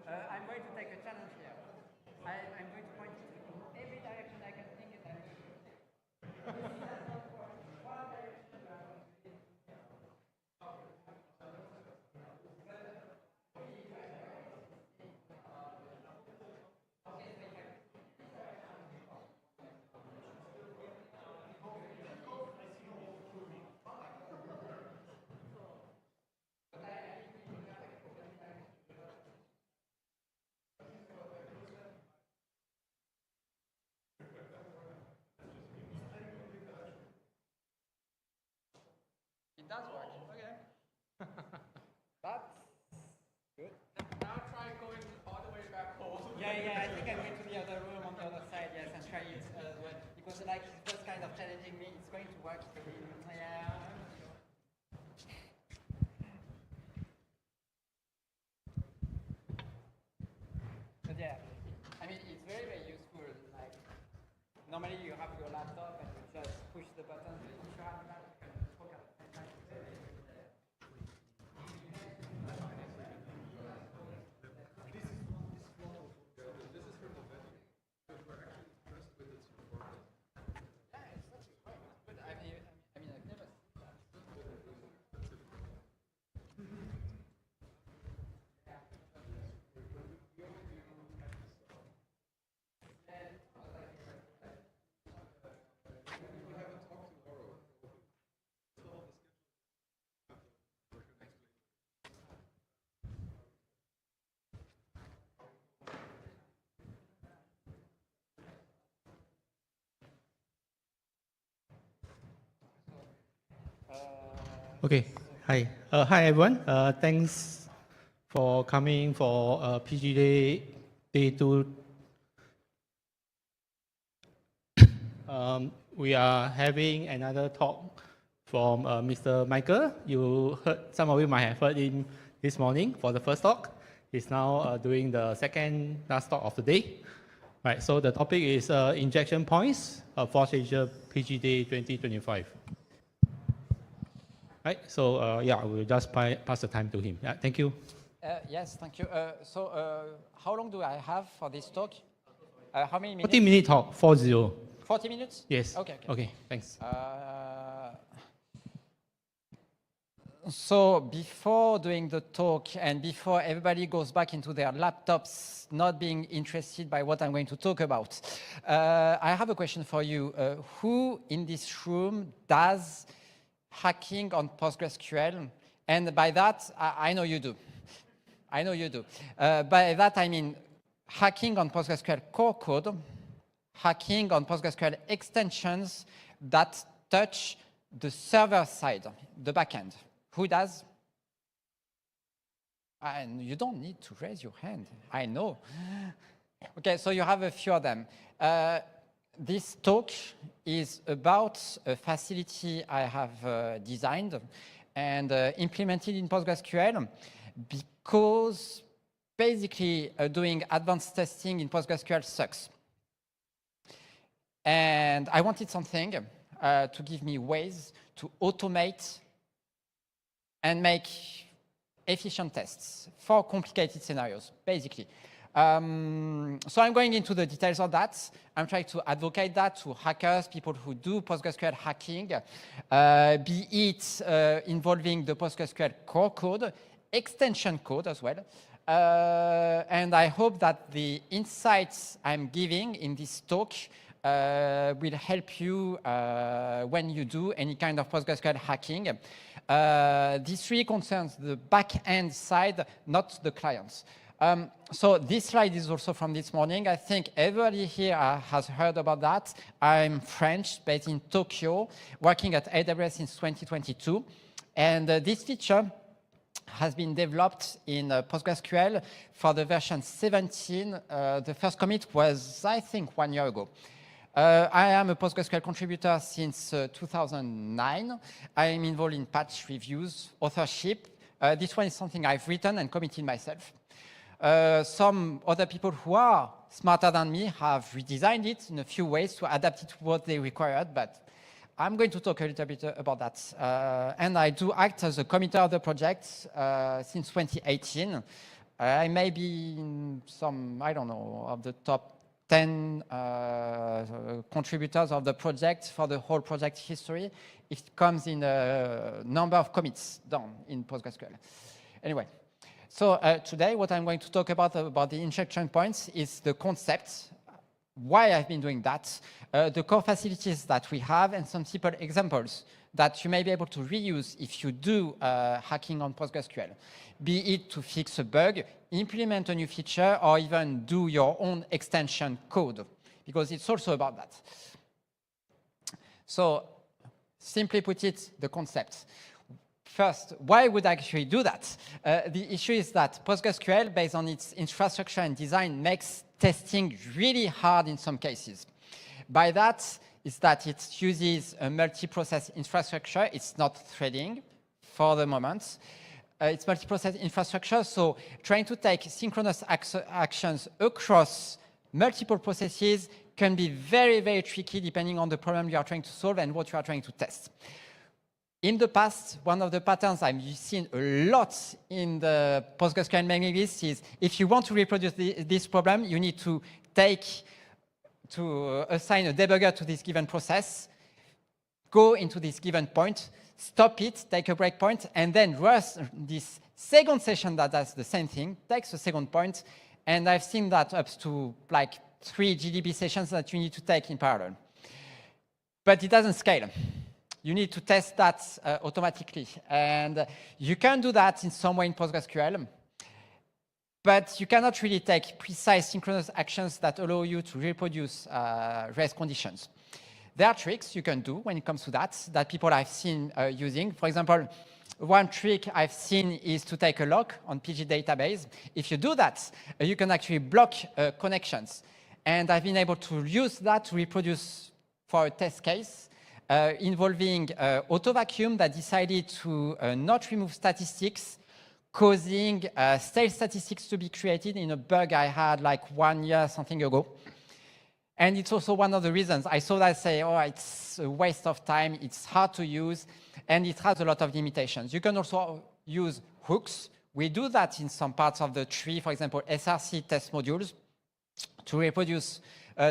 I'm going to take a challenge here. I'm going to point it in every direction I can think it. It does work. Okay. That's good.
Now try going all the way back home.
Yeah, I think I'm going to the other room on the other side, yes, and try it as well. Because like it was kind of challenging me, it's going to work. Yeah. But yeah, I mean, it's very, very useful. Like, normally you have your laptop and you just push the button. But if you have that, you can talk at the same time. I've never seen that.
Okay. Hi. Hi everyone. Thanks for coming for PG Day Day 2. We are having another talk from Mr. Michael. Some of you might have heard him this morning for the first talk. He's now doing the second last talk of the day. Right. So the topic is injection points of FOSSASIA PG Day 2025. Right, so yeah, we'll just pass the time to him. Yeah, thank you.
Yes, thank you. How long do I have for this talk? How many minutes?
40-minute talk, 40.
40 minutes?
Yes.
Okay,
thanks.
So before doing the talk and before everybody goes back into their laptops, not being interested by what I'm going to talk about, I have a question for you. Who in this room does hacking on PostgreSQL? And by that, I know you do. I know you do. By that, I mean hacking on PostgreSQL core code, hacking on PostgreSQL extensions that touch the server side, the backend. Who does? And you don't need to raise your hand. I know. Okay, so you have a few of them. This talk is about a facility I have designed and implemented in PostgreSQL because basically doing advanced testing in PostgreSQL sucks. And I wanted something to give me ways to automate and make efficient tests for complicated scenarios, basically. So I'm going into the details of that. I'm trying to advocate that to hackers, people who do PostgreSQL hacking, be it involving the PostgreSQL core code, extension code as well. And I hope that the insights I'm giving in this talk will help you when you do any kind of PostgreSQL hacking. This really concerns the back-end side, not the clients. So this slide is also from this morning. I think everybody here has heard about that. I'm French, based in Tokyo, working at AWS since 2022. And this feature has been developed in PostgreSQL for the version 17. The first commit was, I think, 1 year ago. I am a PostgreSQL contributor since 2009. I am involved in patch reviews, authorship. This one is something I've written and committed myself. Some other people who are smarter than me have redesigned it in a few ways to adapt it to what they required, but I'm going to talk a little bit about that. And I do act as a committer of the project since 2018. I may be in some, I don't know, of the top 10 contributors of the project for the whole project history. It comes in a number of commits done in PostgreSQL. Anyway, so today what I'm going to talk about the injection points is the concept, why I've been doing that, the core facilities that we have, and some simple examples that you may be able to reuse if you do hacking on PostgreSQL, be it to fix a bug, implement a new feature, or even do your own extension code, because it's also about that. So, simply put it, the concept. First, why would I actually do that? The issue is that PostgreSQL, based on its infrastructure and design, makes testing really hard in some cases. By that, is that it uses a multi-process infrastructure. It's not threading for the moment. It's multi-process infrastructure, so trying to take synchronous actions across multiple processes can be very, very tricky depending on the problem you are trying to solve and what you are trying to test. In the past, one of the patterns I've seen a lot in the PostgreSQL mailing list is if you want to reproduce this problem, you need to assign a debugger to this given process, go into this given point, stop it, take a breakpoint, and then rush this second session that does the same thing, takes a second point, and I've seen that up to like 3 GDB sessions that you need to take in parallel. But it doesn't scale. You need to test that automatically. And you can do that in some way in PostgreSQL, but you cannot really take precise synchronous actions that allow you to reproduce race conditions. There are tricks you can do when it comes to that people I've seen using. For example, one trick I've seen is to take a lock on PG database. If you do that, you can actually block connections. And I've been able to use that to reproduce for a test case involving auto vacuum that decided to not remove statistics, causing stale statistics to be created in a bug I had like 1 year, something ago. And it's also one of the reasons I saw that say, oh, it's a waste of time, it's hard to use, and it has a lot of limitations. You can also use hooks. We do that in some parts of the tree, for example, SRC test modules, to reproduce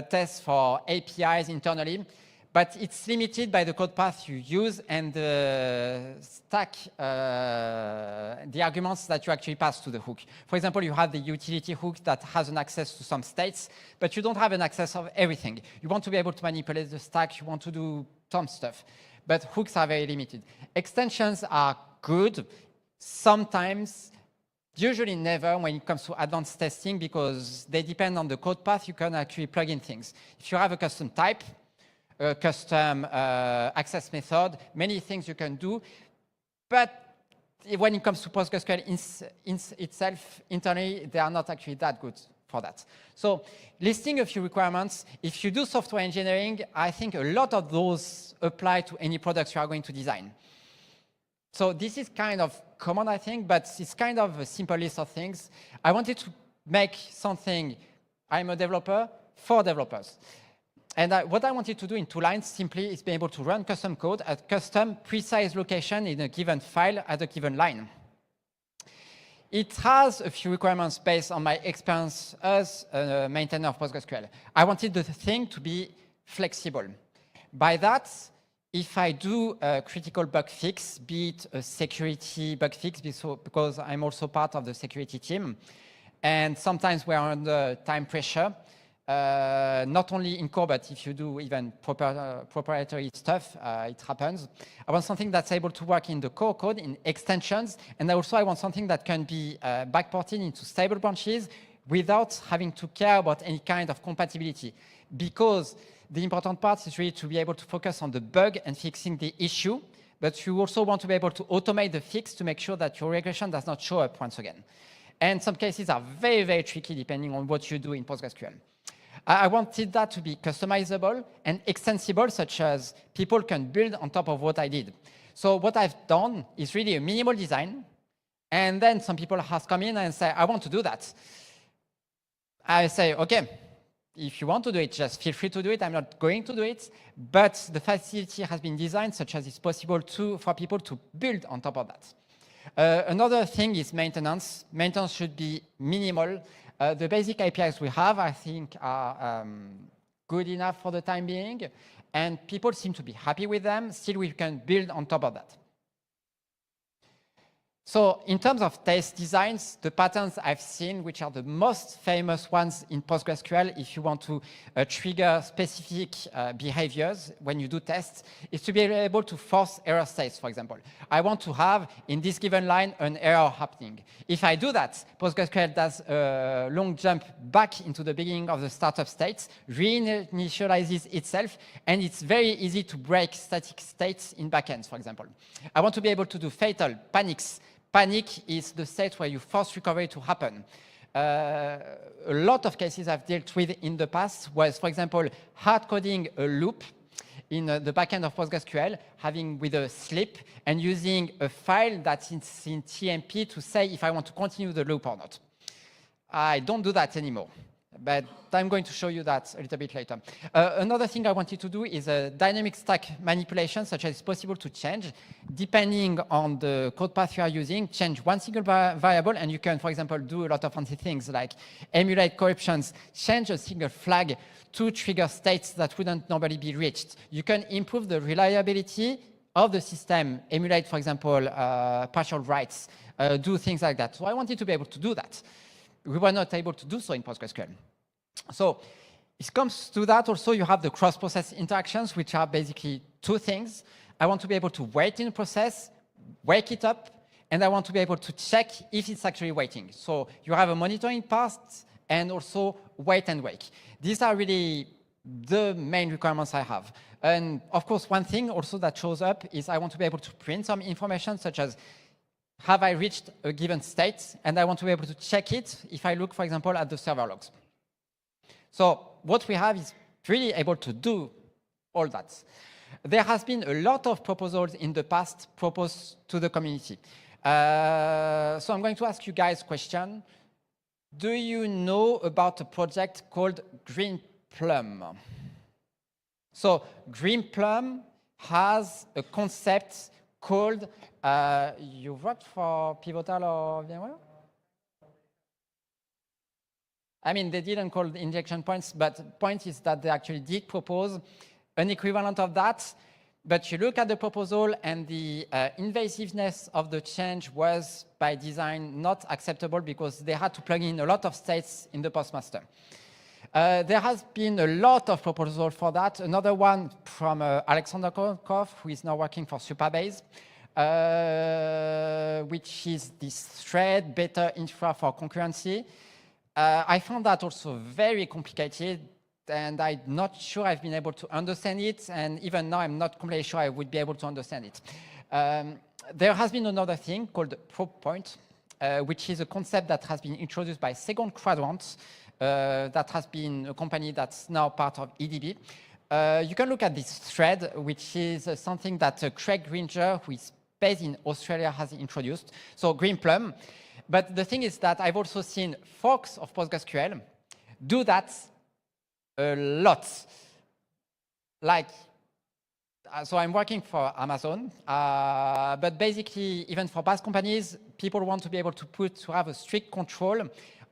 tests for APIs internally. But it's limited by the code path you use and the stack, the arguments that you actually pass to the hook. For example, you have the utility hook that has an access to some states, but you don't have an access of everything. You want to be able to manipulate the stack, you want to do some stuff, but hooks are very limited. Extensions are good, sometimes, usually never when it comes to advanced testing, because they depend on the code path, you can actually plug in things. If you have a custom type, a custom access method, many things you can do. But when it comes to PostgreSQL itself, internally, they are not actually that good for that. So listing a few requirements, if you do software engineering, I think a lot of those apply to any products you are going to design. So this is kind of common, I think, but it's kind of a simple list of things. I wanted to make something, I'm a developer, for developers. And what I wanted to do in 2 lines simply is be able to run custom code at custom precise location in a given file at a given line. It has a few requirements based on my experience as a maintainer of PostgreSQL. I wanted the thing to be flexible. By that, if I do a critical bug fix, be it a security bug fix, because I'm also part of the security team, and sometimes we're under time pressure, not only in core, but if you do even proprietary stuff, it happens. I want something that's able to work in the core code, in extensions, and also I want something that can be backported into stable branches without having to care about any kind of compatibility. Because the important part is really to be able to focus on the bug and fixing the issue, but you also want to be able to automate the fix to make sure that your regression does not show up once again. And some cases are very, very tricky depending on what you do in PostgreSQL. I wanted that to be customizable and extensible, such as people can build on top of what I did. So what I've done is really a minimal design, and then some people have come in and say, I want to do that. I say, okay, if you want to do it, just feel free to do it. I'm not going to do it, but the facility has been designed such as it's possible for people to build on top of that. Another thing is maintenance. Maintenance should be minimal. The basic APIs we have, I think, are good enough for the time being, and people seem to be happy with them. Still, we can build on top of that. So in terms of test designs, the patterns I've seen, which are the most famous ones in PostgreSQL, if you want to trigger specific behaviors when you do tests, is to be able to force error states, for example. I want to have, in this given line, an error happening. If I do that, PostgreSQL does a long jump back into the beginning of the startup states, reinitializes itself, and it's very easy to break static states in backends, for example. I want to be able to do fatal panics. Panic is the state where you force recovery to happen. A lot of cases I've dealt with in the past was, for example, hard coding a loop in the backend of PostgreSQL, having with a slip and using a file that's in TMP to say if I want to continue the loop or not. I don't do that anymore, but I'm going to show you that a little bit later. Another thing I wanted to do is a dynamic stack manipulation, such as it's possible to change, depending on the code path you are using, change one single variable, and you can, for example, do a lot of fancy things like emulate corruptions, change a single flag to trigger states that wouldn't normally be reached. You can improve the reliability of the system, emulate, for example, partial writes, do things like that. So I wanted to be able to do that. We were not able to do so in PostgreSQL. So it comes to that also, you have the cross-process interactions, which are basically two things. I want to be able to wait in a process, wake it up, and I want to be able to check if it's actually waiting. So you have a monitoring part and also wait and wake. These are really the main requirements I have. And of course, one thing also that shows up is I want to be able to print some information such as have I reached a given state, and I want to be able to check it if I look, for example, at the server logs. So what we have is really able to do all that. There has been a lot of proposals in the past proposed to the community. So I'm going to ask you guys a question. Do you know about a project called Green Plum? So Green Plum has a concept called, you worked for Pivotal or VMware? I mean, they didn't call it injection points, but the point is that they actually did propose an equivalent of that. But you look at the proposal and the invasiveness of the change was by design not acceptable because they had to plug in a lot of states in the postmaster. There has been a lot of proposals for that. Another one from Alexander Korkov, who is now working for Supabase, which is this thread beta infra for concurrency. I found that also very complicated, and I'm not sure I've been able to understand it, and even now I'm not completely sure I would be able to understand it. There has been another thing called probe point, which is a concept that has been introduced by Second Quadrant, that has been a company that's now part of EDB. You can look at this thread, which is something that Craig Gringer, who is based in Australia, has introduced. So Green Plum. But the thing is that I've also seen forks of PostgreSQL do that a lot. Like, so I'm working for Amazon, but basically, even for BaaS companies, people want to be able to have a strict control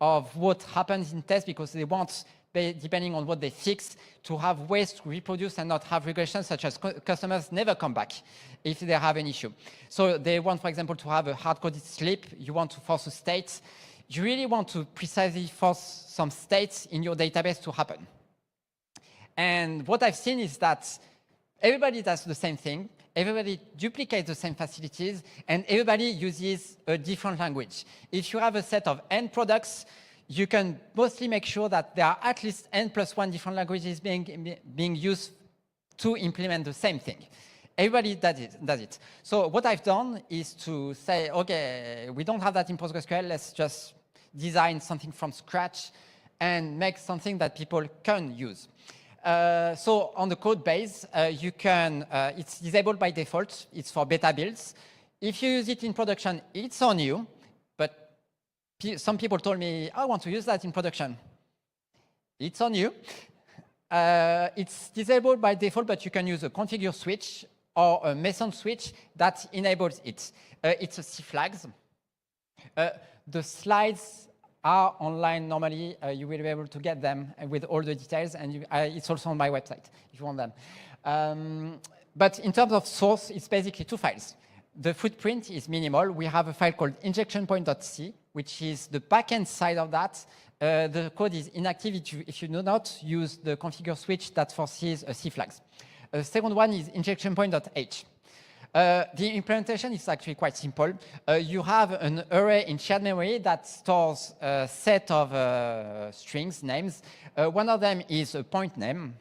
of what happens in tests because they want, depending on what they fix, to have ways to reproduce and not have regressions, such as customers never come back if they have an issue. So they want, for example, to have a hard-coded slip. You want to force a state. You really want to precisely force some states in your database to happen. And what I've seen is that everybody does the same thing. Everybody duplicates the same facilities, and everybody uses a different language. If you have a set of n products, you can mostly make sure that there are at least n+1 different languages being used to implement the same thing. Everybody does it. So what I've done is to say, okay, we don't have that in PostgreSQL. Let's just design something from scratch and make something that people can use. So on the code base, you can, it's disabled by default. It's for beta builds. If you use it in production, it's on you. But some people told me, I want to use that in production. It's on you. It's disabled by default, but you can use a configure switch or a meson switch that enables it. It's a C flags. The slides are online normally. You will be able to get them with all the details, and it's also on my website if you want them. But in terms of source, it's basically two files. The footprint is minimal. We have a file called injectionpoint.c, which is the backend side of that. The code is inactive if you do not use the configure switch that foresees C flags. The second one is injectionpoint.h. The implementation is actually quite simple. You have an array in shared memory that stores a set of strings, names. One of them is a point name,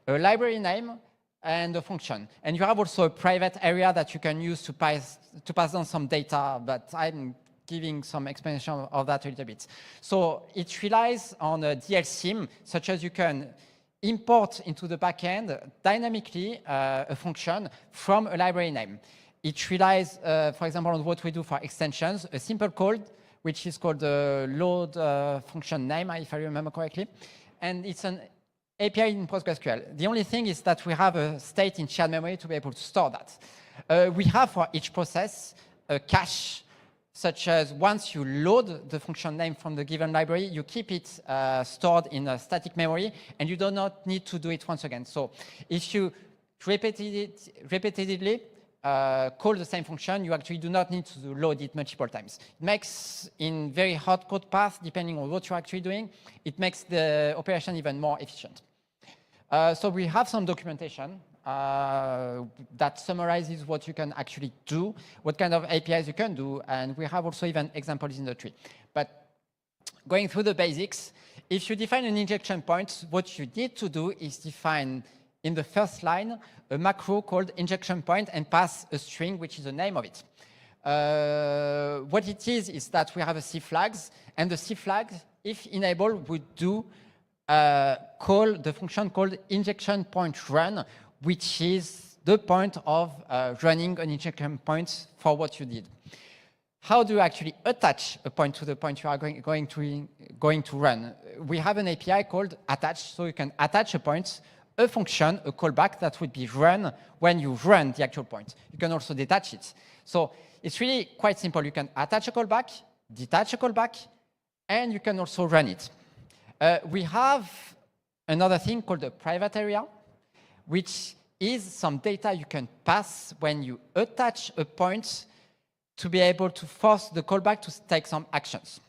a library name, and a function. And you have also a private area that you can use to pass down some data, but I'm giving some explanation of that a little bit. So it relies on a DLSIM, such as you can import into the backend dynamically a function from a library name. It relies, for example, on what we do for extensions, a simple code, which is called the load function name, if I remember correctly. And it's an API in PostgreSQL. The only thing is that we have a state in shared memory to be able to store that. We have for each process a cache, such as once you load the function name from the given library, you keep it stored in a static memory, and you do not need to do it once again. So if you repeatedly call the same function, you actually do not need to load it multiple times. It makes, in very hard code path, depending on what you're actually doing, it makes the operation even more efficient. So we have some documentation that summarizes what you can actually do, what kind of APIs you can do, and we have also even examples in the tree. But going through the basics, if you define an injection point, what you need to do is define in the first line a macro called injection point and pass a string, which is the name of it. What it is that we have a C flags, and the C flags, if enabled, would do call the function called injection point run, which is the point of running an injection point for what you did. How do you actually attach a point to the point you are going to run? We have an API called attach, so you can attach a point, a function, a callback that would be run when you run the actual point. You can also detach it. So it's really quite simple. You can attach a callback, detach a callback, and you can also run it. We have another thing called a private area, which is some data you can pass when you attach a point to be able to force the callback to take some actions.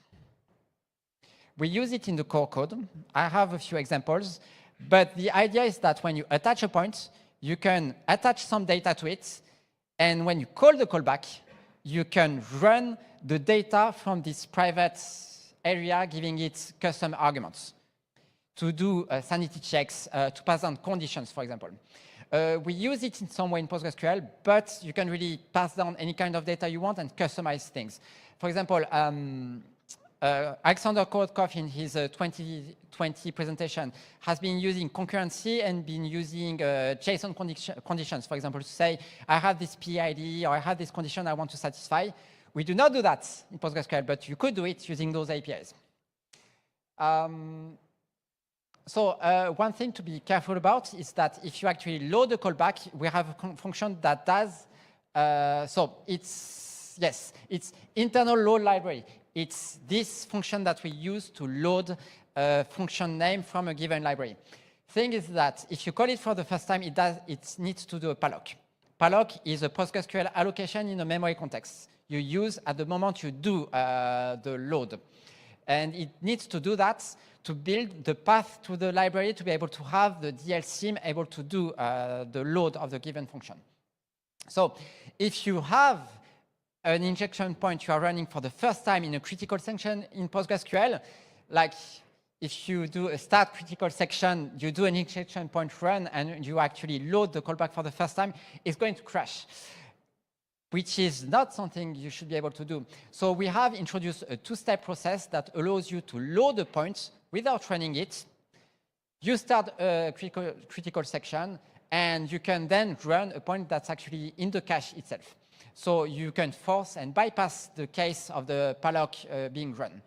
We use it in the core code. I have a few examples, but the idea is that when you attach a point, you can attach some data to it, and when you call the callback, you can run the data from this private area, giving it custom arguments to do sanity checks, to pass down conditions, for example. We use it in some way in PostgreSQL, but you can really pass down any kind of data you want and customize things. For example, Alexander Korotkov in his 2020 presentation has been using concurrency and been using JSON conditions, for example, to say, I have this PID or I have this condition I want to satisfy. We do not do that in PostgreSQL, but you could do it using those APIs. So one thing to be careful about is that if you actually load the callback, we have a function that does, so it's internal load library. It's this function that we use to load a function name from a given library. Thing is that if you call it for the first time, it needs to do a palloc. Palloc is a PostgreSQL allocation in a memory context you use at the moment you do the load. And it needs to do that to build the path to the library to be able to have the DLSIM able to do the load of the given function. So if you have an injection point you are running for the first time in a critical section in PostgreSQL, like if you do a start critical section, you do an injection point run, and you actually load the callback for the first time, it's going to crash, which is not something you should be able to do. So we have introduced a two-step process that allows you to load a point without running it. You start a critical section, and you can then run a point that's actually in the cache itself. So you can force and bypass the case of the palloc being run.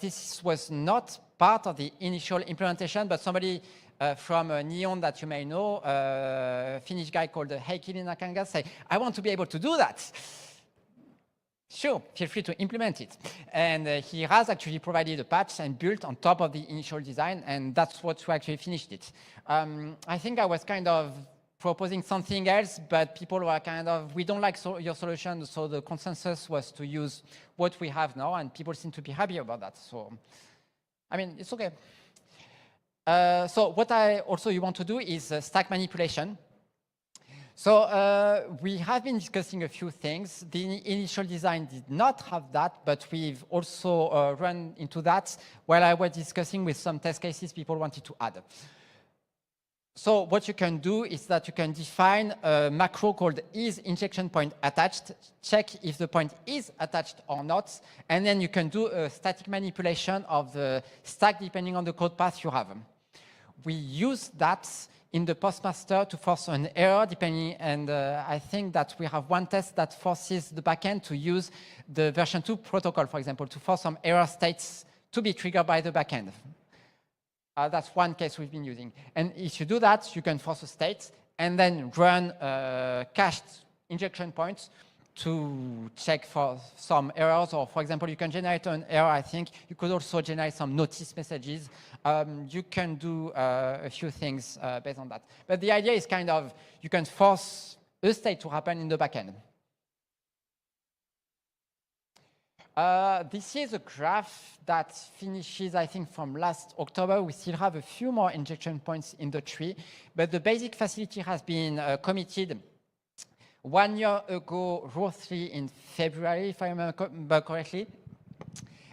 This was not part of the initial implementation, but somebody from Neon that you may know, a Finnish guy called Heikki Nakanga, say, I want to be able to do that. Sure, feel free to implement it. And he has actually provided a patch and built on top of the initial design, and that's what we actually finished it. I think I was kind of proposing something else, but people were kind of, we don't like your solution, so the consensus was to use what we have now, and people seem to be happy about that. So, I mean, it's okay. So what you want to do is stack manipulation. So we have been discussing a few things. The initial design did not have that, but we've also run into that while I was discussing with some test cases people wanted to add. So what you can do is that you can define a macro called isInjectionPointAttached, check if the point is attached or not, and then you can do a static manipulation of the stack depending on the code path you have. We use that in the postmaster to force an error depending, and I think that we have one test that forces the backend to use the version 2 protocol, for example, to force some error states to be triggered by the backend. That's one case we've been using. And if you do that, you can force a state and then run cached injection points to check for some errors, or for example, you can generate an error, I think. You could also generate some notice messages. You can do a few things based on that. But the idea is kind of, you can force a state to happen in the backend. This is a graph that finishes, I think, from last October. We still have a few more injection points in the tree, but the basic facility has been committed 1 year ago, roughly in February, if I remember correctly.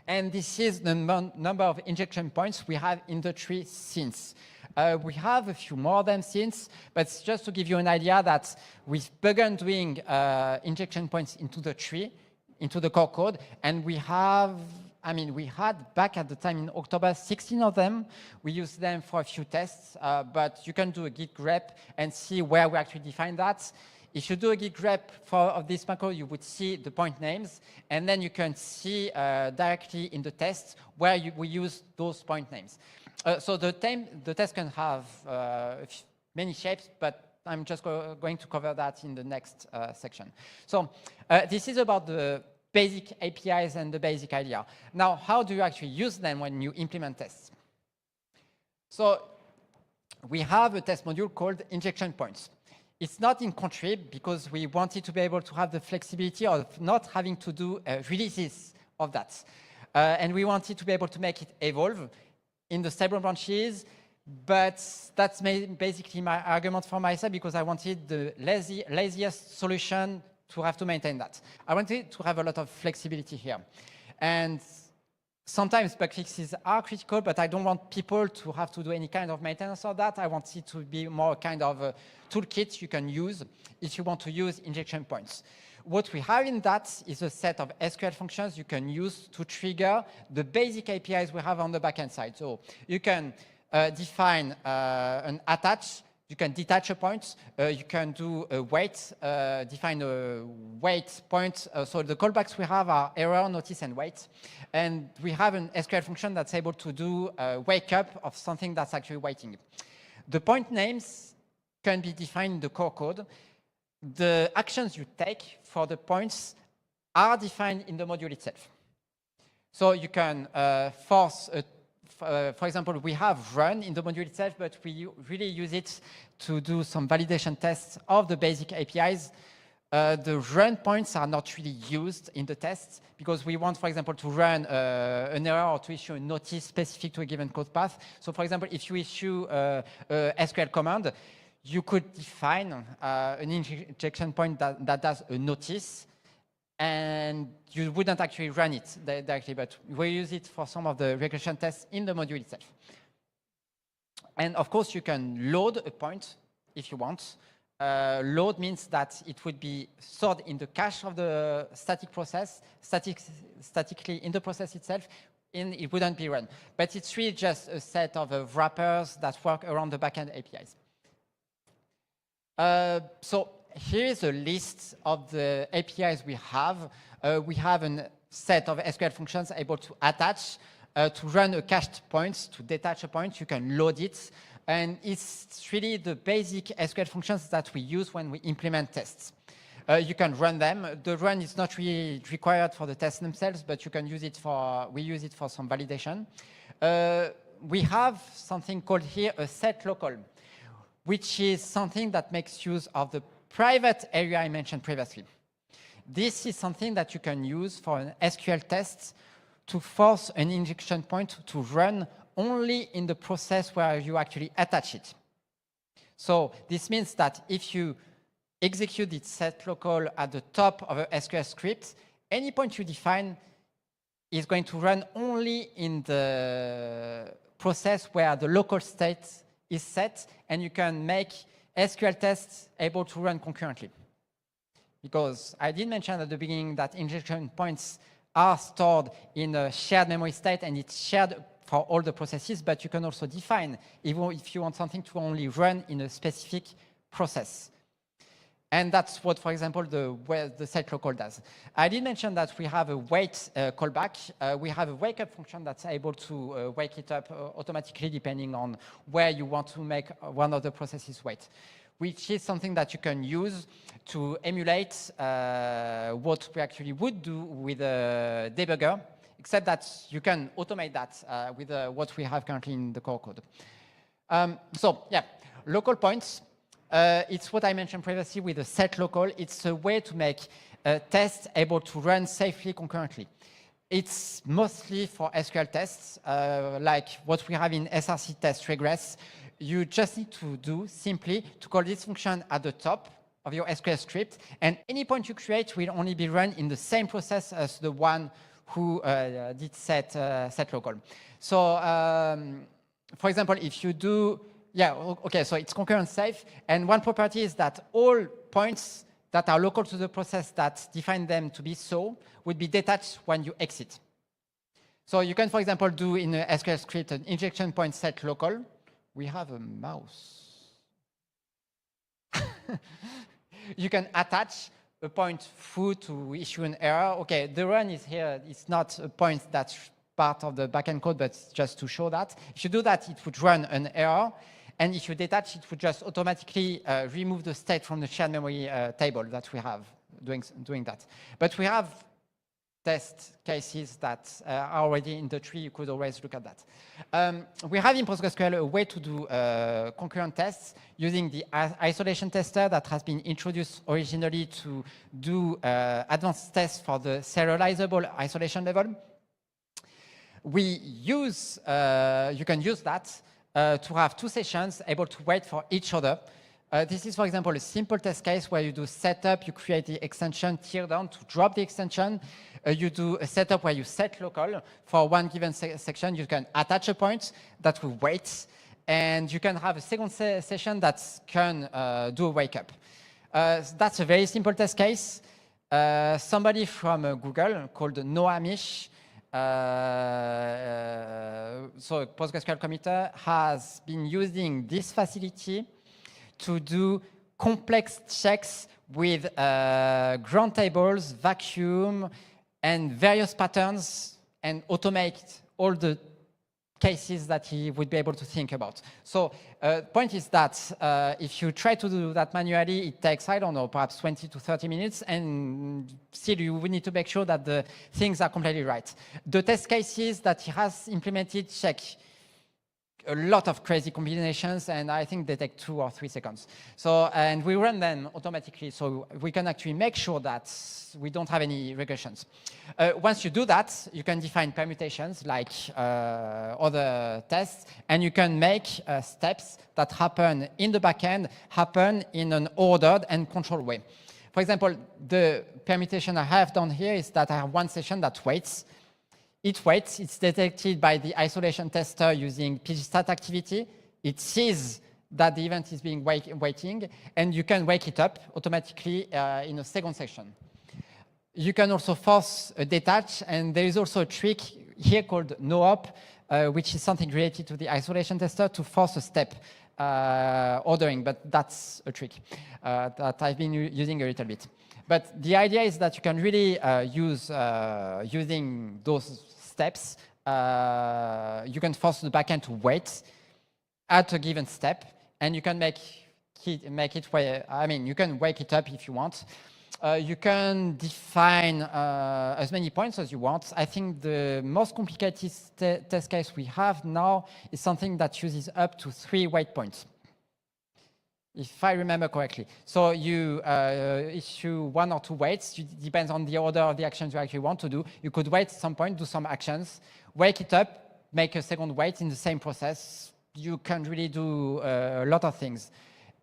And this is the number of injection points we have in the tree since. We have a few more than since, but just to give you an idea that we've begun doing injection points into the tree, into the core code, and we have, I mean, we had back at the time in October 16 of them. We used them for a few tests, but you can do a git grep and see where we actually define that. If you do a git grep of this macro, you would see the point names, and then you can see directly in the test where we use those point names. So the test can have many shapes, but I'm just going to cover that in the next section. So this is about the basic APIs and the basic idea. Now, how do you actually use them when you implement tests? So we have a test module called injection points. It's not in contrib because we wanted to be able to have the flexibility of not having to do releases of that. And we wanted to be able to make it evolve in the stable branches, but that's basically my argument for myself because I wanted the laziest solution to have to maintain that. I wanted to have a lot of flexibility here. And sometimes bug fixes are critical, but I don't want people to have to do any kind of maintenance of that. I want it to be more kind of a toolkit you can use if you want to use injection points. What we have in that is a set of SQL functions you can use to trigger the basic APIs we have on the backend side. So you can define an attach, you can detach a point, you can do a wait, define a wait point. So the callbacks we have are error, notice, and wait. And we have an SQL function that's able to do a wake up of something that's actually waiting. The point names can be defined in the core code. The actions you take for the points are defined in the module itself. So you can force a for example, we have run in the module itself, but we really use it to do some validation tests of the basic APIs. The run points are not really used in the tests because we want, for example, to run an error or to issue a notice specific to a given code path. So, for example, if you issue a SQL command, you could define an injection point that does a notice, and you wouldn't actually run it directly, but we use it for some of the regression tests in the module itself. And of course, you can load a point if you want. Load means that it would be stored in the cache of the static process, statically in the process itself, and it wouldn't be run. But it's really just a set of wrappers that work around the backend APIs. So here is a list of the APIs we have. We have a set of SQL functions able to attach to run a cached point, to detach a point, you can load it. And it's really the basic SQL functions that we use when we implement tests. You can run them. The run is not really required for the tests themselves, but you can use it for, we use it for some validation. We have something called here a set local, which is something that makes use of the private area I mentioned previously. This is something that you can use for an SQL test to force an injection point to run only in the process where you actually attach it. So this means that if you execute its set local at the top of a SQL script, any point you define is going to run only in the process where the local state is set, and you can make SQL tests able to run concurrently. Because I did mention at the beginning that injection points are stored in a shared memory state, and it's shared for all the processes, but you can also define even if you want something to only run in a specific process. And that's what, for example, the set local does. I did mention that we have a wait callback. We have a wake up function that's able to wake it up automatically depending on where you want to make one of the processes wait, which is something that you can use to emulate what we actually would do with a debugger, except that you can automate that with what we have currently in the core code. So yeah, local points. It's what I mentioned previously with the set local. It's a way to make tests able to run safely concurrently. It's mostly for SQL tests, like what we have in src test regress. You just need to do simply to call this function at the top of your SQL script, and any point you create will only be run in the same process as the one who did set local. So, for example, if you do, yeah, okay, so it's concurrent safe, and one property is that all points that are local to the process that define them to be so would be detached when you exit. So you can, for example, do in a SQL script an injection point set local. We have a mouse. You can attach a point foo to issue an error. Okay, the run is here. It's not a point that's part of the backend code, but just to show that. If you do that, it would run an error. And if you detach, it would just automatically remove the state from the shared memory table that we have doing that. But we have test cases that are already in the tree. You could always look at that. We have in PostgreSQL a way to do concurrent tests using the isolation tester that has been introduced originally to do advanced tests for the serializable isolation level. We use, you can use that to have two sessions able to wait for each other. This is, for example, a simple test case where you do setup, you create the extension, tear down to drop the extension. You do a setup where you set local for one given section. You can attach a point that will wait, and you can have a second session that can do a wake up. That's a very simple test case. Somebody from Google called Noah Mish, so a PostgreSQL committer, has been using this facility to do complex checks with ground tables, vacuum, and various patterns, and automate all the cases that he would be able to think about. So point is that if you try to do that manually, it takes, I don't know, perhaps 20 to 30 minutes, and still you will need to make sure that the things are completely right. The test cases that he has implemented check a lot of crazy combinations, and I think they take 2 or 3 seconds. So, and we run them automatically, so we can actually make sure that we don't have any regressions. Once you do that, you can define permutations like other tests, and you can make steps that happen in the backend happen in an ordered and controlled way. For example, the permutation I have done here is that I have one session that waits. It waits, it's detected by the isolation tester using pgstat activity. It sees that the event is being waiting, and you can wake it up automatically in a second session. You can also force a detach, and there is also a trick here called no-op, which is something related to the isolation tester to force a step ordering, but that's a trick that I've been using a little bit. But the idea is that you can really use using those steps you can force the backend to wait at a given step, and you can make it where, I mean, you can wake it up if you want. You can define as many points as you want. I think the most complicated test case we have now is something that uses up to 3 wait points, if I remember correctly. So you issue 1 or 2 waits. It depends on the order of the actions you actually want to do. You could wait at some point, do some actions, wake it up, make a second wait in the same process. You can really do a lot of things.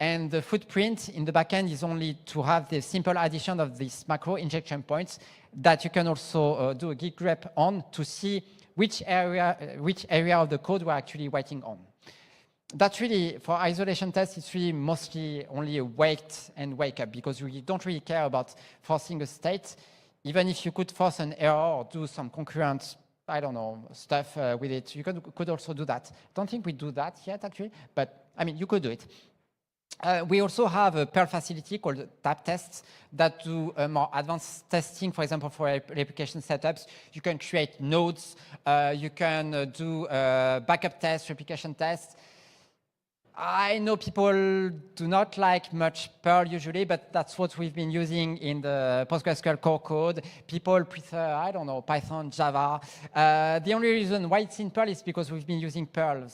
And the footprint in the backend is only to have the simple addition of these macro injection points that you can also do a git grep on to see which area of the code we're actually waiting on. That's really, for isolation tests, it's really mostly only a wait and wake up, because we don't really care about forcing a state. Even if you could force an error or do some concurrent, I don't know, stuff with it, you could also do that. I don't think we do that yet, actually, but I mean, you could do it. We also have a Perl facility called tap tests that do more advanced testing. For example, for replication setups, you can create nodes, you can do backup tests, replication tests. I know people do not like much Perl usually, but that's what we've been using in the PostgreSQL core code. People prefer, I don't know, Python, Java. The only reason why it's in Perl is because we've been using Perl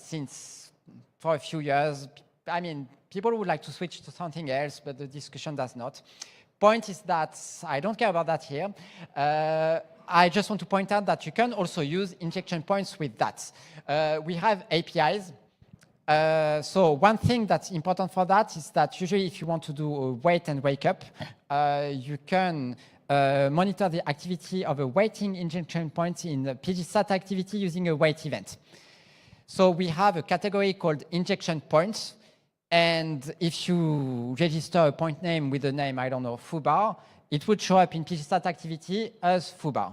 for a few years. I mean, people would like to switch to something else, but the discussion does not. Point is that I don't care about that here. I just want to point out that you can also use injection points with that. We have APIs. So one thing that's important for that is that usually if you want to do a wait and wake up, you can monitor the activity of a waiting injection point in the pgstat activity using a wait event. So we have a category called injection points. And if you register a point name with the name, I don't know, foobar, it would show up in pgstat activity as foobar.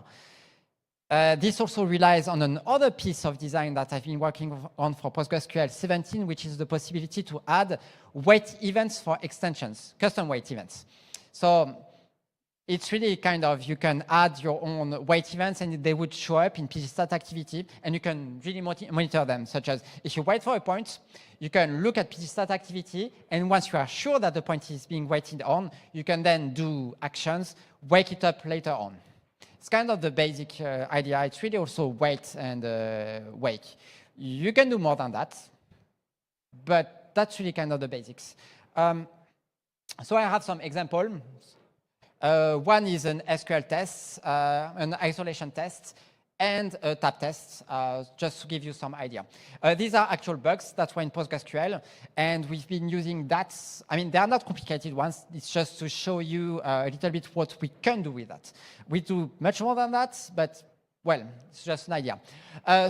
This also relies on another piece of design that I've been working on for PostgreSQL 17, which is the possibility to add wait events for extensions, custom wait events. So it's really kind of, you can add your own wait events and they would show up in pgstat activity, and you can really monitor them, such as if you wait for a point, you can look at pgstat activity, and once you are sure that the point is being waited on, you can then do actions, wake it up later on. It's kind of the basic idea. It's really also wait and wake. You can do more than that, but that's really kind of the basics. So I have some examples. One is an SQL test, an isolation test, and a tap test, just to give you some idea. These are actual bugs that were in PostgreSQL, and we've been using that. I mean, they are not complicated ones. It's just to show you a little bit what we can do with that. We do much more than that, but well, it's just an idea.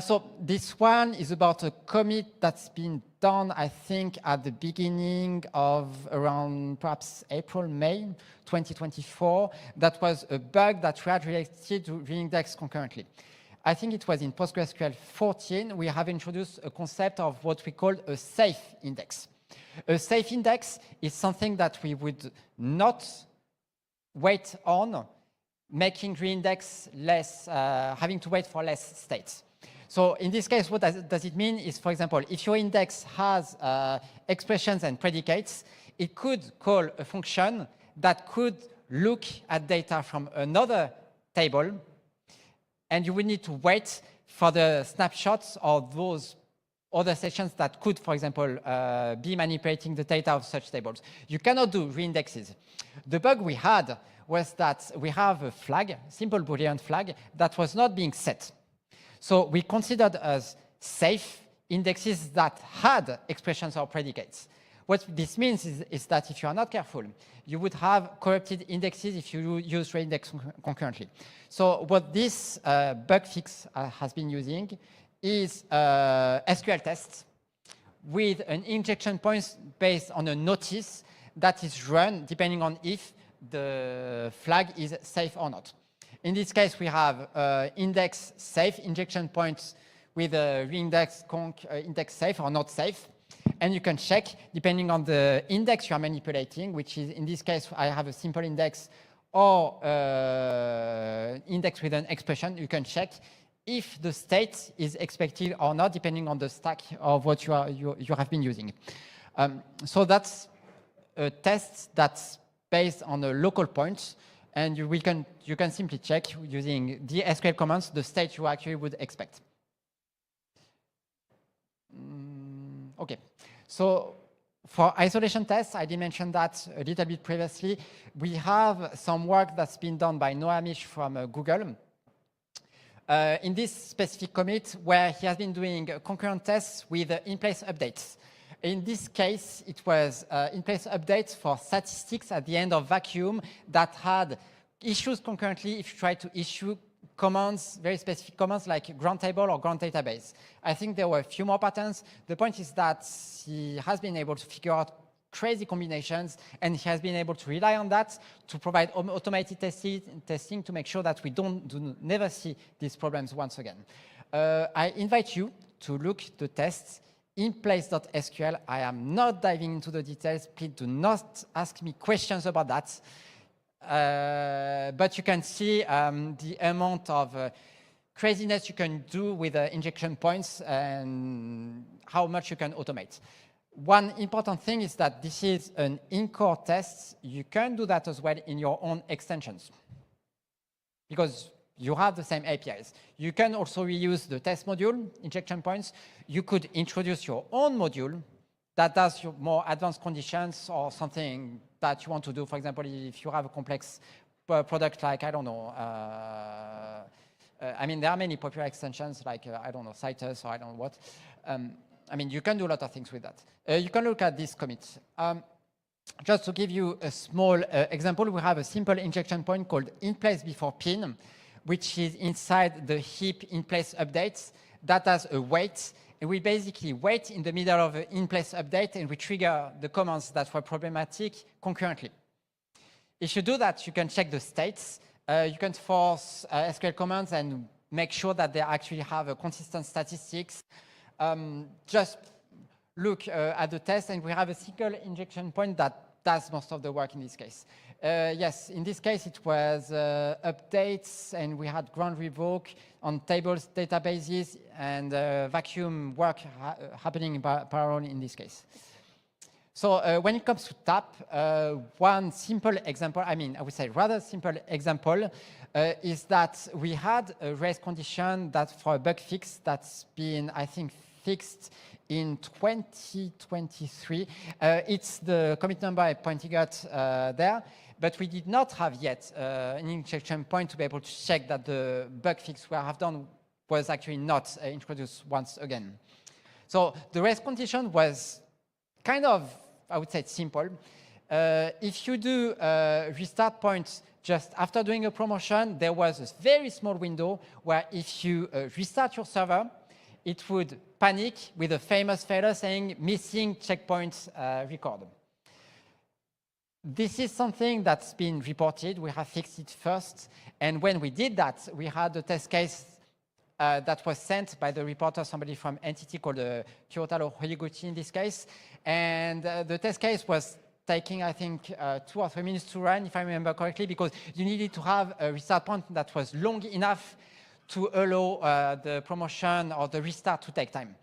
So this one is about a commit that's been done, I think, at the beginning of around perhaps April, May 2024. That was a bug that we had related to reindex concurrently. I think it was in PostgreSQL 14, we have introduced a concept of what we call a safe index. A safe index is something that we would not wait on, making reindex less, having to wait for less states. So in this case, what does it mean is, for example, if your index has expressions and predicates, it could call a function that could look at data from another table, and you would need to wait for the snapshots of those other sections that could, for example, be manipulating the data of such tables. You cannot do reindexes. The bug we had was that we have a flag, simple Boolean flag, that was not being set. So we considered as safe indexes that had expressions or predicates. What this means is that if you are not careful, you would have corrupted indexes if you use reindex concurrently. So what this bug fix has been using is SQL tests with an injection point based on a notice that is run depending on if the flag is safe or not. In this case, we have index safe injection points with a reindex conc index safe or not safe. And you can check, depending on the index you are manipulating, which is, in this case, I have a simple index or index with an expression. You can check if the state is expected or not, depending on the stack of what you have been using. So that's a test that's based on a local point, and you can simply check using the SQL commands the state you actually would expect. Okay, so for isolation tests, I did mention that a little bit previously. We have some work that's been done by Noah Mish from Google. In this specific commit, where he has been doing concurrent tests with in-place updates. In this case, it was in-place updates for statistics at the end of vacuum that had issues concurrently if you try to issue commands, very specific commands like ground table or ground database. I think there were a few more patterns. The point is that he has been able to figure out crazy combinations, and he has been able to rely on that to provide automated testing to make sure that we never see these problems once again. I invite you to look the tests in-place.sql. I am not diving into the details. Please do not ask me questions about that. But you can see the amount of craziness you can do with injection points and how much you can automate. One important thing is that this is an in-core test. You can do that as well in your own extensions because you have the same APIs. You can also reuse the test module, injection points. You could introduce your own module that does your more advanced conditions or something that you want to do. For example, if you have a complex product like, I don't know, I mean, there are many popular extensions like, I don't know, Citus or I don't know what. I mean, you can do a lot of things with that. You can look at this commit. Just to give you a small example, we have a simple injection point called in-place before pin, which is inside the heap in-place updates that has a wait. And we basically wait in the middle of an in-place update, and we trigger the commands that were problematic concurrently. If you do that, you can check the states. You can force SQL commands and make sure that they actually have a consistent statistics. Just look at the test, and we have a single injection point that does most of the work in this case. Yes, in this case, it was updates, and we had ground revoke on tables, databases, and vacuum work happening in parallel in this case. So when it comes to TAP, one simple example, I would say rather simple example, is that we had a race condition that for a bug fix that's been, I think, fixed in 2023. It's the commit number I pointed out there, but we did not have yet an injection point to be able to check that the bug fix we have done was actually not introduced once again. So the race condition was kind of, I would say, simple. If you do restart points just after doing a promotion, there was a very small window where if you restart your server, it would panic with a famous failure saying missing checkpoint record. This is something that's been reported. We have fixed it first. And when we did that, we had a test case that was sent by the reporter, somebody from entity called Kyotaro Horiguchi in this case. And the test case was taking, I think, 2 or 3 minutes to run, if I remember correctly, because you needed to have a restart point that was long enough to allow the promotion or the restart to take time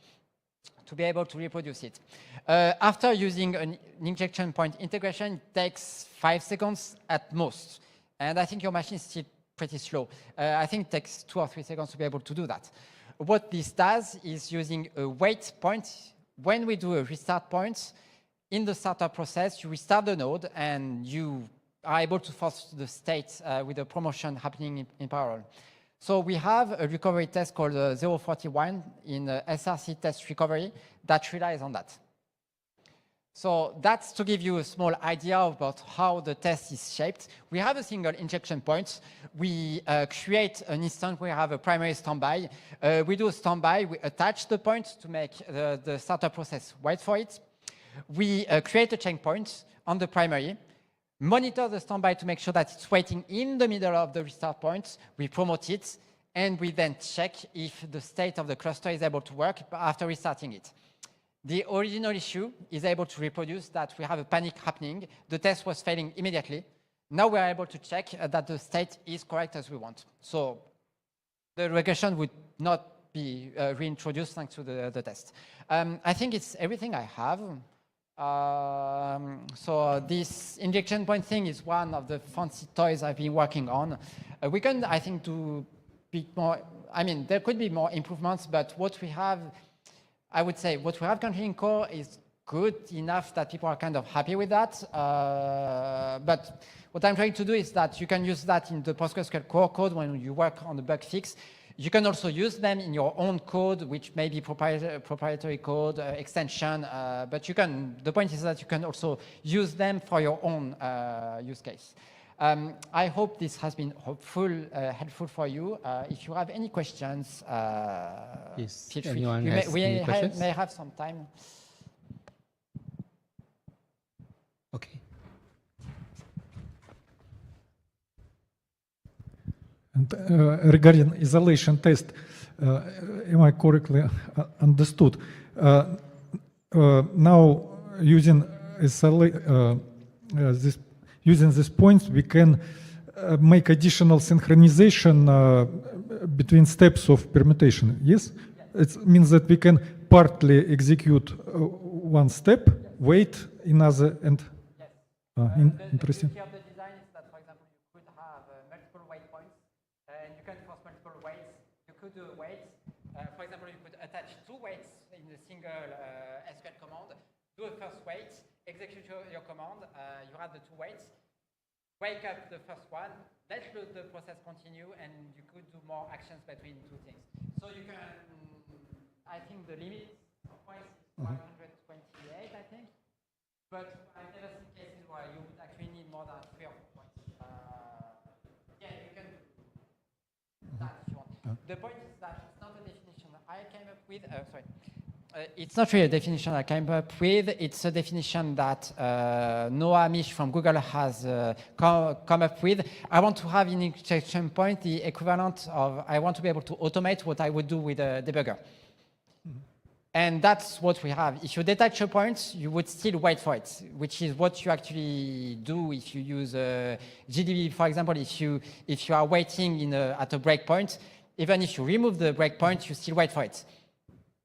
to be able to reproduce it. After using an injection point integration, it takes 5 seconds at most. And I think your machine is still pretty slow. I think it takes 2 or 3 seconds to be able to do that. What this does is using a wait point. When we do a restart point, in the startup process, you restart the node and you are able to force the state with the promotion happening in parallel. So we have a recovery test called 041 in SRC test recovery that relies on that. So that's to give you a small idea about how the test is shaped. We have a single injection point. We create an instance where we have a primary standby. We do a standby. We attach the point to make the startup process wait for it. We create a checkpoint on the primary, monitor the standby to make sure that it's waiting in the middle of the restart point. We promote it, and we then check if the state of the cluster is able to work after restarting it. The original issue is able to reproduce that we have a panic happening. The test was failing immediately. Now we're able to check that the state is correct as we want. So the regression would not be reintroduced thanks to the test. I think it's everything I have. So this injection point thing is one of the fancy toys I've been working on. We can, I think, do bit more. I mean, there could be more improvements, but what we have, I would say, what we have currently in core is good enough that people are kind of happy with that. But what I'm trying to do is that you can use that in the PostgreSQL core code when you work on the bug fix. You can also use them in your own code, which may be proprietary code, extension, but you can, the point is that you can also use them for your own use case. I hope this has been helpful for you. If you have any questions,
Yes.
feel free.
Anyone has any questions?
May have some time.
Okay.
And regarding isolation test, am I correctly understood? Now, using using these points, we can make additional synchronization between steps of permutation. Yes? It means that we can partly execute one step, wait another, and interesting.
The beauty of the design is that, for example, you could have multiple wait points, and you can force multiple waits. You could do a wait. For example, you could attach two waits in a single SQL command. Do a first wait, execute your command. You have the two waits. Wake up the first one. Let the process continue, and you could do more actions between two things. So you can. I think the limit of points is 128. I think. But I've never seen cases where you would actually need more than 3 or 4 points. Yeah, you can do that if you want. The point is that it's not a definition I came up with. Sorry. It's not really a definition I came up with. It's a definition that Noah Mish from Google has come up with. I want to have in injection point the equivalent of, I want to be able to automate what I would do with a debugger. And that's what we have. If you detach a point, you would still wait for it, which is what you actually do if you use GDB, for example. If you are waiting at a breakpoint, even if you remove the breakpoint, you still wait for it.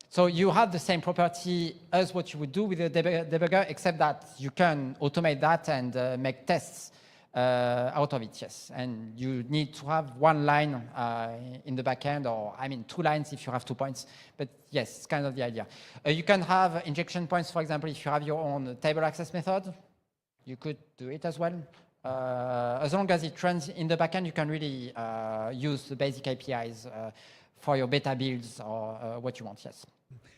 So you have the same property as what you would do with a debugger, except that you can automate that and make tests out of it, yes. And you need to have one line in the backend, or I mean 2 lines if you have 2 points. But yes, it's kind of the idea. You can have injection points, for example, if you have your own table access method. You could do it as well. As long as it runs in the backend, you can really use the basic APIs for your beta builds or what you want, yes.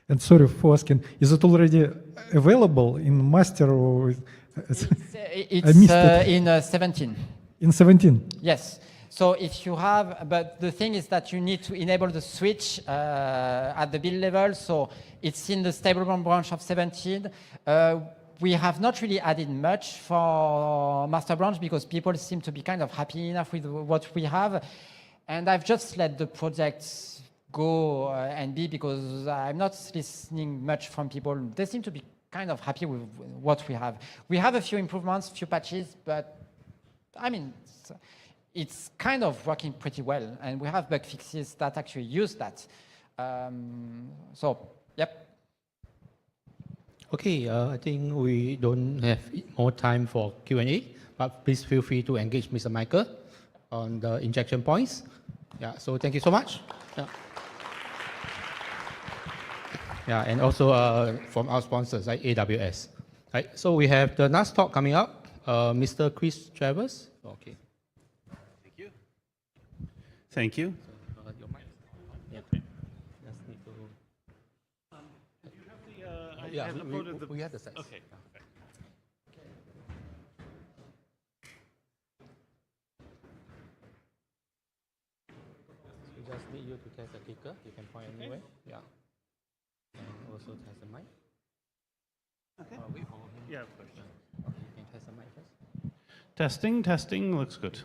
And sorry for asking, is it already available in master or?
It's in 17.
In 17?
Yes. So if you have, but the thing is that you need to enable the switch at the build level. So it's in the stable branch of 17. We have not really added much for master branch because people seem to be kind of happy enough with what we have. And I've just let the project go and be, because I'm not listening much from people. They seem to be kind of happy with what we have. We have a few improvements, few patches, but I mean, it's kind of working pretty well. And we have bug fixes that actually use that. So, yep.
Okay, I think we don't have more time for Q&A, but please feel free to engage Mr. Michael on the injection points. Yeah, so thank you so much. Yeah. Yeah, and also from our sponsors, like AWS. Right, so we have the last talk coming up, Mr. Chris Travers. Okay.
Thank you. Thank you.
Your mic. Yeah. Just need to.
Do you have the?
Yeah,
I have uploaded the.
we have the sets.
Okay.
We just need you to test the clicker. You can point anywhere. Yeah. And also test the mic.
Okay.
Wait for him.
Yeah, of course.
Okay, you can test the mic first.
Testing, testing, looks good.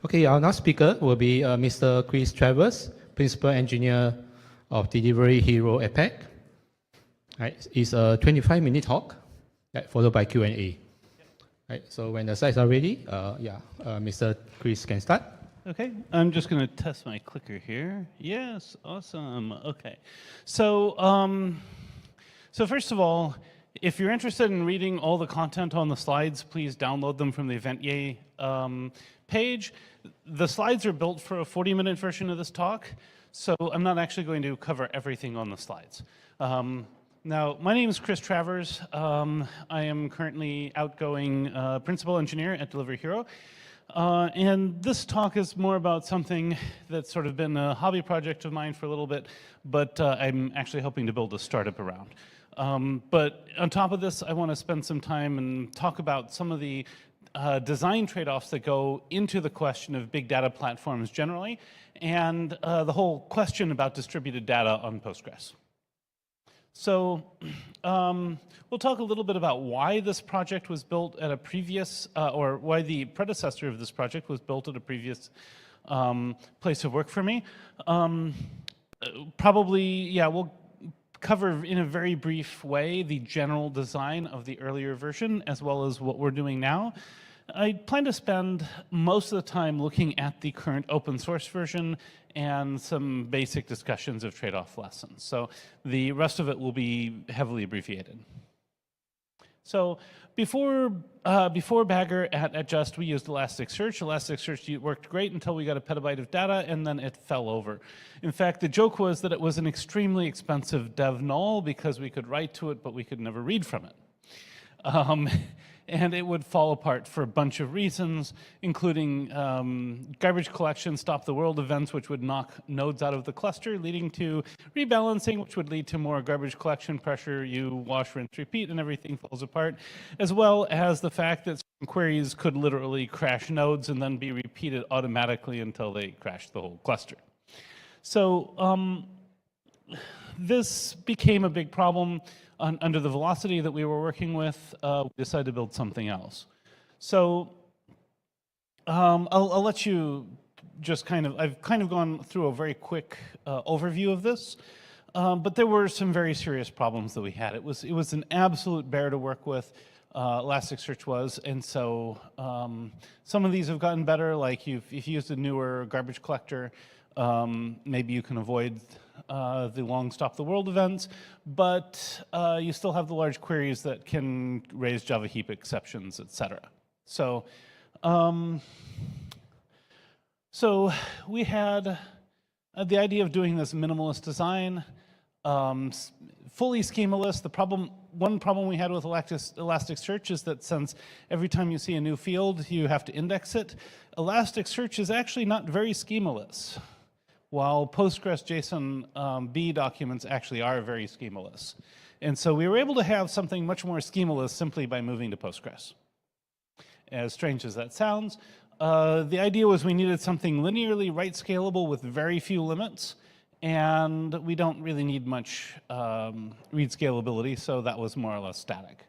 Okay, our next speaker will be Mr. Chris Travers, Principal Engineer of Delivery Hero APAC. Right, it's a 25-minute talk, right, followed by Q&A. Right, so when the slides are ready, Mr. Chris can start.
Okay, I'm just going to test my clicker here. Yes, awesome. Okay, so so first of all, if you're interested in reading all the content on the slides, please download them from the Event page. The slides are built for a 40-minute version of this talk, so I'm not actually going to cover everything on the slides. Now, my name is Chris Travers. I am currently outgoing principal engineer at Delivery Hero. And this talk is more about something that's sort of been a hobby project of mine for a little bit, but I'm actually hoping to build a startup around. But on top of this, I want to spend some time and talk about some of the design trade-offs that go into the question of big data platforms generally, and the whole question about distributed data on Postgres. So we'll talk a little bit about why this project was built at a previous, or why the predecessor of this project was built at a previous place of work for me. We'll cover in a very brief way the general design of the earlier version as well as what we're doing now. I plan to spend most of the time looking at the current open source version and some basic discussions of trade-off lessons. So the rest of it will be heavily abbreviated. So before Bagger at Just, we used Elasticsearch. Elasticsearch worked great until we got a petabyte of data, and then it fell over. In fact, the joke was that it was an extremely expensive dev null because we could write to it, but we could never read from it. And it would fall apart for a bunch of reasons, including garbage collection, stop the world events, which would knock nodes out of the cluster, leading to rebalancing, which would lead to more garbage collection pressure. You wash, rinse, repeat, and everything falls apart, as well as the fact that some queries could literally crash nodes and then be repeated automatically until they crash the whole cluster. So this became a big problem. Under the velocity that we were working with, we decided to build something else. So I'll let you just I've kind of gone through a very quick overview of this, but there were some very serious problems that we had. It was an absolute bear to work with, Elasticsearch was, and so some of these have gotten better, like if you used a newer garbage collector, maybe you can avoid the long stop the world events, but you still have the large queries that can raise Java heap exceptions, etc. So, so we had the idea of doing this minimalist design, fully schemaless. One problem we had with Elasticsearch is that since every time you see a new field, you have to index it, Elasticsearch is actually not very schemaless, while Postgres JSON B documents actually are very schemaless. And so we were able to have something much more schemaless simply by moving to Postgres. As strange as that sounds, the idea was we needed something linearly write scalable with very few limits, and we don't really need much read scalability, so that was more or less static.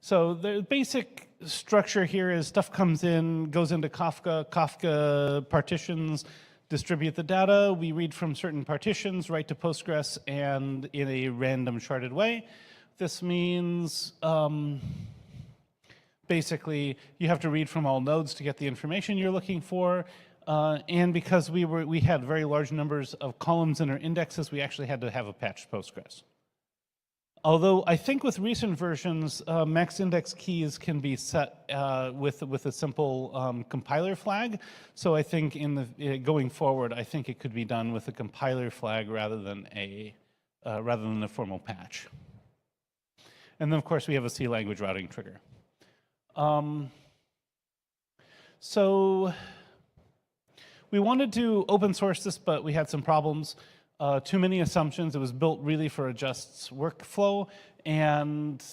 So the basic structure here is stuff comes in, goes into Kafka. Kafka partitions distribute the data. We read from certain partitions, write to Postgres, and in a random sharded way. This means basically you have to read from all nodes to get the information you're looking for. And because we had very large numbers of columns in our indexes, we actually had to have a patched Postgres. Although I think with recent versions, max index keys can be set with a simple compiler flag. So I think going forward, I think it could be done with a compiler flag rather than a formal patch. And then of course we have a C language routing trigger. So we wanted to open source this, but we had some problems. Too many assumptions. It was built really for a Just's workflow, and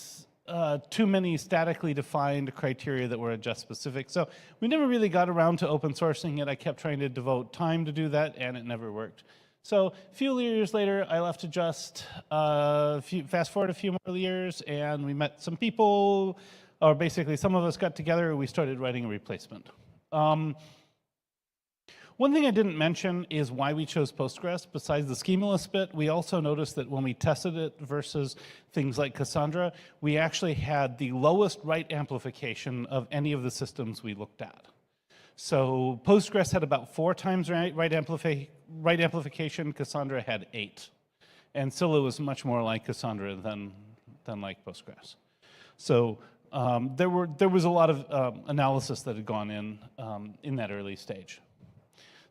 too many statically defined criteria that were Just specific. So we never really got around to open sourcing it. I kept trying to devote time to do that, and it never worked. So a few years later, I left to Just. Fast forward a few more years, and we met some people, or basically some of us got together, and we started writing a replacement. One thing I didn't mention is why we chose Postgres. Besides the schemaless bit, we also noticed that when we tested it versus things like Cassandra, we actually had the lowest write amplification of any of the systems we looked at. So Postgres had about 4 times write amplification, Cassandra had 8. And Scylla was much more like Cassandra than like Postgres. So there was a lot of analysis that had gone in that early stage.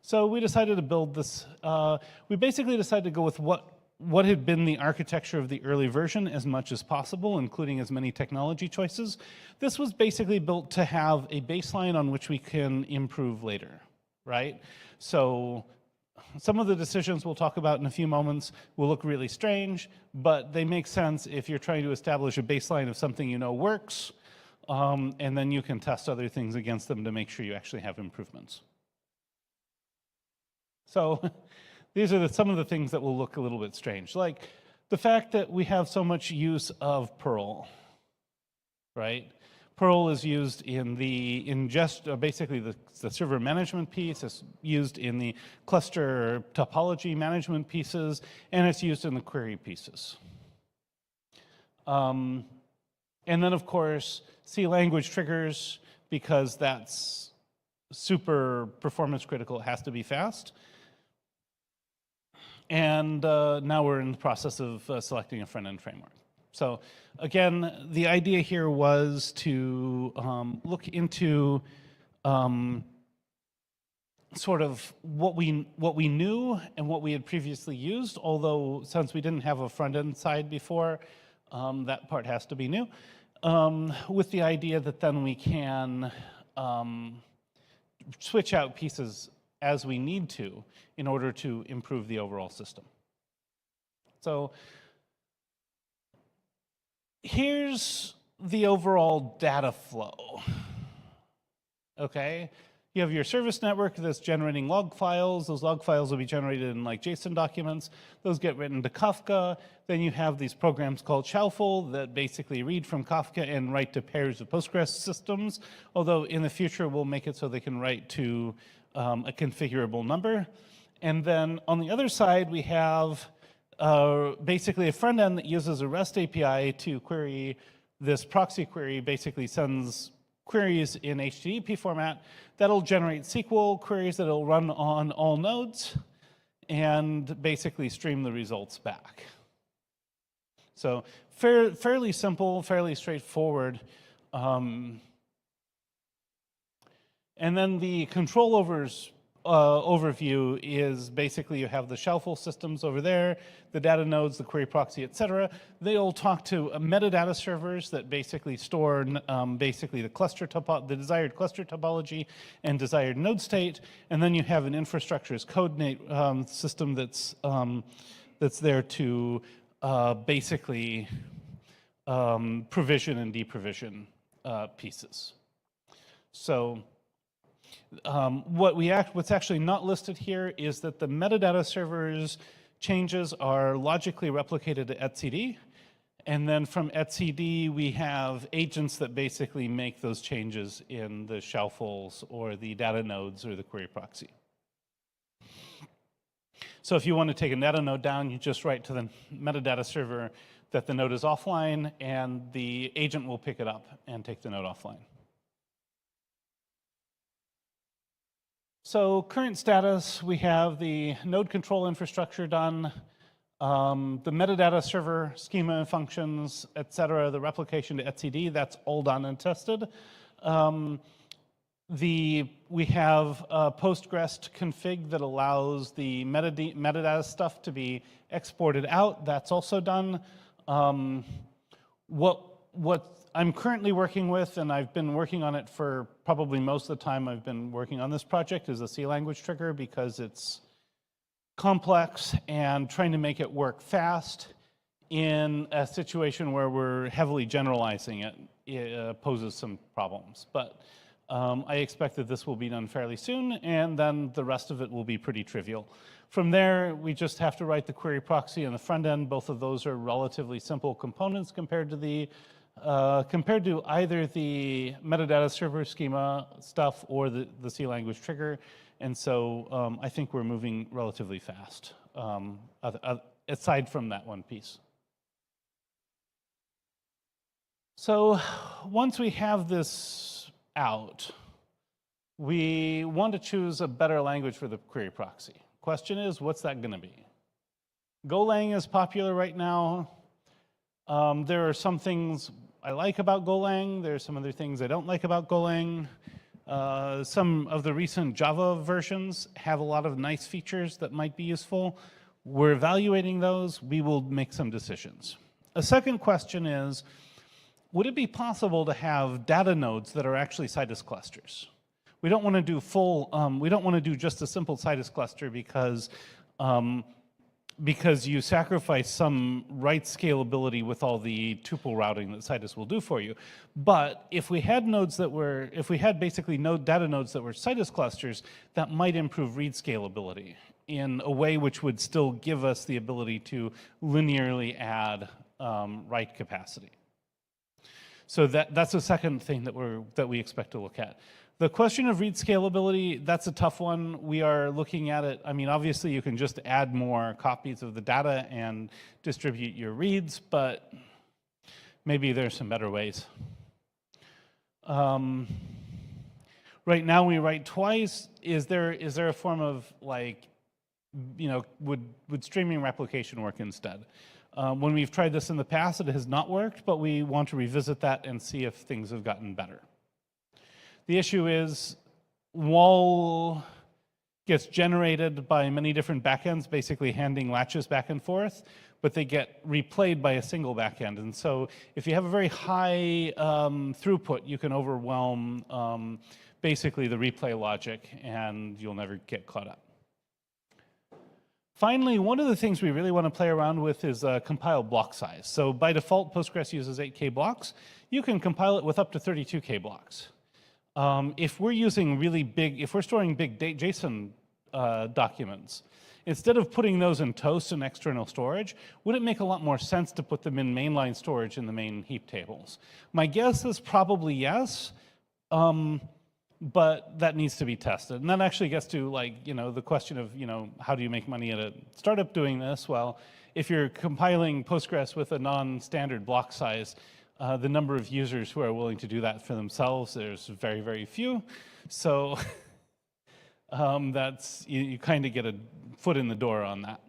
So we decided to build this. We basically decided to go with what had been the architecture of the early version as much as possible, including as many technology choices. This was basically built to have a baseline on which we can improve later, right? So some of the decisions we'll talk about in a few moments will look really strange, but they make sense if you're trying to establish a baseline of something you know works, and then you can test other things against them to make sure you actually have improvements. So these are some of the things that will look a little bit strange, like the fact that we have so much use of Perl, right? Perl is used in the ingest, basically the server management piece. It's used in the cluster topology management pieces, and it's used in the query pieces. And then, of course, C language triggers, because that's super performance critical. It has to be fast. And now we're in the process of selecting a front-end framework. So again, the idea here was to look into sort of what we knew and what we had previously used, although since we didn't have a front-end side before, that part has to be new, with the idea that then we can switch out pieces as we need to in order to improve the overall system. So here's the overall data flow, okay? You have your service network that's generating log files. Those log files will be generated in like JSON documents. Those get written to Kafka. Then you have these programs called Shuffle that basically read from Kafka and write to pairs of Postgres systems, although in the future we'll make it so they can write to a configurable number. And then on the other side, we have basically a front end that uses a REST API to query this proxy query, basically sends queries in HTTP format that'll generate SQL queries that'll run on all nodes and basically stream the results back. So fairly simple, fairly straightforward. And then the control overview is basically you have the Shuffle systems over there, the data nodes, the query proxy, et cetera. They all talk to metadata servers that basically store basically the desired cluster topology and desired node state. And then you have an infrastructure as code system that's there to basically provision and deprovision pieces. So what's actually not listed here is that the metadata servers changes are logically replicated to etcd, and then from etcd we have agents that basically make those changes in the shuffles or the data nodes or the query proxy. So if you want to take a data node down, you just write to the metadata server that the node is offline, and the agent will pick it up and take the node offline. So current status, we have the node control infrastructure done, the metadata server schema functions, et cetera, the replication to etcd, that's all done and tested. We have a Postgres config that allows the metadata stuff to be exported out. That's also done. What I'm currently working with, and I've been working on it for probably most of the time I've been working on this project, is a C language trigger, because it's complex and trying to make it work fast in a situation where we're heavily generalizing it poses some problems. But I expect that this will be done fairly soon, and then the rest of it will be pretty trivial. From there, we just have to write the query proxy and the front end. Both of those are relatively simple components compared to the compared to either the metadata server schema stuff or the C language trigger. And so I think we're moving relatively fast, aside from that one piece. So once we have this out, we want to choose a better language for the query proxy. Question is, what's that going to be? Golang is popular right now. There are some things I like about Golang. There are some other things I don't like about Golang. Some of the recent Java versions have a lot of nice features that might be useful. We're evaluating those. We will make some decisions. A second question is, would it be possible to have data nodes that are actually Citus clusters? We don't want to do full, we don't want to do just a simple Citus cluster because you sacrifice some write scalability with all the tuple routing that Citus will do for you. But if we had nodes that were, if we had basically data nodes that were Citus clusters, that might improve read scalability in a way which would still give us the ability to linearly add write capacity. So that's the second thing that we expect to look at. The question of read scalability, that's a tough one. We are looking at it. I mean, obviously you can just add more copies of the data and distribute your reads, but maybe there's some better ways. Right now we write twice. Is there a form of, like, you know, would streaming replication work instead? When we've tried this in the past, it has not worked, but we want to revisit that and see if things have gotten better. The issue is, WAL gets generated by many different backends, basically handing latches back and forth, but they get replayed by a single backend. And so if you have a very high throughput, you can overwhelm basically the replay logic, and you'll never get caught up. Finally, one of the things we really want to play around with is compiled block size. So by default, Postgres uses 8K blocks. You can compile it with up to 32K blocks. If we're using really big, if we're storing big JSON documents, instead of putting those in toast and external storage, would it make a lot more sense to put them in mainline storage in the main heap tables? My guess is probably yes, but that needs to be tested. And that actually gets to, like, you know, the question of, you know, how do you make money at a startup doing this? Well, if you're compiling Postgres with a non-standard block size, the number of users who are willing to do that for themselves, there's very, very few. So you kind of get a foot in the door on that.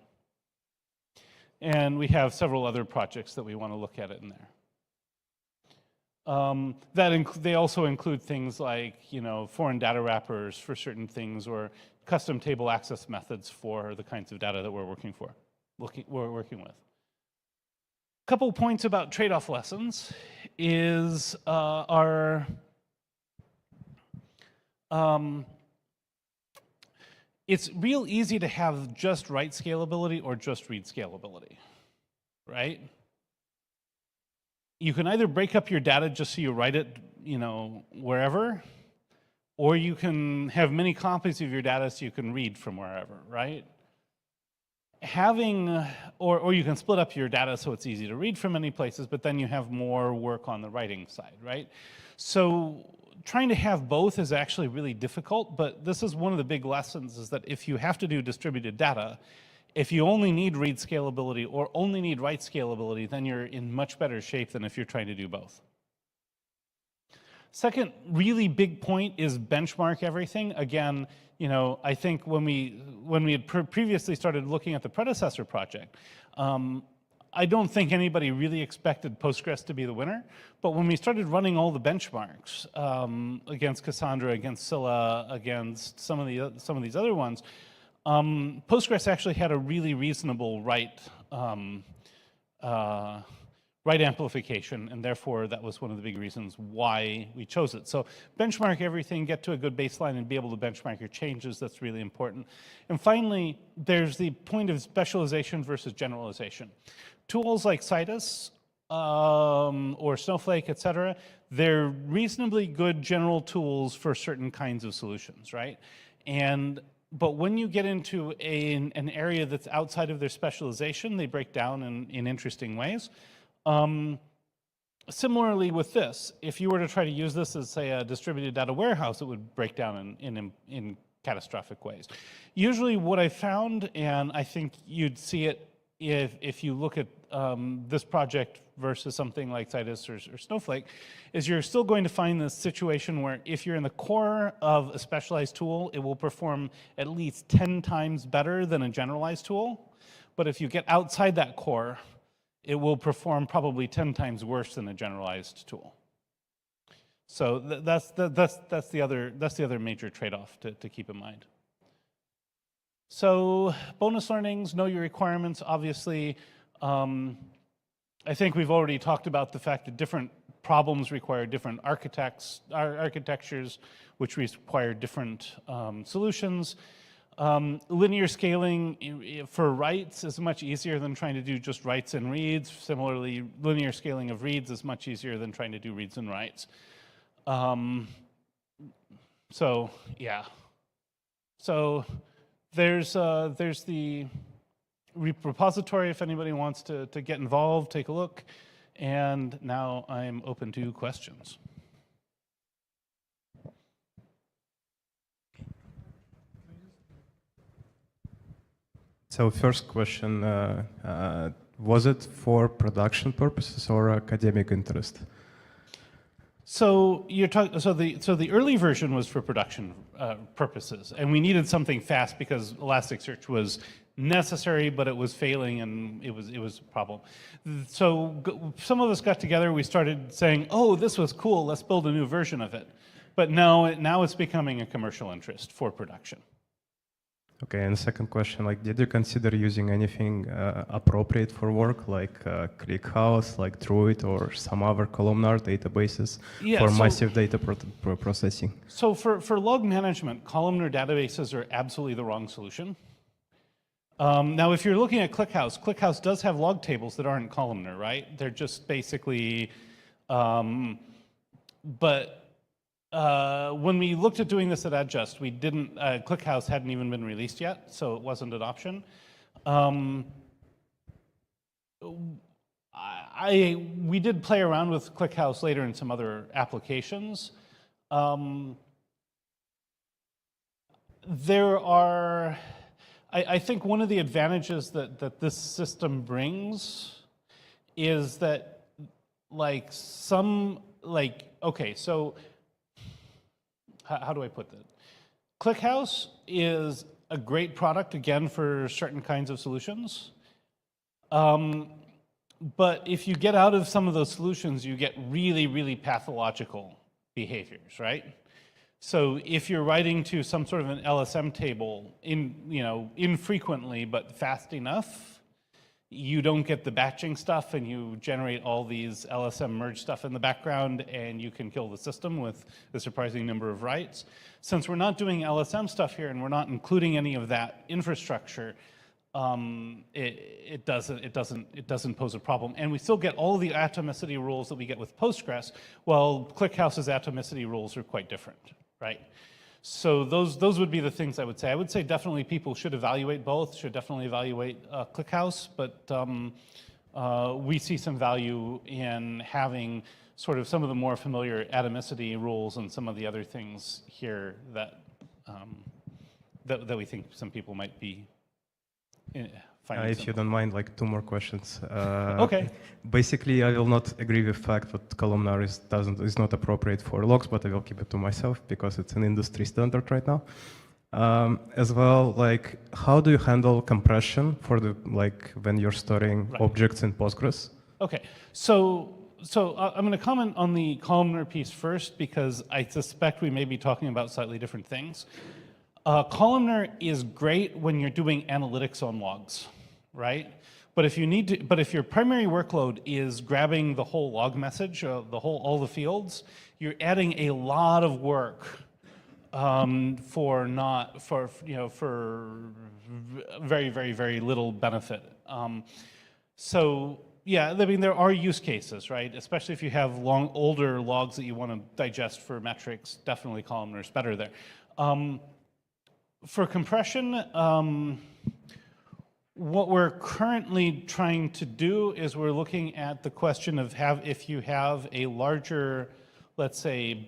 And we have several other projects that we want to look at it in there. They also include things like, you know, foreign data wrappers for certain things, or custom table access methods for the kinds of data that we're working with. Couple points about trade-off lessons is it's real easy to have just write scalability or just read scalability, right? You can either break up your data just so you write it, you know, wherever, or you can have many copies of your data so you can read from wherever, right? Or you can split up your data so it's easy to read from many places, but then you have more work on the writing side, right? So trying to have both is actually really difficult, but this is one of the big lessons, is that if you have to do distributed data, if you only need read scalability or only need write scalability, then you're in much better shape than if you're trying to do both. Second really big point is benchmark everything. Again, you know, I think when we had previously started looking at the predecessor project, I don't think anybody really expected Postgres to be the winner. But when we started running all the benchmarks against Cassandra, against Scylla, against some of these other ones, Postgres actually had a really reasonable write amplification, and therefore that was one of the big reasons why we chose it. So benchmark everything, get to a good baseline, and be able to benchmark your changes. That's really important. And finally, there's the point of specialization versus generalization. Tools like Citus or Snowflake, et cetera, they're reasonably good general tools for certain kinds of solutions, right? But when you get into an area that's outside of their specialization, they break down in interesting ways. similarly with this, if you were to try to use this as, say, a distributed data warehouse, it would break down in catastrophic ways. Usually what I found, and I think you'd see it if you look at this project versus something like Citus or Snowflake, is you're still going to find this situation where if you're in the core of a specialized tool, it will perform at least 10 times better than a generalized tool. But if you get outside that core, it will perform probably 10 times worse than a generalized tool. So that's the other major trade-off to keep in mind. So bonus learnings, know your requirements. Obviously, I think we've already talked about the fact that different problems require different architectures, which require different solutions. Linear scaling for writes is much easier than trying to do just writes and reads. Similarly, linear scaling of reads is much easier than trying to do reads and writes. So yeah. So there's the repository if anybody wants to get involved, take a look. And now I'm open to questions.
So first question, was it for production purposes or academic interest?
So you're talking. So the early version was for production purposes, and we needed something fast because Elasticsearch was necessary, but it was failing, and it was a problem. So some of us got together. We started saying, "Oh, this was cool. Let's build a new version of it." But now it's becoming a commercial interest for production.
Okay, and the second question, like, did you consider using anything appropriate for work, like ClickHouse, like Druid, or some other columnar databases for massive data processing?
So for log management, columnar databases are absolutely the wrong solution. Now, if you're looking at ClickHouse, ClickHouse does have log tables that aren't columnar, right? They're just basically, when we looked at doing this at Adjust, we didn't, ClickHouse hadn't even been released yet, so it wasn't an option. We did play around with ClickHouse later in some other applications. I think one of the advantages that this system brings is that, like, okay, so how do I put that? ClickHouse is a great product, again, for certain kinds of solutions. But if you get out of some of those solutions, you get really, really pathological behaviors, right? So if you're writing to some sort of an LSM table infrequently but fast enough, you don't get the batching stuff, and you generate all these LSM merge stuff in the background, and you can kill the system with a surprising number of writes. Since we're not doing LSM stuff here, and we're not including any of that infrastructure, it doesn't pose a problem. And we still get all the atomicity rules that we get with Postgres, while ClickHouse's atomicity rules are quite different, right? So those would be the things I would say. I would say definitely people should evaluate both, should definitely evaluate ClickHouse, but we see some value in having sort of some of the more familiar atomicity rules and some of the other things here that we think some people might be finding.
If you don't mind, like 2 more questions.
Okay.
Basically, I will not agree with the fact that columnar is not appropriate for logs, but I will keep it to myself because it's an industry standard right now. As well, like, how do you handle compression for when you're storing objects in Postgres?
Okay, so I'm going to comment on the columnar piece first because I suspect we may be talking about slightly different things. Columnar is great when you're doing analytics on logs, right? But if your primary workload is grabbing the whole log message, all the fields, you're adding a lot of work for very, very, very little benefit. So yeah, I mean, there are use cases, right? Especially if you have older logs that you want to digest for metrics, definitely columnar is better there. For compression, What we're currently trying to do is we're looking at the question of if you have a larger, let's say,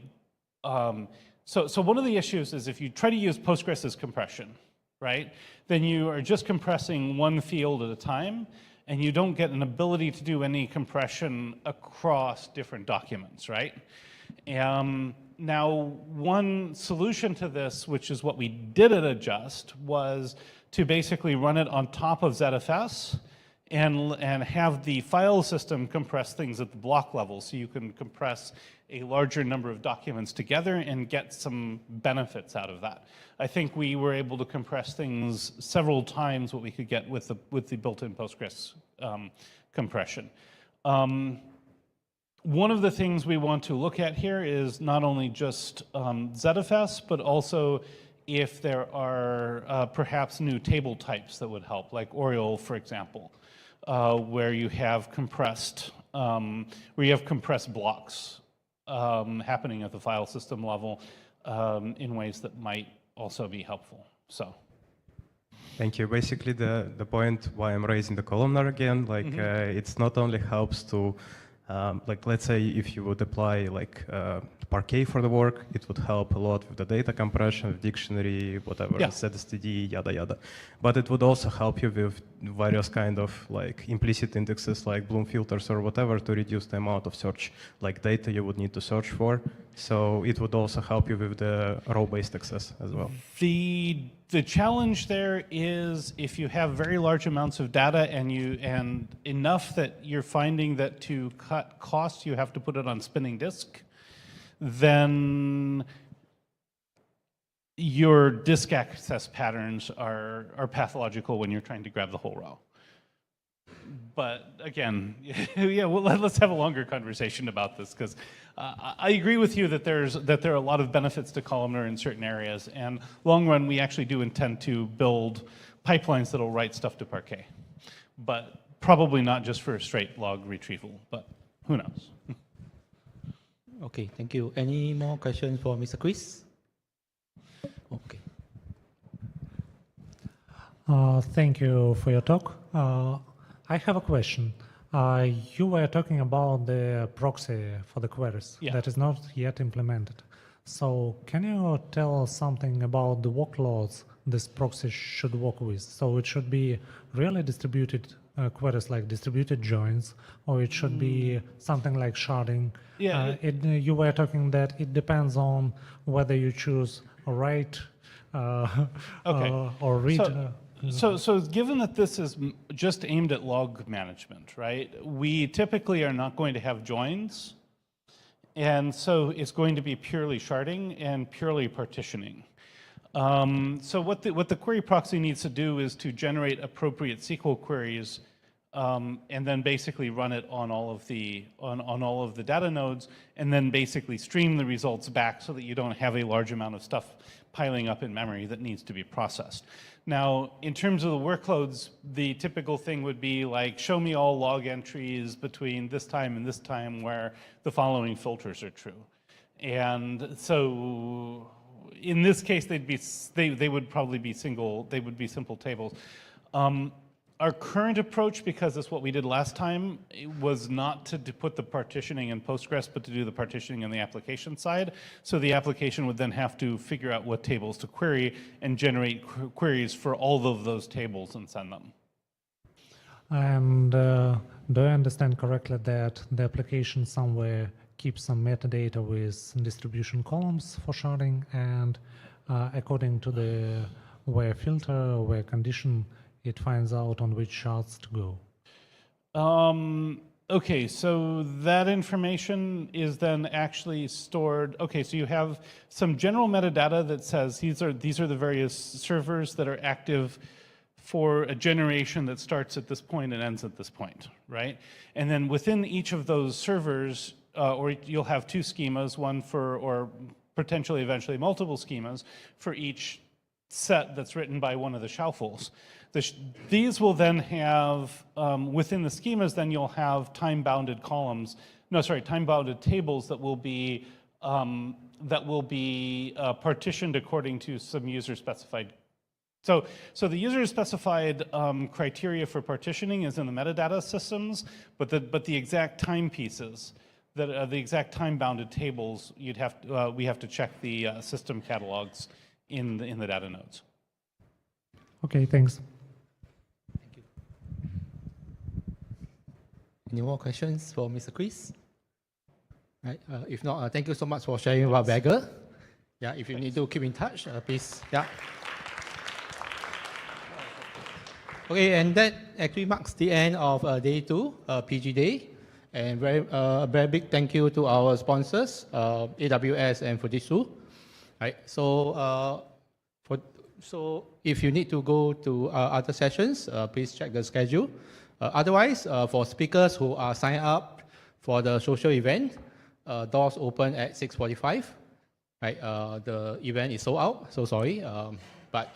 so one of the issues is if you try to use Postgres as compression, right, then you are just compressing one field at a time, and you don't get an ability to do any compression across different documents, right? Now, one solution to this, which is what we did at Adjust, was to basically run it on top of ZFS and have the file system compress things at the block level, so you can compress a larger number of documents together and get some benefits out of that. I think we were able to compress things several times what we could get with the built-in Postgres compression. One of the things we want to look at here is not only just ZFS, but also if there are perhaps new table types that would help, like Oriole, for example, where you have compressed blocks happening at the file system level in ways that might also be helpful. So.
Thank you. Basically, the point why I'm raising the columnar again, like it's not only helps to, like let's say if you would apply like Parquet for the work, it would help a lot with the data compression, with dictionary, whatever, ZSTD, yada yada. But it would also help you with various kind of like implicit indexes like Bloom filters or whatever to reduce the amount of search like data you would need to search for. So it would also help you with the row-based access as well.
The challenge there is if you have very large amounts of data and enough that you're finding that to cut costs you have to put it on spinning disk, then your disk access patterns are pathological when you're trying to grab the whole row. But again, yeah, well, let's have a longer conversation about this, because I agree with you that there are a lot of benefits to columnar in certain areas, and long run we actually do intend to build pipelines that'll write stuff to Parquet, but probably not just for a straight log retrieval, but who knows.
Okay, thank you. Any more questions for Mr. Chris? Okay.
Thank you for your talk. I have a question. You were talking about the proxy for the queries that is not yet implemented. So can you tell us something about the workloads this proxy should work with? So it should be really distributed queries like distributed joins, or it should be something like sharding.
Yeah.
You were talking that it depends on whether you choose write or read.
So given that this is just aimed at log management, right, we typically are not going to have joins. And so it's going to be purely sharding and purely partitioning. So what the query proxy needs to do is to generate appropriate SQL queries and then basically run it on all of the data nodes, and then basically stream the results back so that you don't have a large amount of stuff piling up in memory that needs to be processed. Now, in terms of the workloads, the typical thing would be like, show me all log entries between this time and this time where the following filters are true. And so in this case, they would probably be simple tables. Our current approach, because it's what we did last time, was not to put the partitioning in Postgres, but to do the partitioning on the application side. So the application would then have to figure out what tables to query and generate queries for all of those tables and send them.
And do I understand correctly that the application somewhere keeps some metadata with distribution columns for sharding, and according to the where filter or where condition, it finds out on which shards to go?
Okay, so that information is then actually stored. Okay, so you have some general metadata that says these are the various servers that are active for a generation that starts at this point and ends at this point, right? And then within each of those servers, or you'll have two schemas, one for, or potentially eventually multiple schemas for each set that's written by one of the shuffles. These will then have, within the schemas, then you'll have time-bounded columns, time-bounded tables that will be partitioned according to some user-specified So the user-specified criteria for partitioning is in the metadata systems, but the exact time pieces, the exact time-bounded tables, we have to check the system catalogs in the data nodes.
Okay, thanks.
Any more questions for Mr. Chris? Right. If not, thank you so much for sharing about Bagger. Yeah, if you need to keep in touch, please. Yeah. Okay, and that actually marks the end of day 2, PG Day. And a very big thank you to our sponsors, AWS and Fujitsu. Right. So if you need to go to other sessions, please check the schedule. Otherwise, for speakers who are signed up for the social event, doors open at 6:45. Right, the event is sold out. So sorry, but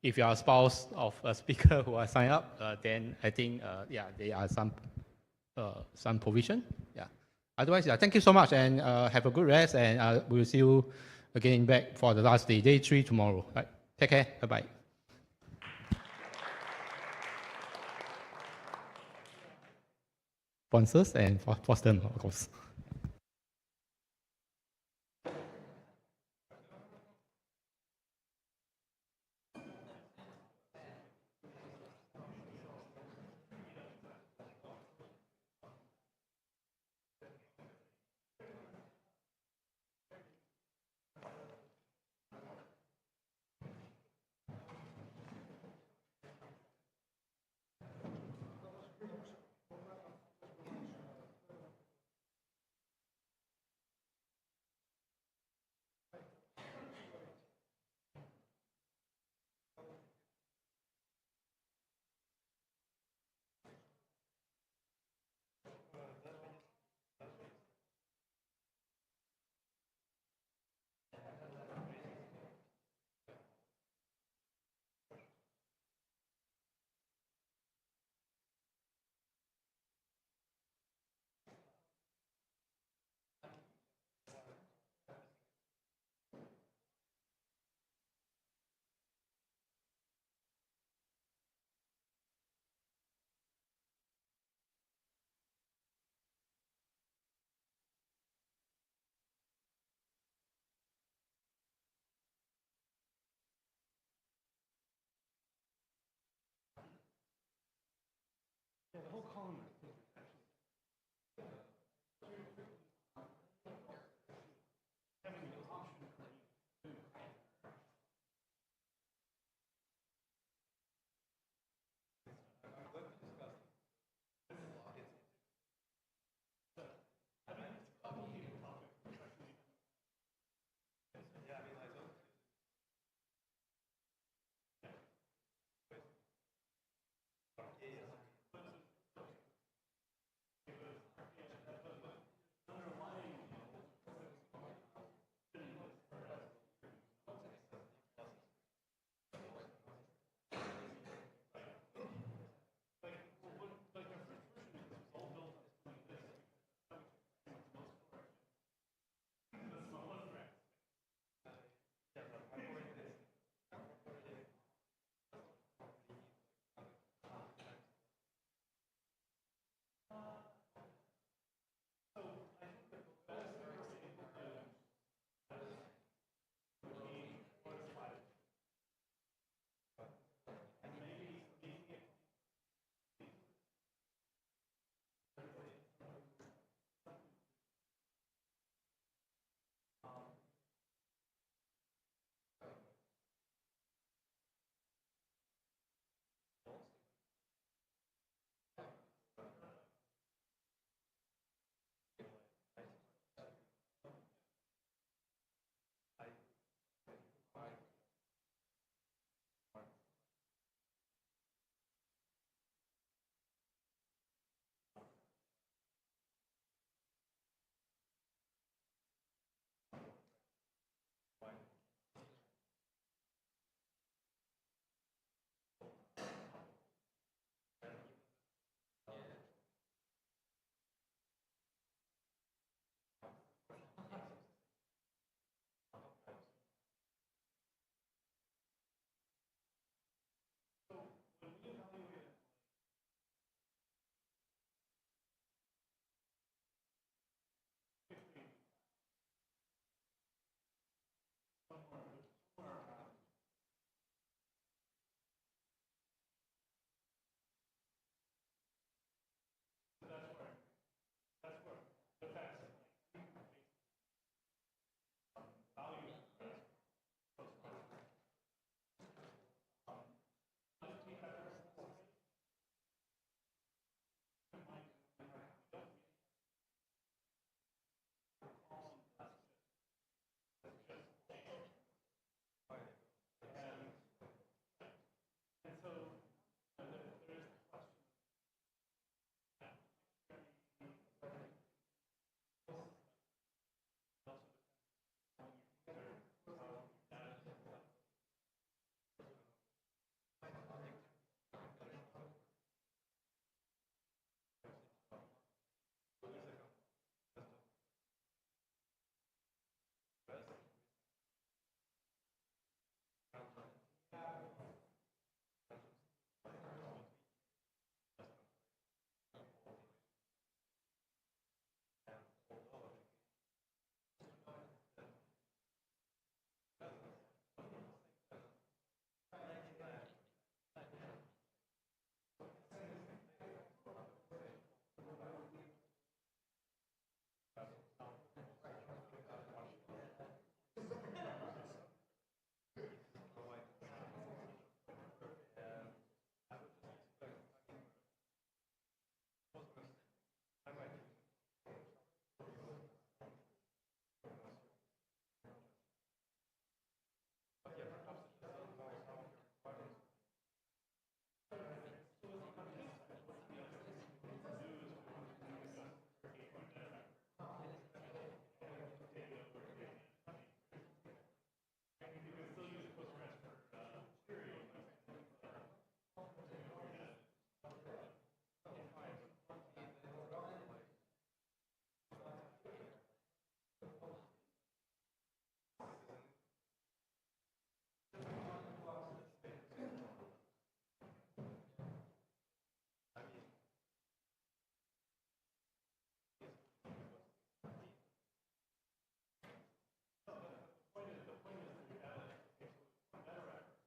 if you are a spouse of a speaker who are signed up, then I think yeah, there are some provision. Yeah. Otherwise, yeah, thank you so much, and have a good rest, and we'll see you again back for the last day, day 3 tomorrow. Right. Take care. Bye bye. Sponsors and Boston, of course.